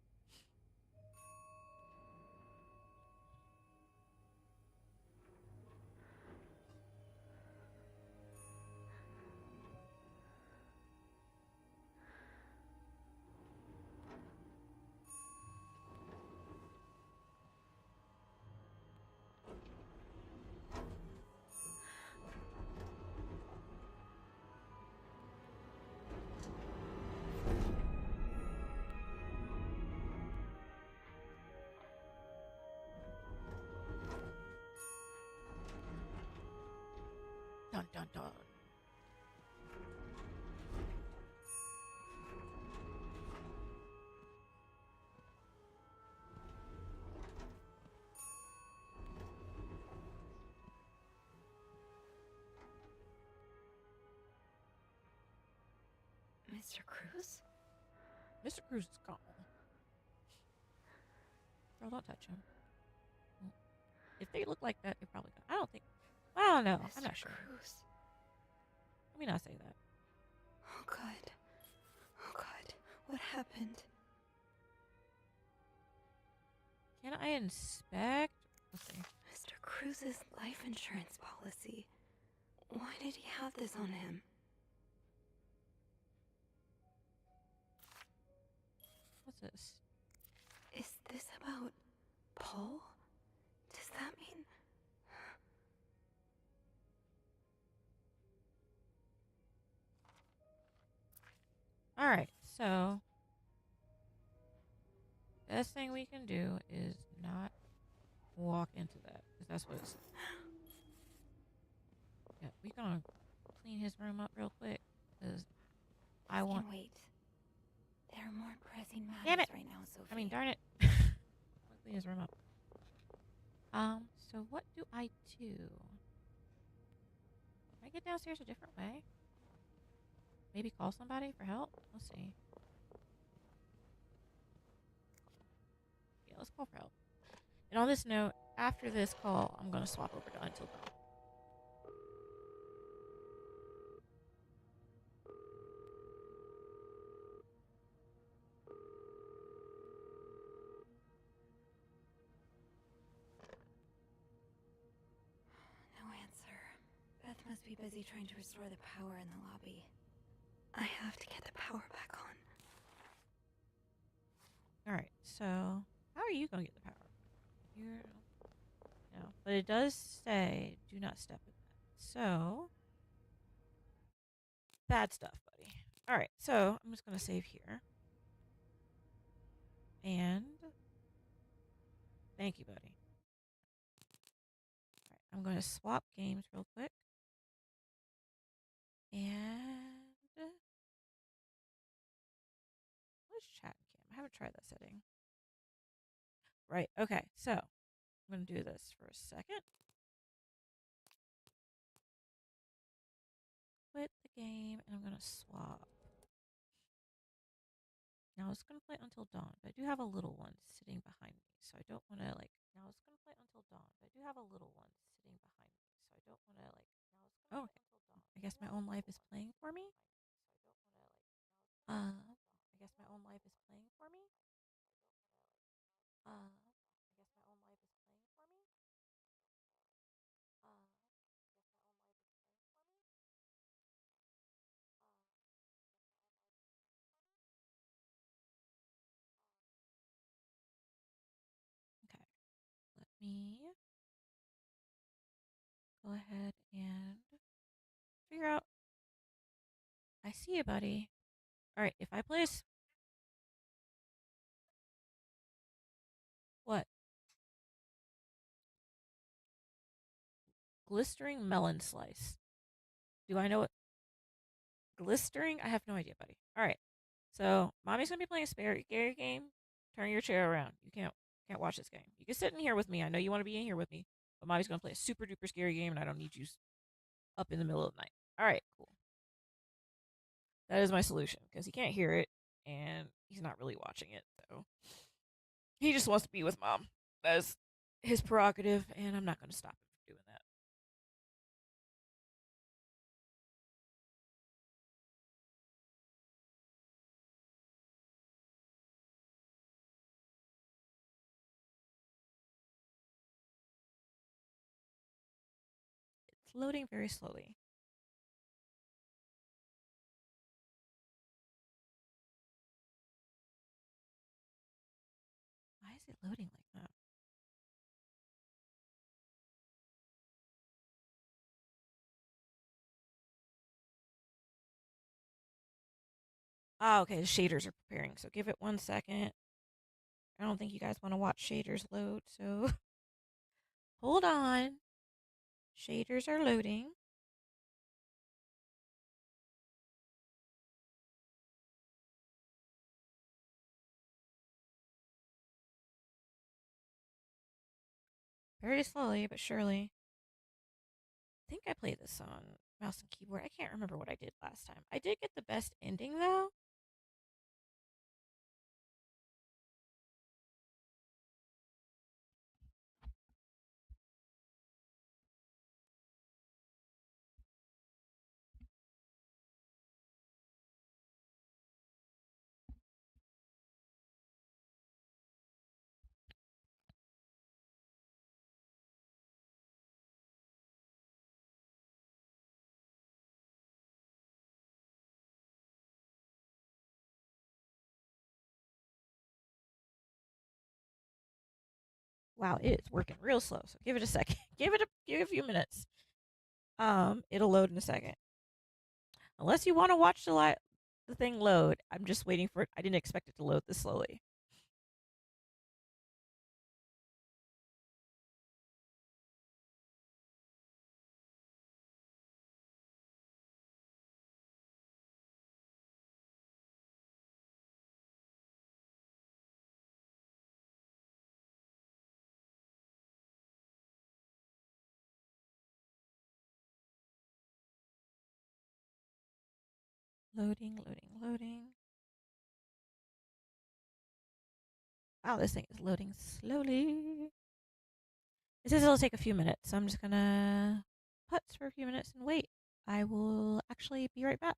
A: Dun dun dun.
B: Mr. Cruz?
A: Mr. Cruz is gone. Girl, don't touch him. If they look like that, they're probably gone. I don't think. I don't know. I'm not sure.
B: Cruz.
A: Let me not say that.
B: Oh God. Oh God. What happened?
A: Can I inspect? Let's see.
B: Mr. Cruz's life insurance policy. Why did he have this on him?
A: What's this?
B: Is this about Paul? Does that mean...
A: Alright, so best thing we can do is not walk into that, because that's what it's. Yeah, we gonna clean his room up real quick, because I want.
B: Wait. There There are more pressing matters
A: Damn it.
B: right now, Sophie.
A: I mean, darn it. I'll clean his room up. So what do I do? Can I get downstairs a different way? Maybe call somebody for help? Let's see. Yeah, let's call for help. And on this note, after this call, I'm going to swap over to Until Dawn.
B: No answer. Beth must be busy trying to restore the power in the lobby. I have to get the power back on.
A: Alright, so how are you going to get the power? You're... No, but it does say do not step in that. So, bad stuff, buddy. Alright, so I'm just going to save here. And thank you, buddy. Alright, I'm going to swap games real quick. And what's chat cam? I haven't tried that setting. Right, okay, so I'm going to do this for a second. Quit the game, and I'm going to swap. Now I was going to play Until Dawn, but I do have a little one sitting behind me, so I don't want to, like... Now I was going to play Until Dawn, but I do have a little one sitting behind me, so I don't want to, like... Now I was going to play Until Dawn. I guess my own life is playing for me? I guess my own life is playing for me? I guess my own life is playing for me? Okay, let me go ahead and figure out. I see you, buddy. Alright, if I place... What? Glistering melon slice. Do I know what... Glistering? I have no idea, buddy. Alright, so mommy's going to be playing a scary game. Turn your chair around. You can't watch this game. You can sit in here with me. I know you want to be in here with me, but mommy's going to play a super duper scary game, and I don't need you up in the middle of the night. Alright, cool. That is my solution, because he can't hear it, and he's not really watching it, so he just wants to be with mom. That is his prerogative, and I'm not going to stop him from doing that. It's loading very slowly. Why is it loading like that? Ah, okay, the shaders are preparing, so give it 1 second. I don't think you guys want to watch shaders load, so hold on. Shaders are loading. Very slowly, but surely. I think I played this on mouse and keyboard. I can't remember what I did last time. I did get the best ending, though. Wow, it is working real slow. So give it a second. Give it a few minutes. It'll load in a second. Unless you want to watch the thing load, I'm just waiting for it. I didn't expect it to load this slowly. Loading, loading, loading. Wow, this thing is loading slowly. It says it'll take a few minutes, so I'm just gonna putz for a few minutes and wait. I will actually be right back.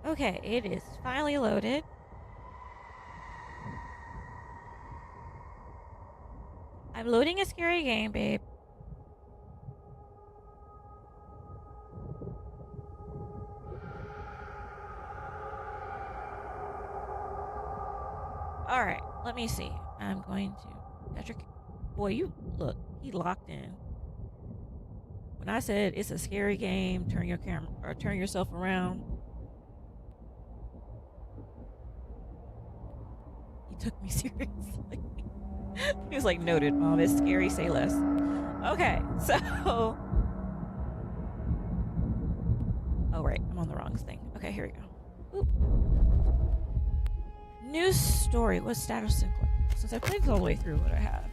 A: Okay, it is finally loaded. I'm loading a scary game, babe. Alright, let me see. I'm going to... Patrick, boy, you... Look, he locked in. When I said it's a scary game, turn your camera... Or turn yourself around. He took me seriously. He was like, noted, Mom. It's scary, say less. Okay, so... Oh, right. I'm on the wrong thing. Okay, here we go. Oop. New story. What status and click? Since I played this all the way through, what I have.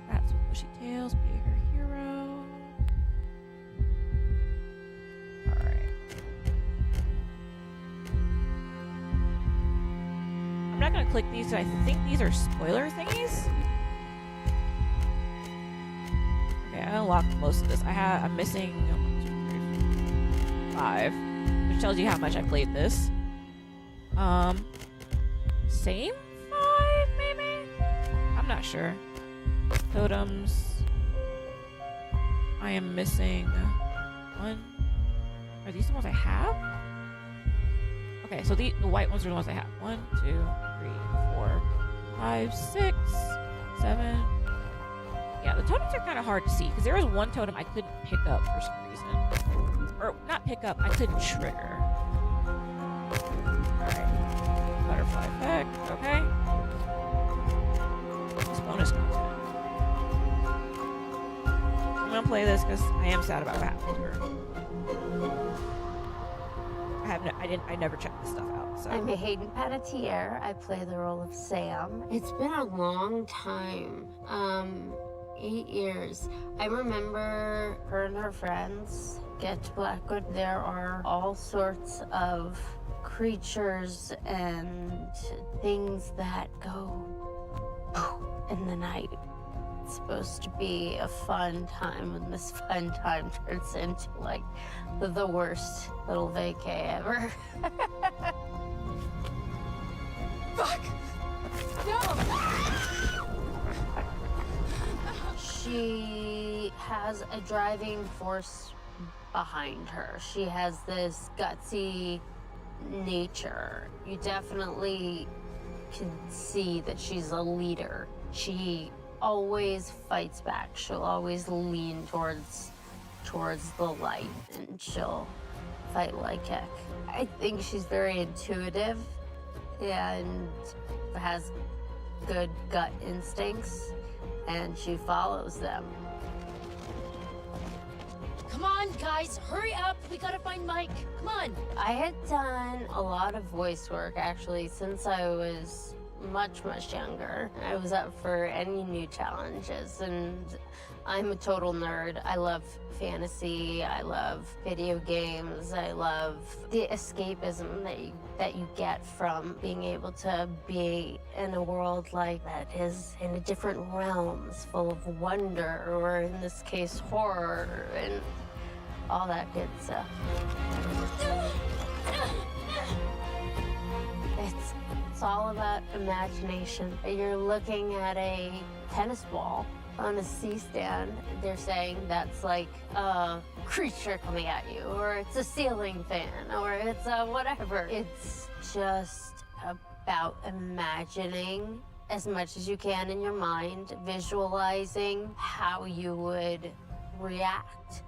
A: Rats with bushy tails. Be her hero. Alright. I'm not going to click these. I think these are spoiler thingies. Okay, I unlocked most of this. I'm missing 1, 2, 3, 4, 5, which tells you how much I played this. Same 5 maybe? I'm not sure. Totems. I am missing 1. Are these the ones I have? Okay, so the white ones are the ones I have. 1, 2, 3, 4, 5, 6, 7. Yeah, the totems are kind of hard to see because there was one totem I couldn't pick up for some reason. Or not pick up, I couldn't trigger. Alright. Butterfly effect, okay. This bonus content. I'm gonna play this because I am sad about what happened to her. I never checked this stuff out. So
H: I'm Hayden Panettiere. I play the role of Sam. It's been a long time. 8 years. I remember her and her friends get to Blackwood. There are all sorts of creatures and things that go in the night. It's supposed to be a fun time, and this fun time turns into like the worst little vacay ever.
I: Fuck! No!
H: She has a driving force behind her. She has this gutsy nature. You definitely can see that she's a leader. She always fights back. She'll always lean towards the light, and she'll fight like heck. I think she's very intuitive and has good gut instincts, and she follows them.
I: Come on, guys, hurry up. We gotta find Mike. Come on.
H: I had done a lot of voice work actually since I was much younger. I was up for any new challenges, and I'm a total nerd. I love fantasy. I love video games. I love the escapism that you get from being able to be in a world like that is in a different realms, full of wonder, or in this case, horror, and all that good stuff. It's all about imagination. You're looking at a tennis ball on a C-stand. They're saying that's like a creature coming at you, or it's a ceiling fan, or it's a whatever. It's just about imagining as much as you can in your mind, visualizing how you would react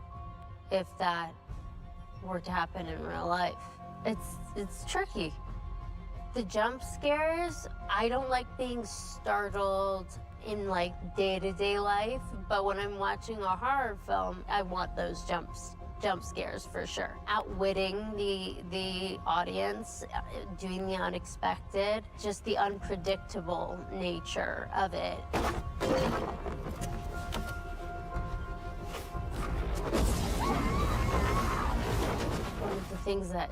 H: if that were to happen in real life. It's tricky. The jump scares, I don't like being startled in like day-to-day life, but when I'm watching a horror film, I want those jump scares for sure. Outwitting the audience, doing the unexpected, just the unpredictable nature of it. One of the things that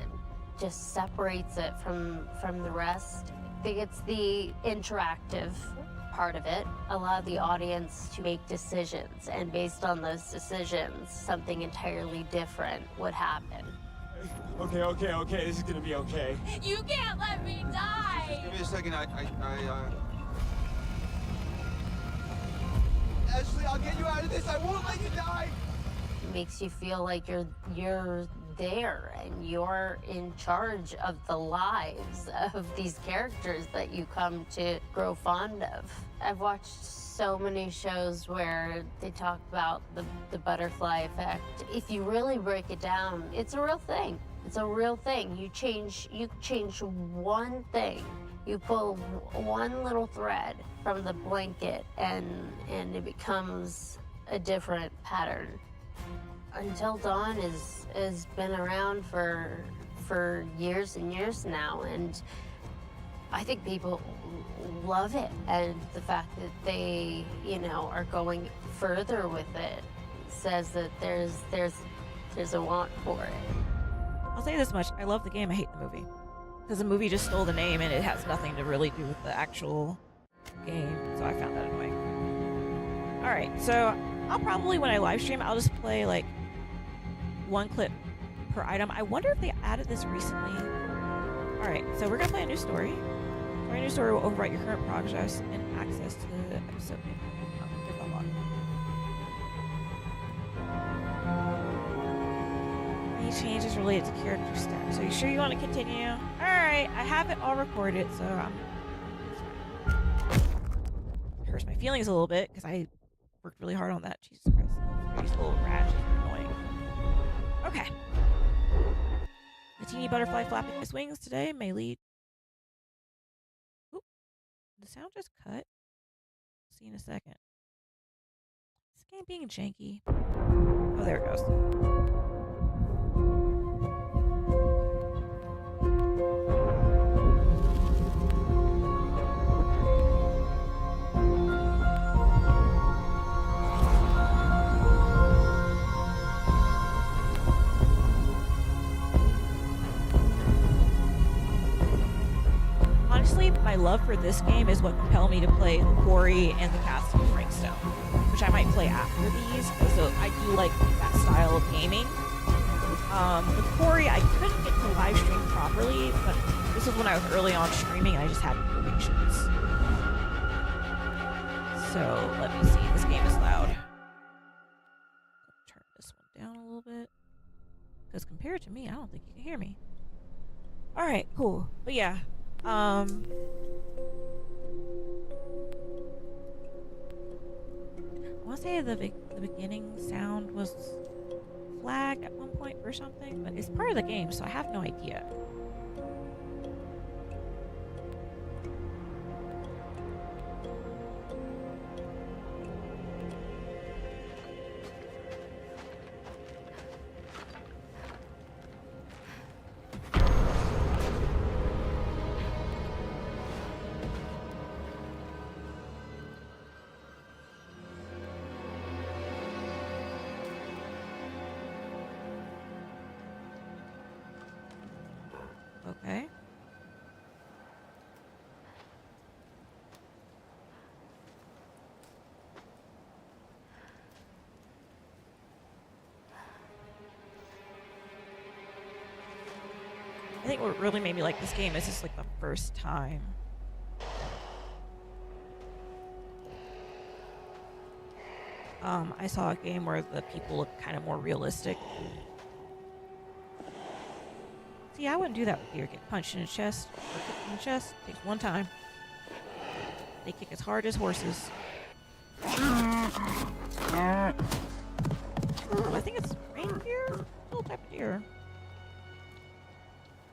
H: just separates it from the rest, I think it's the interactive part of it. Allow the audience to make decisions, and based on those decisions, something entirely different would happen.
J: Okay, this is gonna be okay.
I: You can't let me die!
J: Give me a second, Ashley, I'll get you out of this, I won't let you die!
H: It makes you feel like you're there and you're in charge of the lives of these characters that you come to grow fond of. I've watched so many shows where they talk about the butterfly effect. If you really break it down, it's a real thing. It's a real thing. You change one thing. You pull one little thread from the blanket and it becomes a different pattern. Until Dawn has been around for years and years now, and I think people love it, and the fact that they, are going further with it says that there's a want for it.
A: I'll say this much: I love the game. I hate the movie because the movie just stole the name, and it has nothing to really do with the actual game. So I found that annoying. All right, so I'll probably, when I live stream, I'll just play like one clip per item. I wonder if they added this recently. All right, so we're gonna play a new story. Our new story will overwrite your current progress and access to the episode. Any changes related to character stats? Are you sure you want to continue? All right, I have it all recorded, so it hurts my feelings a little bit because I worked really hard on that. Jesus Christ, these little rats are annoying. Okay. The teeny butterfly flapping its wings today may lead. Oop. The sound just cut. See in a second. This game being janky. Oh, there it goes. Honestly, my love for this game is what compelled me to play The Quarry and The Castle of Springstone, which I might play after these, so I do like that style of gaming. The Quarry, I couldn't get to live stream properly, but this was when I was early on streaming and I just had patience. So, let me see. This game is loud. Turn this one down a little bit. Because compared to me, I don't think you can hear me. Alright, cool. But yeah. I want to say the beginning sound was flagged at one point or something, but it's part of the game, so I have no idea. Okay. I think what really made me like this game is just like the first time. I saw a game where the people look kind of more realistic. See, I wouldn't do that with deer. Get punched in the chest or kicked in the chest. Takes one time. They kick as hard as horses. I think it's reindeer? Little type of deer.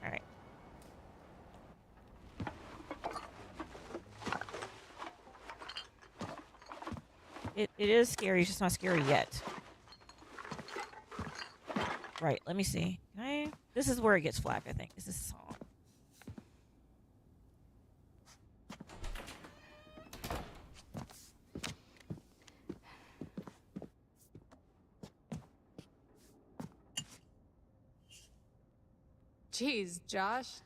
A: Alright. It is scary, it's just not scary yet. Right, let me see. Can I? This is where it gets flagged, I think. Is this song?
K: Jeez, Josh.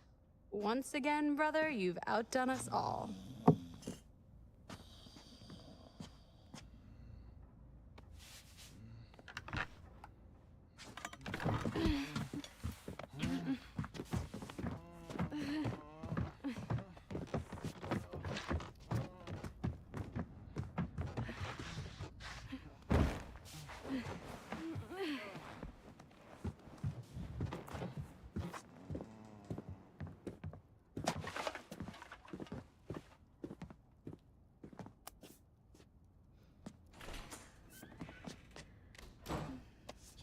K: Once again, brother, you've outdone us all.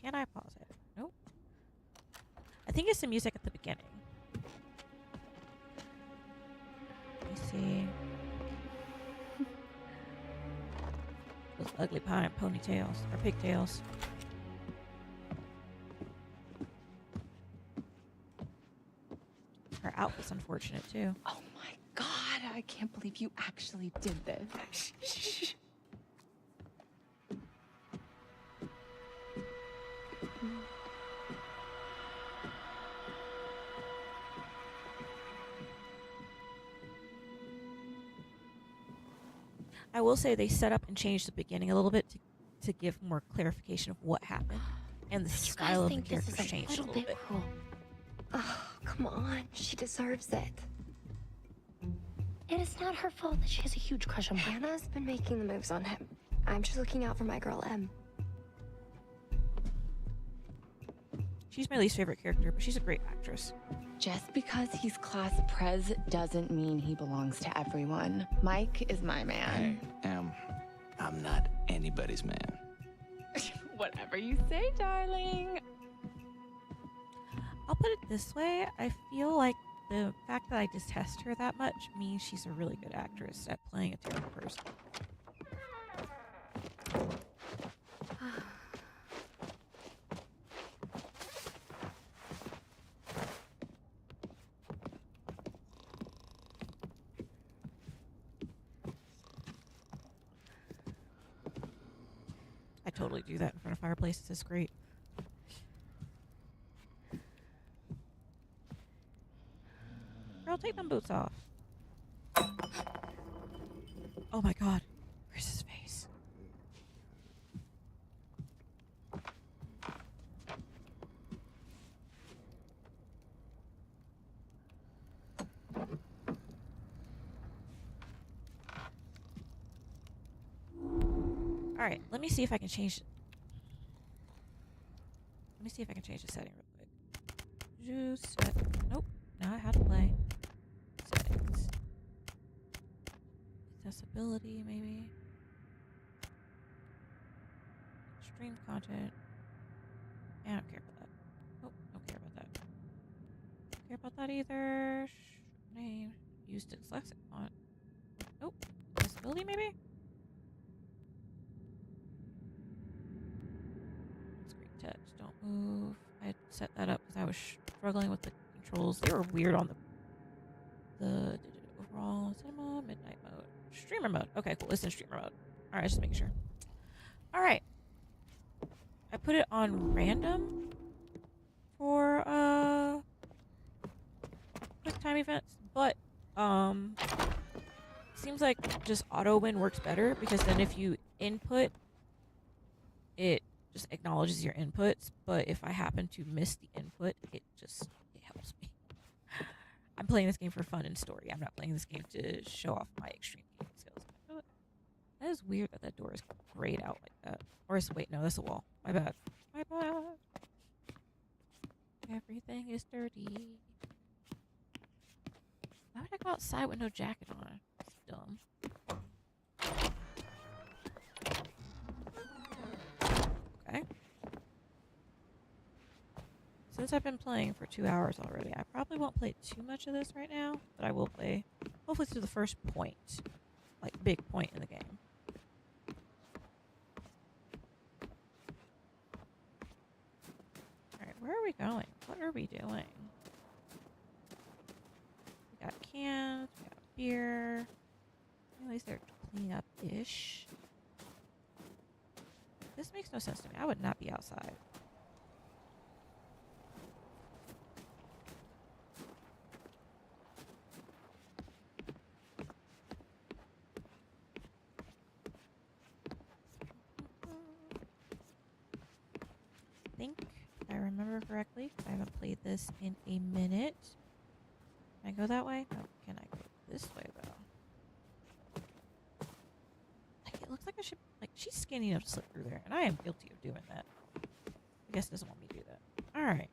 A: Can I pause it? Nope. I think it's the music at the beginning. Let me see. Those ugly ponytails or pigtails. Her outfit's unfortunate too.
L: Oh my god, I can't believe you actually did this. Shh.
A: I will say they set up and changed the beginning a little bit to give more clarification of what happened, and the style of the characters changed a little bit.
F: Cruel. Oh, come on. She deserves it.
I: And it's not her fault that she has a huge crush on him.
F: Hannah's been making the moves on him. I'm just looking out for my girl, Em.
A: She's my least favorite character, but she's a great actress.
L: Just because he's class prez doesn't mean he belongs to everyone. Mike is my man.
M: Hey, I'm not anybody's man.
L: Whatever you say, darling.
A: I'll put it this way, I feel like the fact that I detest her that much means she's a really good actress at playing a terrible person. I totally do that in front of fireplaces. It's great. Girl, take them boots off. Oh my god. Where's his face? Alright, let me see if I can change. Let me see if I can change the setting real quick. Juice set. Nope. Now I have to play. Settings. Accessibility, maybe. Stream content. I don't care about that. Oh, don't care about that. Don't care about that either. Name. Use dyslexic font. Nope. Accessibility, maybe? Screen touch. Don't move. I had set that up because I was struggling with the controls. They were weird on the overall cinema midnight mode. Streamer mode. Okay, cool. It's in streamer mode. Alright, just making sure. Alright. I put it on random for quick time events, but seems like just auto win works better because then if you input, it just acknowledges your inputs. But if I happen to miss the input, it helps me. I'm playing this game for fun and story. I'm not playing this game to show off my extreme gaming skills. That is weird that door is grayed out like that. Or wait, no, that's a wall. My bad. My bad. Everything is dirty. Why would I go outside with no jacket on? It's dumb. Okay. Since I've been playing for 2 hours already, I probably won't play too much of this right now, but I will play hopefully to the first point. Like, big point in the game. Alright, where are we going? What are we doing? We got cans, we got beer. At least they're cleaning up-ish. This makes no sense to me. I would not be outside. I think if I remember correctly, I haven't played this in a minute. Can I go that way? No, can I go this way though? Like it looks like I should she's skinny enough to slip through there, and I am guilty of doing that. I guess it doesn't want me to do that. Alright.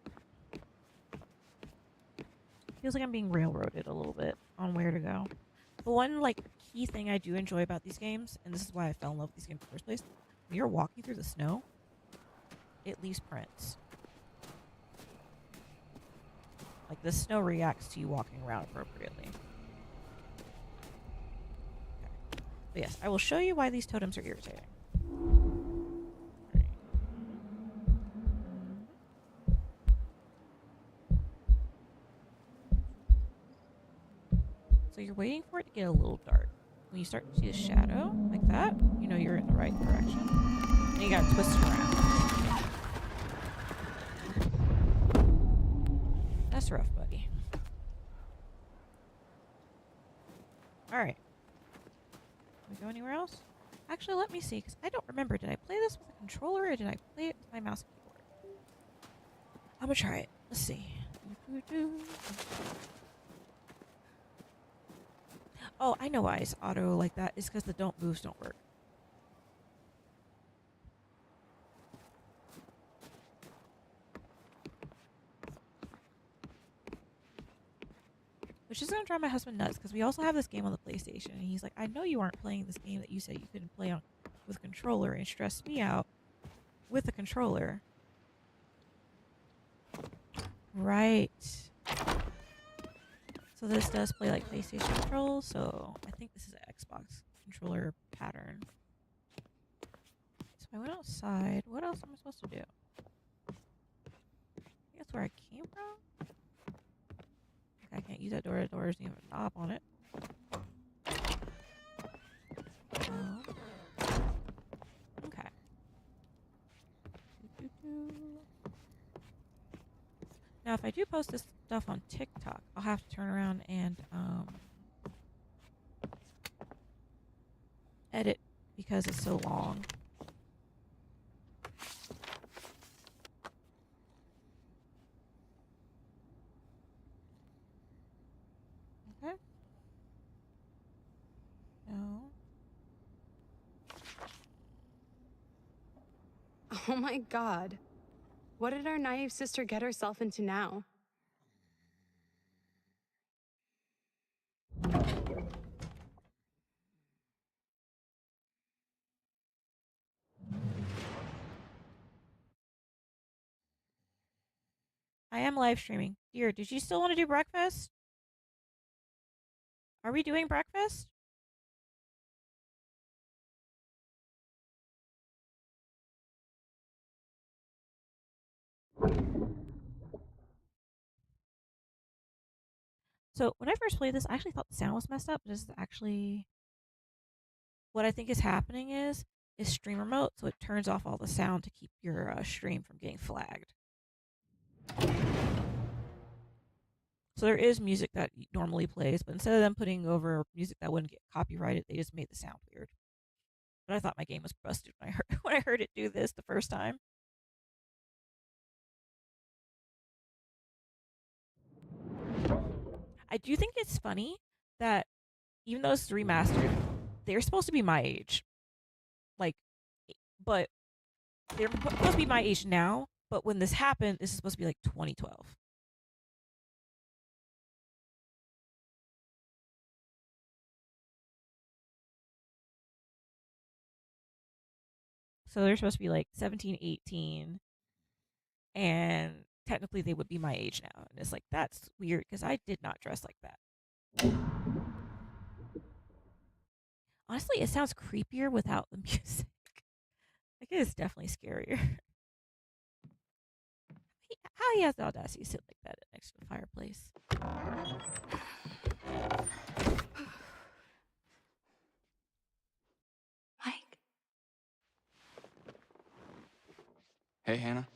A: Feels like I'm being railroaded a little bit on where to go. The one key thing I do enjoy about these games, and this is why I fell in love with these games in the first place, when you're walking through the snow, it leaves prints. Like the snow reacts to you walking around appropriately. Okay. But yes, I will show you why these totems are irritating. Right. So you're waiting for it to get a little dark. When you start to see a shadow like that, you know you're in the right direction. And you gotta twist around. That's rough, buddy. Alright. Can we go anywhere else? Actually, let me see, because I don't remember. Did I play this with a controller or did I play it with my mouse and keyboard? I'm gonna try it. Let's see. Oh, I know why it's auto like that. It's because the don't moves don't work. Which is going to drive my husband nuts, because we also have this game on the PlayStation, and he's like, I know you aren't playing this game that you said you couldn't play on with a controller, and stressed me out with a controller. Right. So this does play like PlayStation controls, so I think this is an Xbox controller pattern. So I went outside. What else am I supposed to do? I think that's where I came from. I can't use that door. The door doesn't even have a knob on it. Okay. Now, if I do post this stuff on TikTok, I'll have to turn around and edit because it's so long. Okay. No.
K: Oh my god. What did our naive sister get herself into now?
A: I am live streaming. Dear, did you still want to do breakfast? Are we doing breakfast? So when I first played this, I actually thought the sound was messed up. This is actually what I think is happening is streamer mode, so it turns off all the sound to keep your stream from getting flagged. So So there is music that normally plays, but instead of them putting over music that wouldn't get copyrighted, they just made the sound weird. But I thought my game was busted when I heard when I heard it do this the first time. I do think it's funny that even though it's remastered, they're supposed to be my age. Like, but they're supposed to be my age now, but when this happened, this is supposed to be like 2012. So they're supposed to be like 17, 18, and technically they would be my age now. And it's like, that's weird because I did not dress like that. Honestly, it sounds creepier without the music. Like, it is definitely scarier. How he has the audacity to sit like that next to the fireplace.
F: Mike.
M: Hey, Hannah.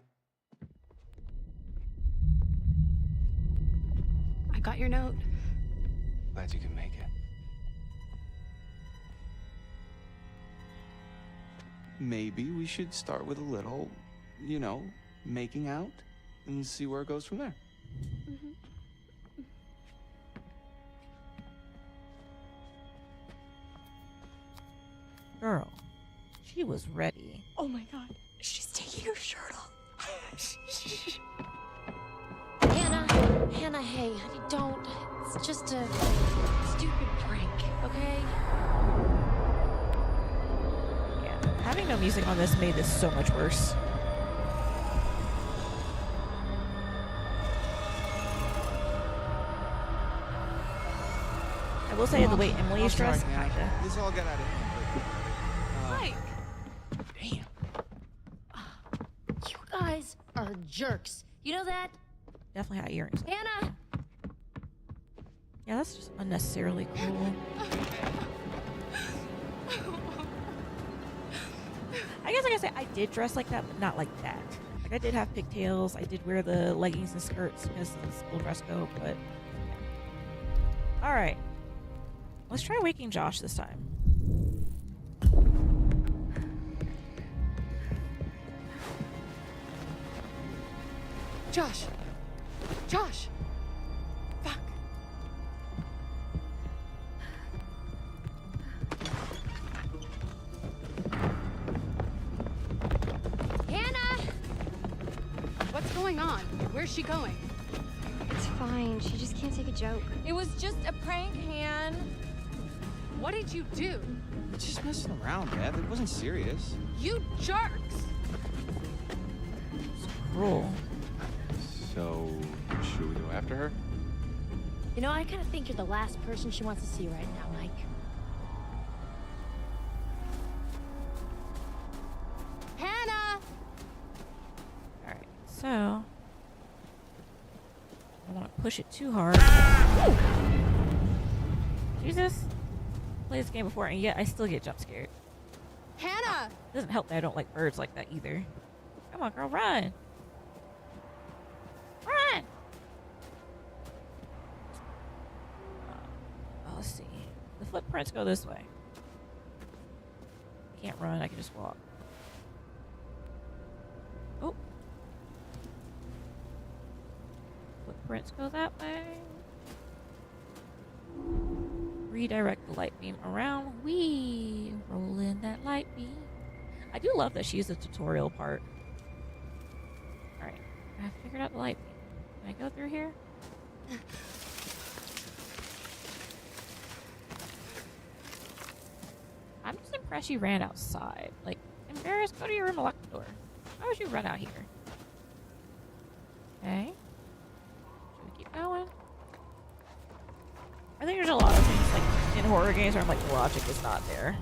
K: I got your note.
M: Glad you can make it. Maybe we should start with a little, making out and see where it goes from there.
A: Girl, she was ready.
F: Oh my god, she's taking her shirt off.
I: Hannah, hey, don't. It's just a stupid prank, okay?
A: Yeah, having no music on this made this so much worse. I will say the way Emily is dressed, kinda.
M: This all got out of hand.
I: Mike!
M: Damn.
I: You guys are jerks. You know that?
A: Definitely had earrings.
I: Hannah!
A: Yeah, that's just unnecessarily cruel. I guess, like I said, I did dress like that, but not like that. Like, I did have pigtails. I did wear the leggings and skirts because of the school dress code, but... Yeah. Alright. Let's try waking Josh this time.
K: Josh! Josh! Fuck.
I: Hannah!
K: What's going on? Where's she going?
N: It's fine. She just can't take a joke.
O: It was just a prank, Han.
K: What did you do?
M: Just messing around, Beth. It wasn't serious.
K: You jerks!
A: It's cruel.
M: So, should we go after her?
I: You know, I kind of think you're the last person she wants to see right now, Mike.
K: Hannah!
A: Alright, so... I don't want to push it too hard. Jesus. Played this game before, and yet I still get jump scared.
K: Hannah!
A: Doesn't help that I don't like birds like that either. Come on, girl, run! Run! Let's see. The footprints go this way. I can't run, I can just walk. Oh. Footprints go that way. Redirect the light beam around. We roll in that light beam. I do love that she used the tutorial part. Alright, I figured out the light beam. Can I go through here? I'm just impressed you ran outside. Like, embarrassed, go to your room and lock the door. Why would you run out here? Okay. Should we keep going? I think there's a lot of things like in horror games where I'm like, logic is not there.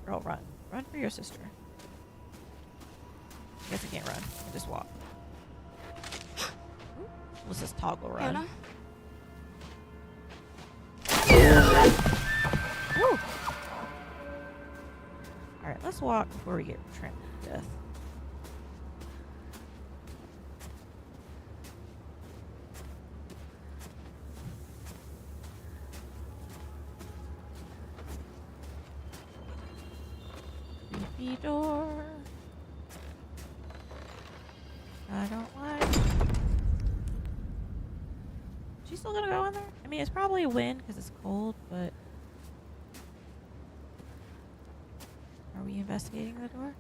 A: Girl, run. Run for your sister. I guess I can't run. I can just walk. Let's just toggle run.
K: Hannah?
A: Woo! Alright, let's walk before we get trampled to death. creaky door. I don't like. She's still gonna go in there? I mean, it's probably a win because it's cold, but. Are we investigating the door?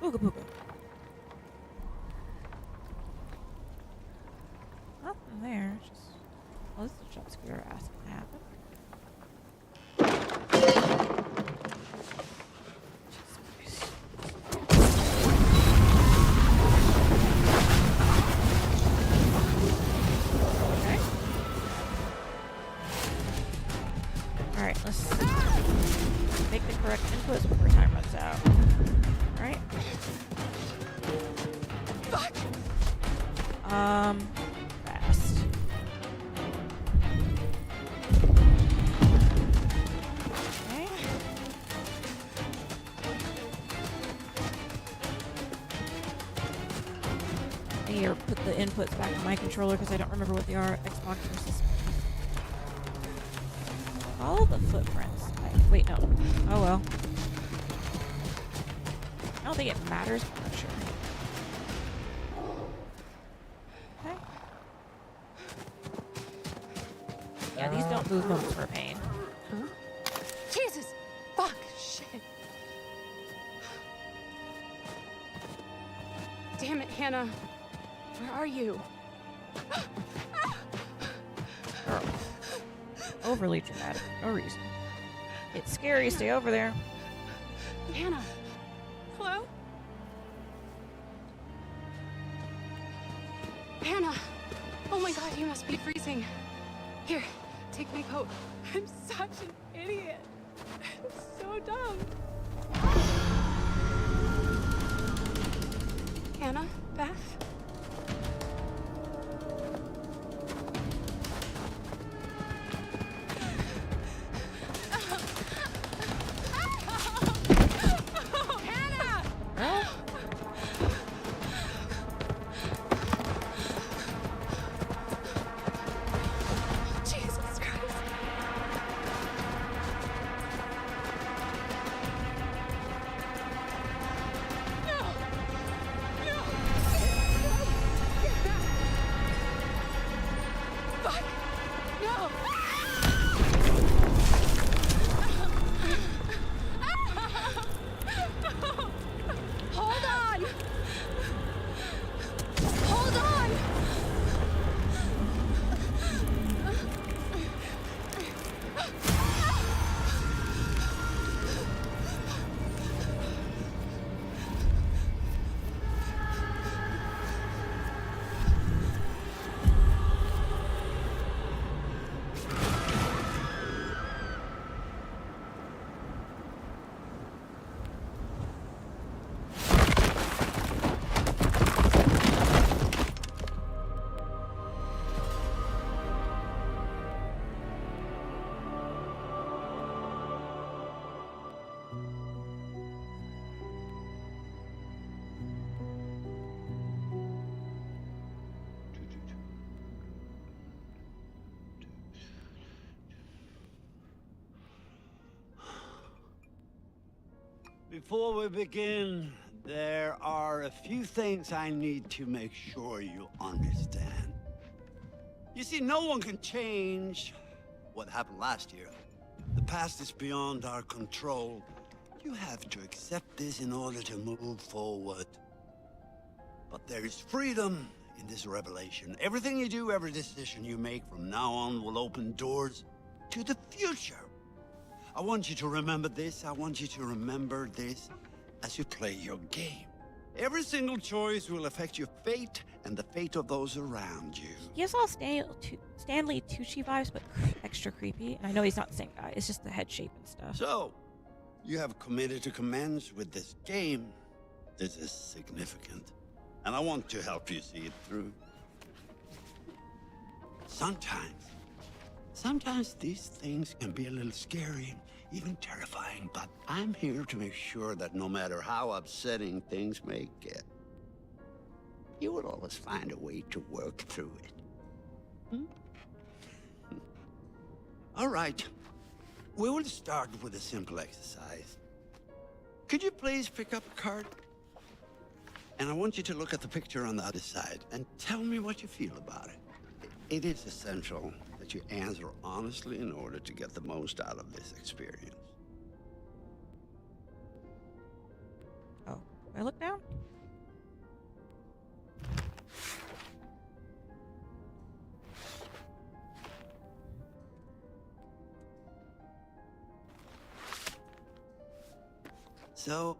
A: Ooga booga. Nothing there. Just. Well, this is a jump scare asking to happen. Alright, let's make the correct inputs before time runs out. Alright.
O: Fuck!
A: Fast. Okay. I need to put the inputs back on my controller because I don't remember what they are. Xbox versus. Follow the footprints. Wait, no. Oh well. I don't think it matters, but I'm not sure. Okay. Yeah, these don't move moments for pain.
K: Huh? Jesus! Fuck! Shit! Damn it, Hannah. Where are you?
A: Girl. Overly dramatic. No reason. It's scary. Stay over there.
K: Hannah! Hello? Hannah! Oh my god, you must be freezing. Here, take my coat. I'm such an idiot. I'm so dumb. Hannah? Beth?
P: Before we begin, there are a few things I need to make sure you understand. You see, no one can change what happened last year. The past is beyond our control. You have to accept this in order to move forward. But there is freedom in this revelation. Everything you do, every decision you make from now on will open doors to the future. I want you to remember this. I want you to remember this as you play your game. Every single choice will affect your fate and the fate of those around you.
A: He has all Stanley Tucci vibes, but extra creepy. And I know he's not the same guy. It's just the head shape and stuff.
P: So, you have committed to commence with this game. This is significant. And I want to help you see it through. Sometimes these things can be a little scary, even terrifying, but I'm here to make sure that no matter how upsetting things may get, you will always find a way to work through it. All right. We will start with a simple exercise. Could you please pick up a card? And I want you to look at the picture on the other side and tell me what you feel about it. It is essential that you answer honestly in order to get the most out of this experience.
A: Oh, I look down?
P: So,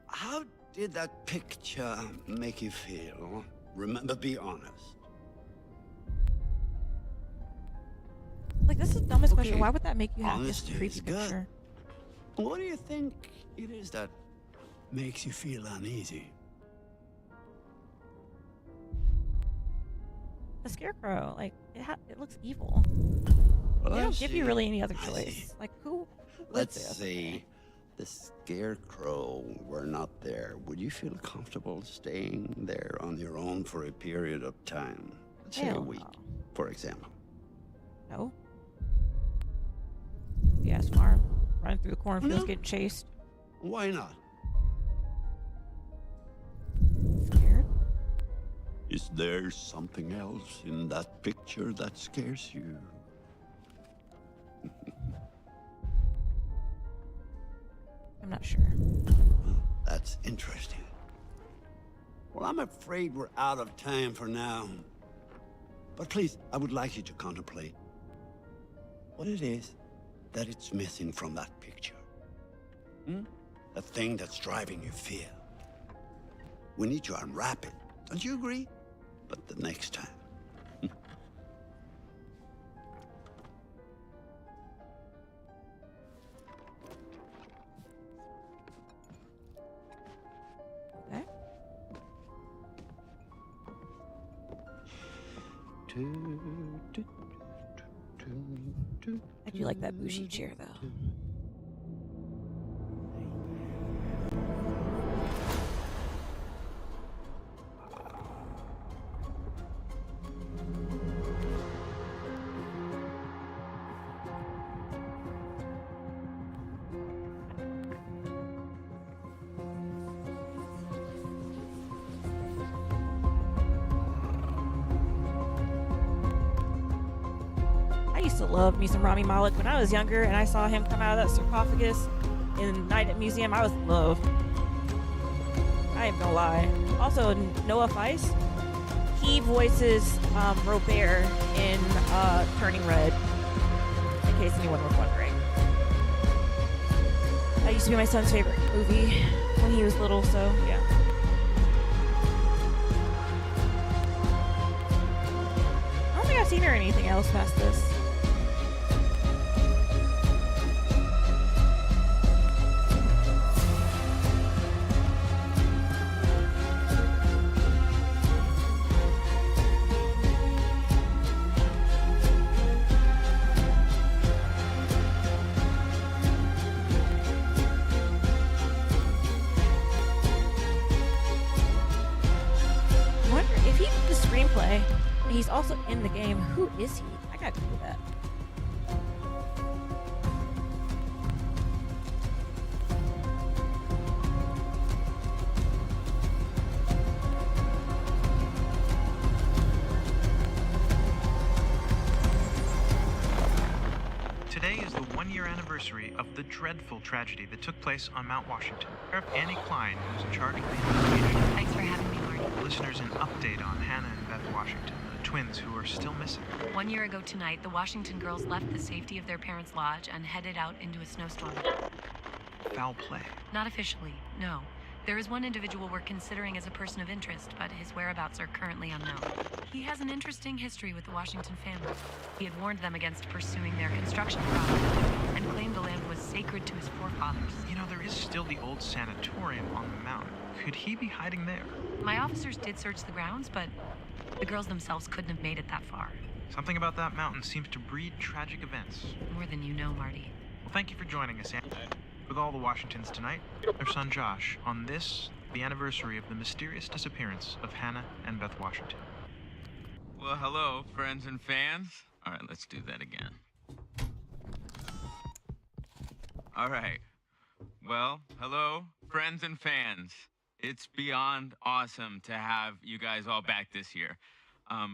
P: how did that picture make you feel? Remember, be honest.
A: Like, this is the dumbest question.
P: Okay.
A: Why would that make you have this
P: Honesty
A: creepy
P: is good.
A: picture?
P: What do you think it is that makes you feel uneasy?
A: The scarecrow, like, it looks evil.
P: Well,
A: They
P: I
A: don't give you
P: see.
A: really any other
P: I
A: choice.
P: see.
A: Like, who
P: Let's
A: lives
P: see. The scarecrow were not there. Would you feel comfortable staying there on your own for a period of time? Let's say a
A: Hell
P: week,
A: no.
P: for example.
A: No. Yes, farm. Running through the cornfields,
P: No.
A: getting chased.
P: Why not?
A: Scared?
P: Is there something else in that picture that scares you?
A: I'm not sure.
P: That's interesting. Well, I'm afraid we're out of time for now. But please, I would like you to contemplate what it is that it's missing from that picture. The thing that's driving you fear. We need to unwrap it. Don't you agree? But the next time.
A: Okay. I do like that bougie chair, though. I used to love me some Rami Malek when I was younger, and I saw him come out of that sarcophagus in Night at Museum. I was in love. I ain't gonna lie. Also, Noah Feist, he voices Robert in Turning Red, in case anyone was wondering. That used to be my son's favorite movie when he was little, so yeah. I don't think I've seen her in anything else past this. I wonder if he did the screenplay and he's also in the game. Who is he? I gotta Google that.
Q: Today is the one-year anniversary of the dreadful tragedy that took place on Mount Washington. Sheriff Annie Klein, who's in charge of the investigation.
R: Thanks for having me, Marty.
Q: Listeners, an update on Hannah and Beth Washington, the twins who are still missing.
R: 1 year ago tonight, the Washington girls left the safety of their parents' lodge and headed out into a snowstorm.
Q: Foul play.
R: Not officially, no. There is one individual we're considering as a person of interest, but his whereabouts are currently unknown. He has an interesting history with the Washington family. He had warned them against pursuing their construction project and claimed the land was sacred to his forefathers.
Q: You know, there is still the old sanatorium on the mountain. Could he be hiding there?
R: My officers did search the grounds, but the girls themselves couldn't have made it that far.
Q: Something about that mountain seems to breed tragic events.
R: More than you know, Marty.
Q: Well, thank you for joining us, Annie. With all the Washingtons tonight, their son Josh, on this, the anniversary of the mysterious disappearance of Hannah and Beth Washington.
S: Well, hello, friends and fans. All right, let's do that again. All right. Well, hello, friends and fans. It's beyond awesome to have you guys all back this year.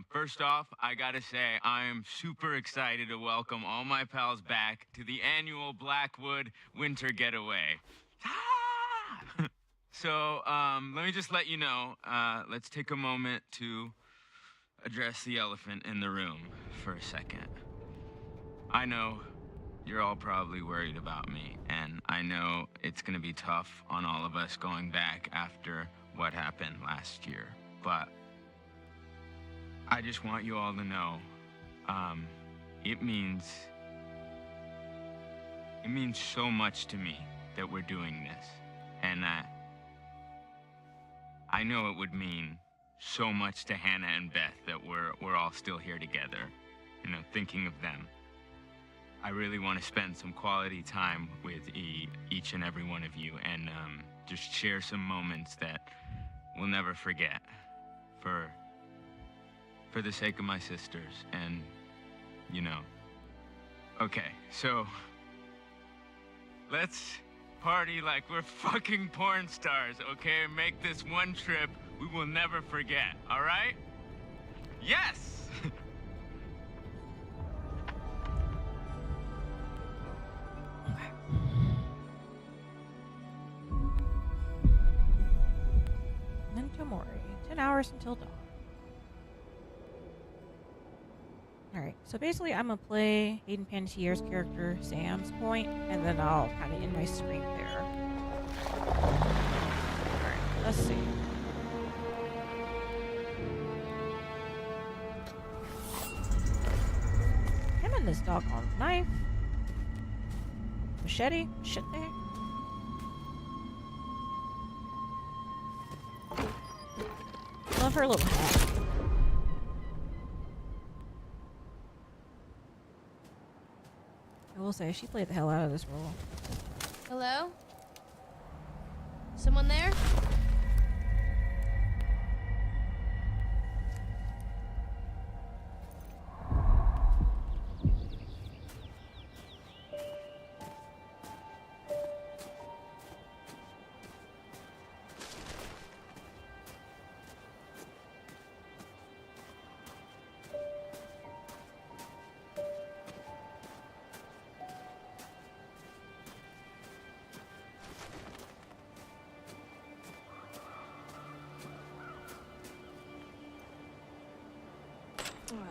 S: First off, I gotta say, I'm super excited to welcome all my pals back to the annual Blackwood Winter Getaway. So, let me just let you know, let's take a moment to address the elephant in the room for a second. I know you're all probably worried about me, and I know it's gonna be tough on all of us going back after what happened last year, but I just want you all to know, it means so much to me that we're doing this, and that I know it would mean so much to Hannah and Beth that we're all still here together, you know, thinking of them. I really want to spend some quality time with each and every one of you, and just share some moments that we'll never forget for the sake of my sisters, and, you know. Okay, so let's party like we're fucking porn stars, okay? Make this one trip we will never forget, all right? Yes!
A: Memento Mori. 10 hours until dawn. Alright, so basically I'm gonna play Hayden Panettiere's character, Sam's point, and then I'll kind of end my stream there. Alright, let's see. Him and this doggone knife. Machete? Shit there. Love her little hat. I will say, she played the hell out of this role.
O: Hello? Someone there?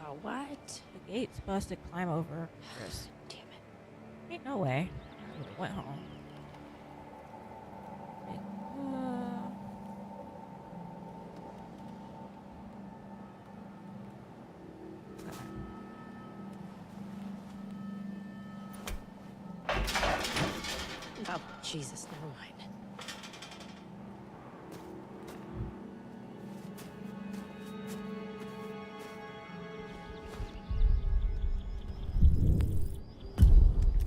A: Oh, what? The gate's busted. Climb over. Chris. Damn it. Ain't no way. I would've went home.
I: Oh, Jesus, never mind.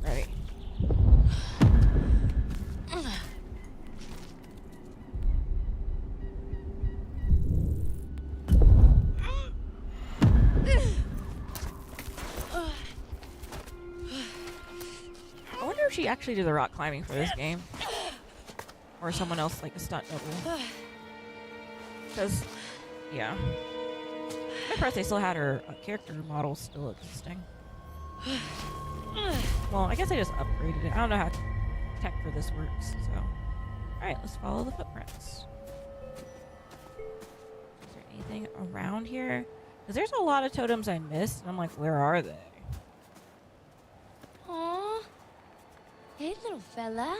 A: Ready. I wonder if she actually did the rock climbing for this game. Or someone else, like a stunt double. Because, yeah. I'm impressed they still had her character model still existing. Well, I guess I just upgraded it. I don't know how tech for this works, so. Alright, let's follow the footprints. Is there anything around here? Because there's a lot of totems I missed, and I'm like, where are they?
O: Aw. Hey, little fella.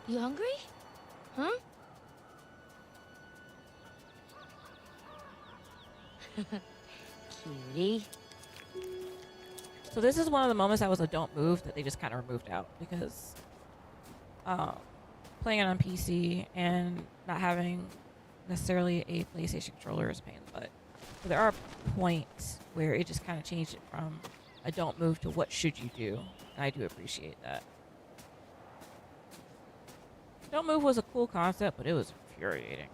O: You hungry? Huh? Cutie.
A: So this is one of the moments that was a don't move that they just kind of removed out because playing it on PC and not having necessarily a PlayStation controller is a pain in the butt. So there are points where it just kind of changed it from a don't move to what should you do. And I do appreciate that. Don't move was a cool concept, but it was infuriating.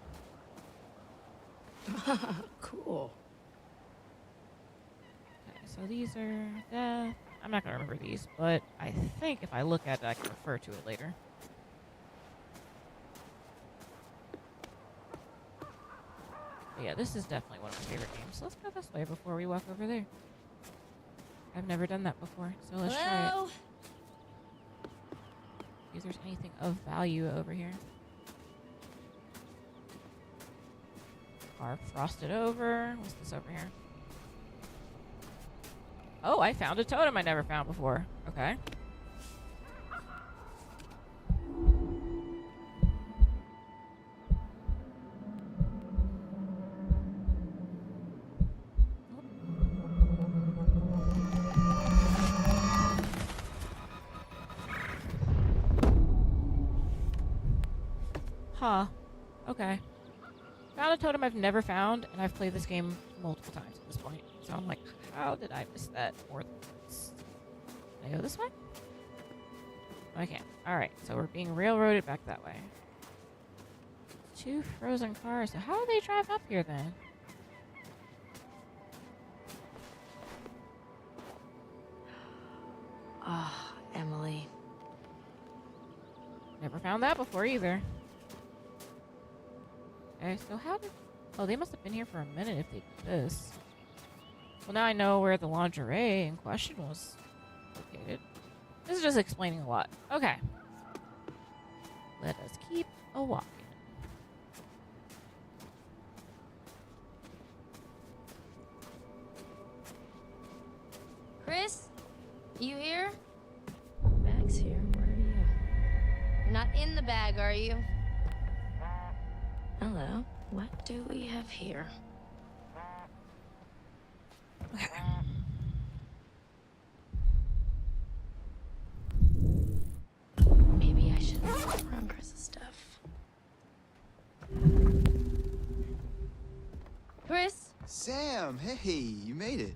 I: Cool.
A: Okay, so these are death. I'm not gonna remember these, but I think if I look at it, I can refer to it later. But yeah, this is definitely one of my favorite games. So let's go this way before we walk over there. I've never done that before, so let's try it. See if there's anything of value over here. Car frosted over. What's this over here? Oh, I found a totem I never found before. Okay. Huh. Okay. Found a totem I've never found, and I've played this game multiple times at this point. So I'm like, how did I miss that more than once? Can I go this way? I can't. Alright, so we're being railroaded back that way. 2 frozen cars. So how do they drive up here then?
H: Ah, Emily.
A: Never found that before either. Okay, so how did... Oh, they must have been here for a minute if they did this. Well, now I know where the lingerie in question was located. This is just explaining a lot. Okay. Let us keep a-walking.
O: Chris? You here? Bag's here. Where are you? You're not in the bag, are you? Hello. What do we have here?
A: Okay.
O: Maybe I should look around Chris's stuff. Chris?
M: Sam, hey, you made it.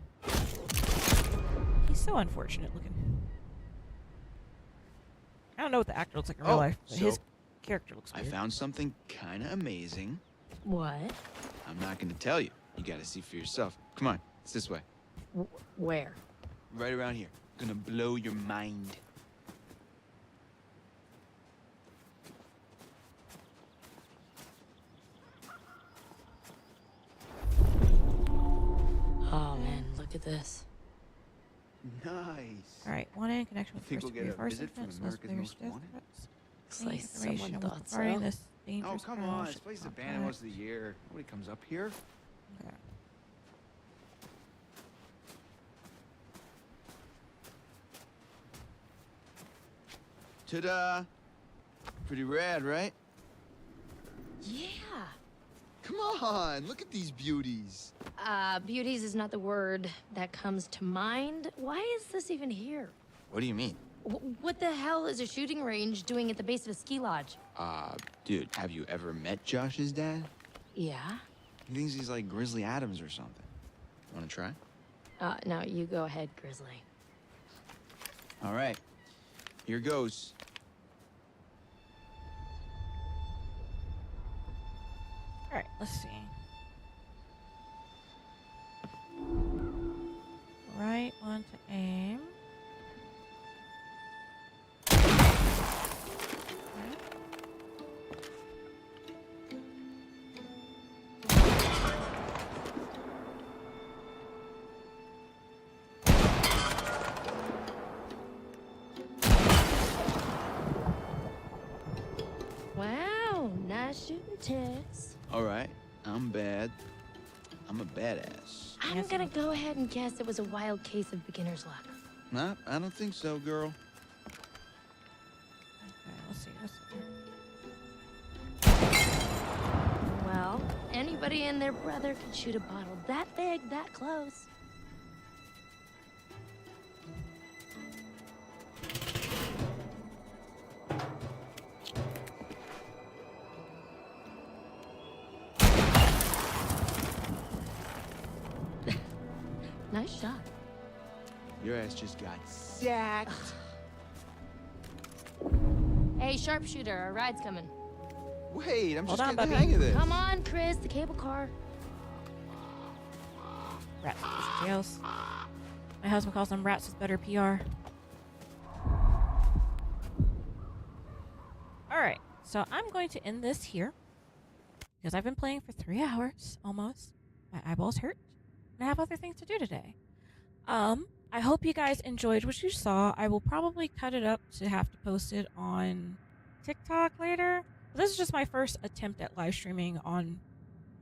A: He's so unfortunate looking. I don't know what the actor looks like in real life, but his character looks weird.
M: I found something kind of amazing.
O: What?
M: I'm not going to tell you. You got to see for yourself. Come on, it's this way.
O: Where?
M: Right around here. Gonna blow your mind.
O: Oh man, look at this.
M: Nice.
A: Alright, wanted in connection with
M: Think
A: first
M: we'll get
A: degree
M: a
A: arson
M: visit from
A: offense,
M: America's
A: players'
M: Most
A: death
M: Wanted?
A: threats.
O: Looks like someone
A: Information
O: thought so.
A: regarding this
M: Oh,
A: dangerous
M: come
A: criminal
M: on. This
A: should
M: place is
A: contact.
M: abandoned most of the year. Nobody comes up here.
A: Okay.
M: Ta-da! Pretty rad, right?
O: Yeah.
M: Come on, look at these beauties.
O: Beauties is not the word that comes to mind. Why is this even here?
M: What do you mean?
O: What the hell is a shooting range doing at the base of a ski lodge?
M: Dude, have you ever met Josh's dad?
O: Yeah?
M: He thinks he's like Grizzly Adams or something. Wanna try?
O: No, you go ahead, Grizzly.
M: All right, here goes.
A: Alright, let's see. Right one to aim.
O: Wow, nice shooting, Tess.
M: All right, I'm bad. I'm a badass.
O: I'm gonna go ahead and guess it was a wild case of beginner's luck.
M: Nah, I don't think so, girl.
A: Okay, let's see.
O: Well, anybody and their brother can shoot a bottle that big, that close. Nice shot.
M: Your ass just got sacked.
O: Hey, sharpshooter, our ride's coming.
M: Wait, I'm
A: Hold
M: just
A: on,
M: getting the
A: Bubby.
M: hang of this.
O: Come on, Chris, the cable car.
A: Rats, jails. My husband calls them rats with better PR. Alright, so I'm going to end this here. Because I've been playing for 3 hours, almost. My eyeballs hurt. And I have other things to do today. I hope you guys enjoyed what you saw. I will probably cut it up to have to post it on TikTok later. This is just my first attempt at live streaming on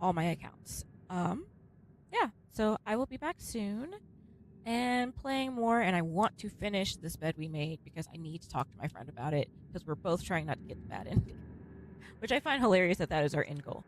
A: all my accounts. Yeah, so I will be back soon and playing more, and I want to finish this bed we made because I need to talk to my friend about it because we're both trying not to get the bad ending, which I find hilarious that that is our end goal.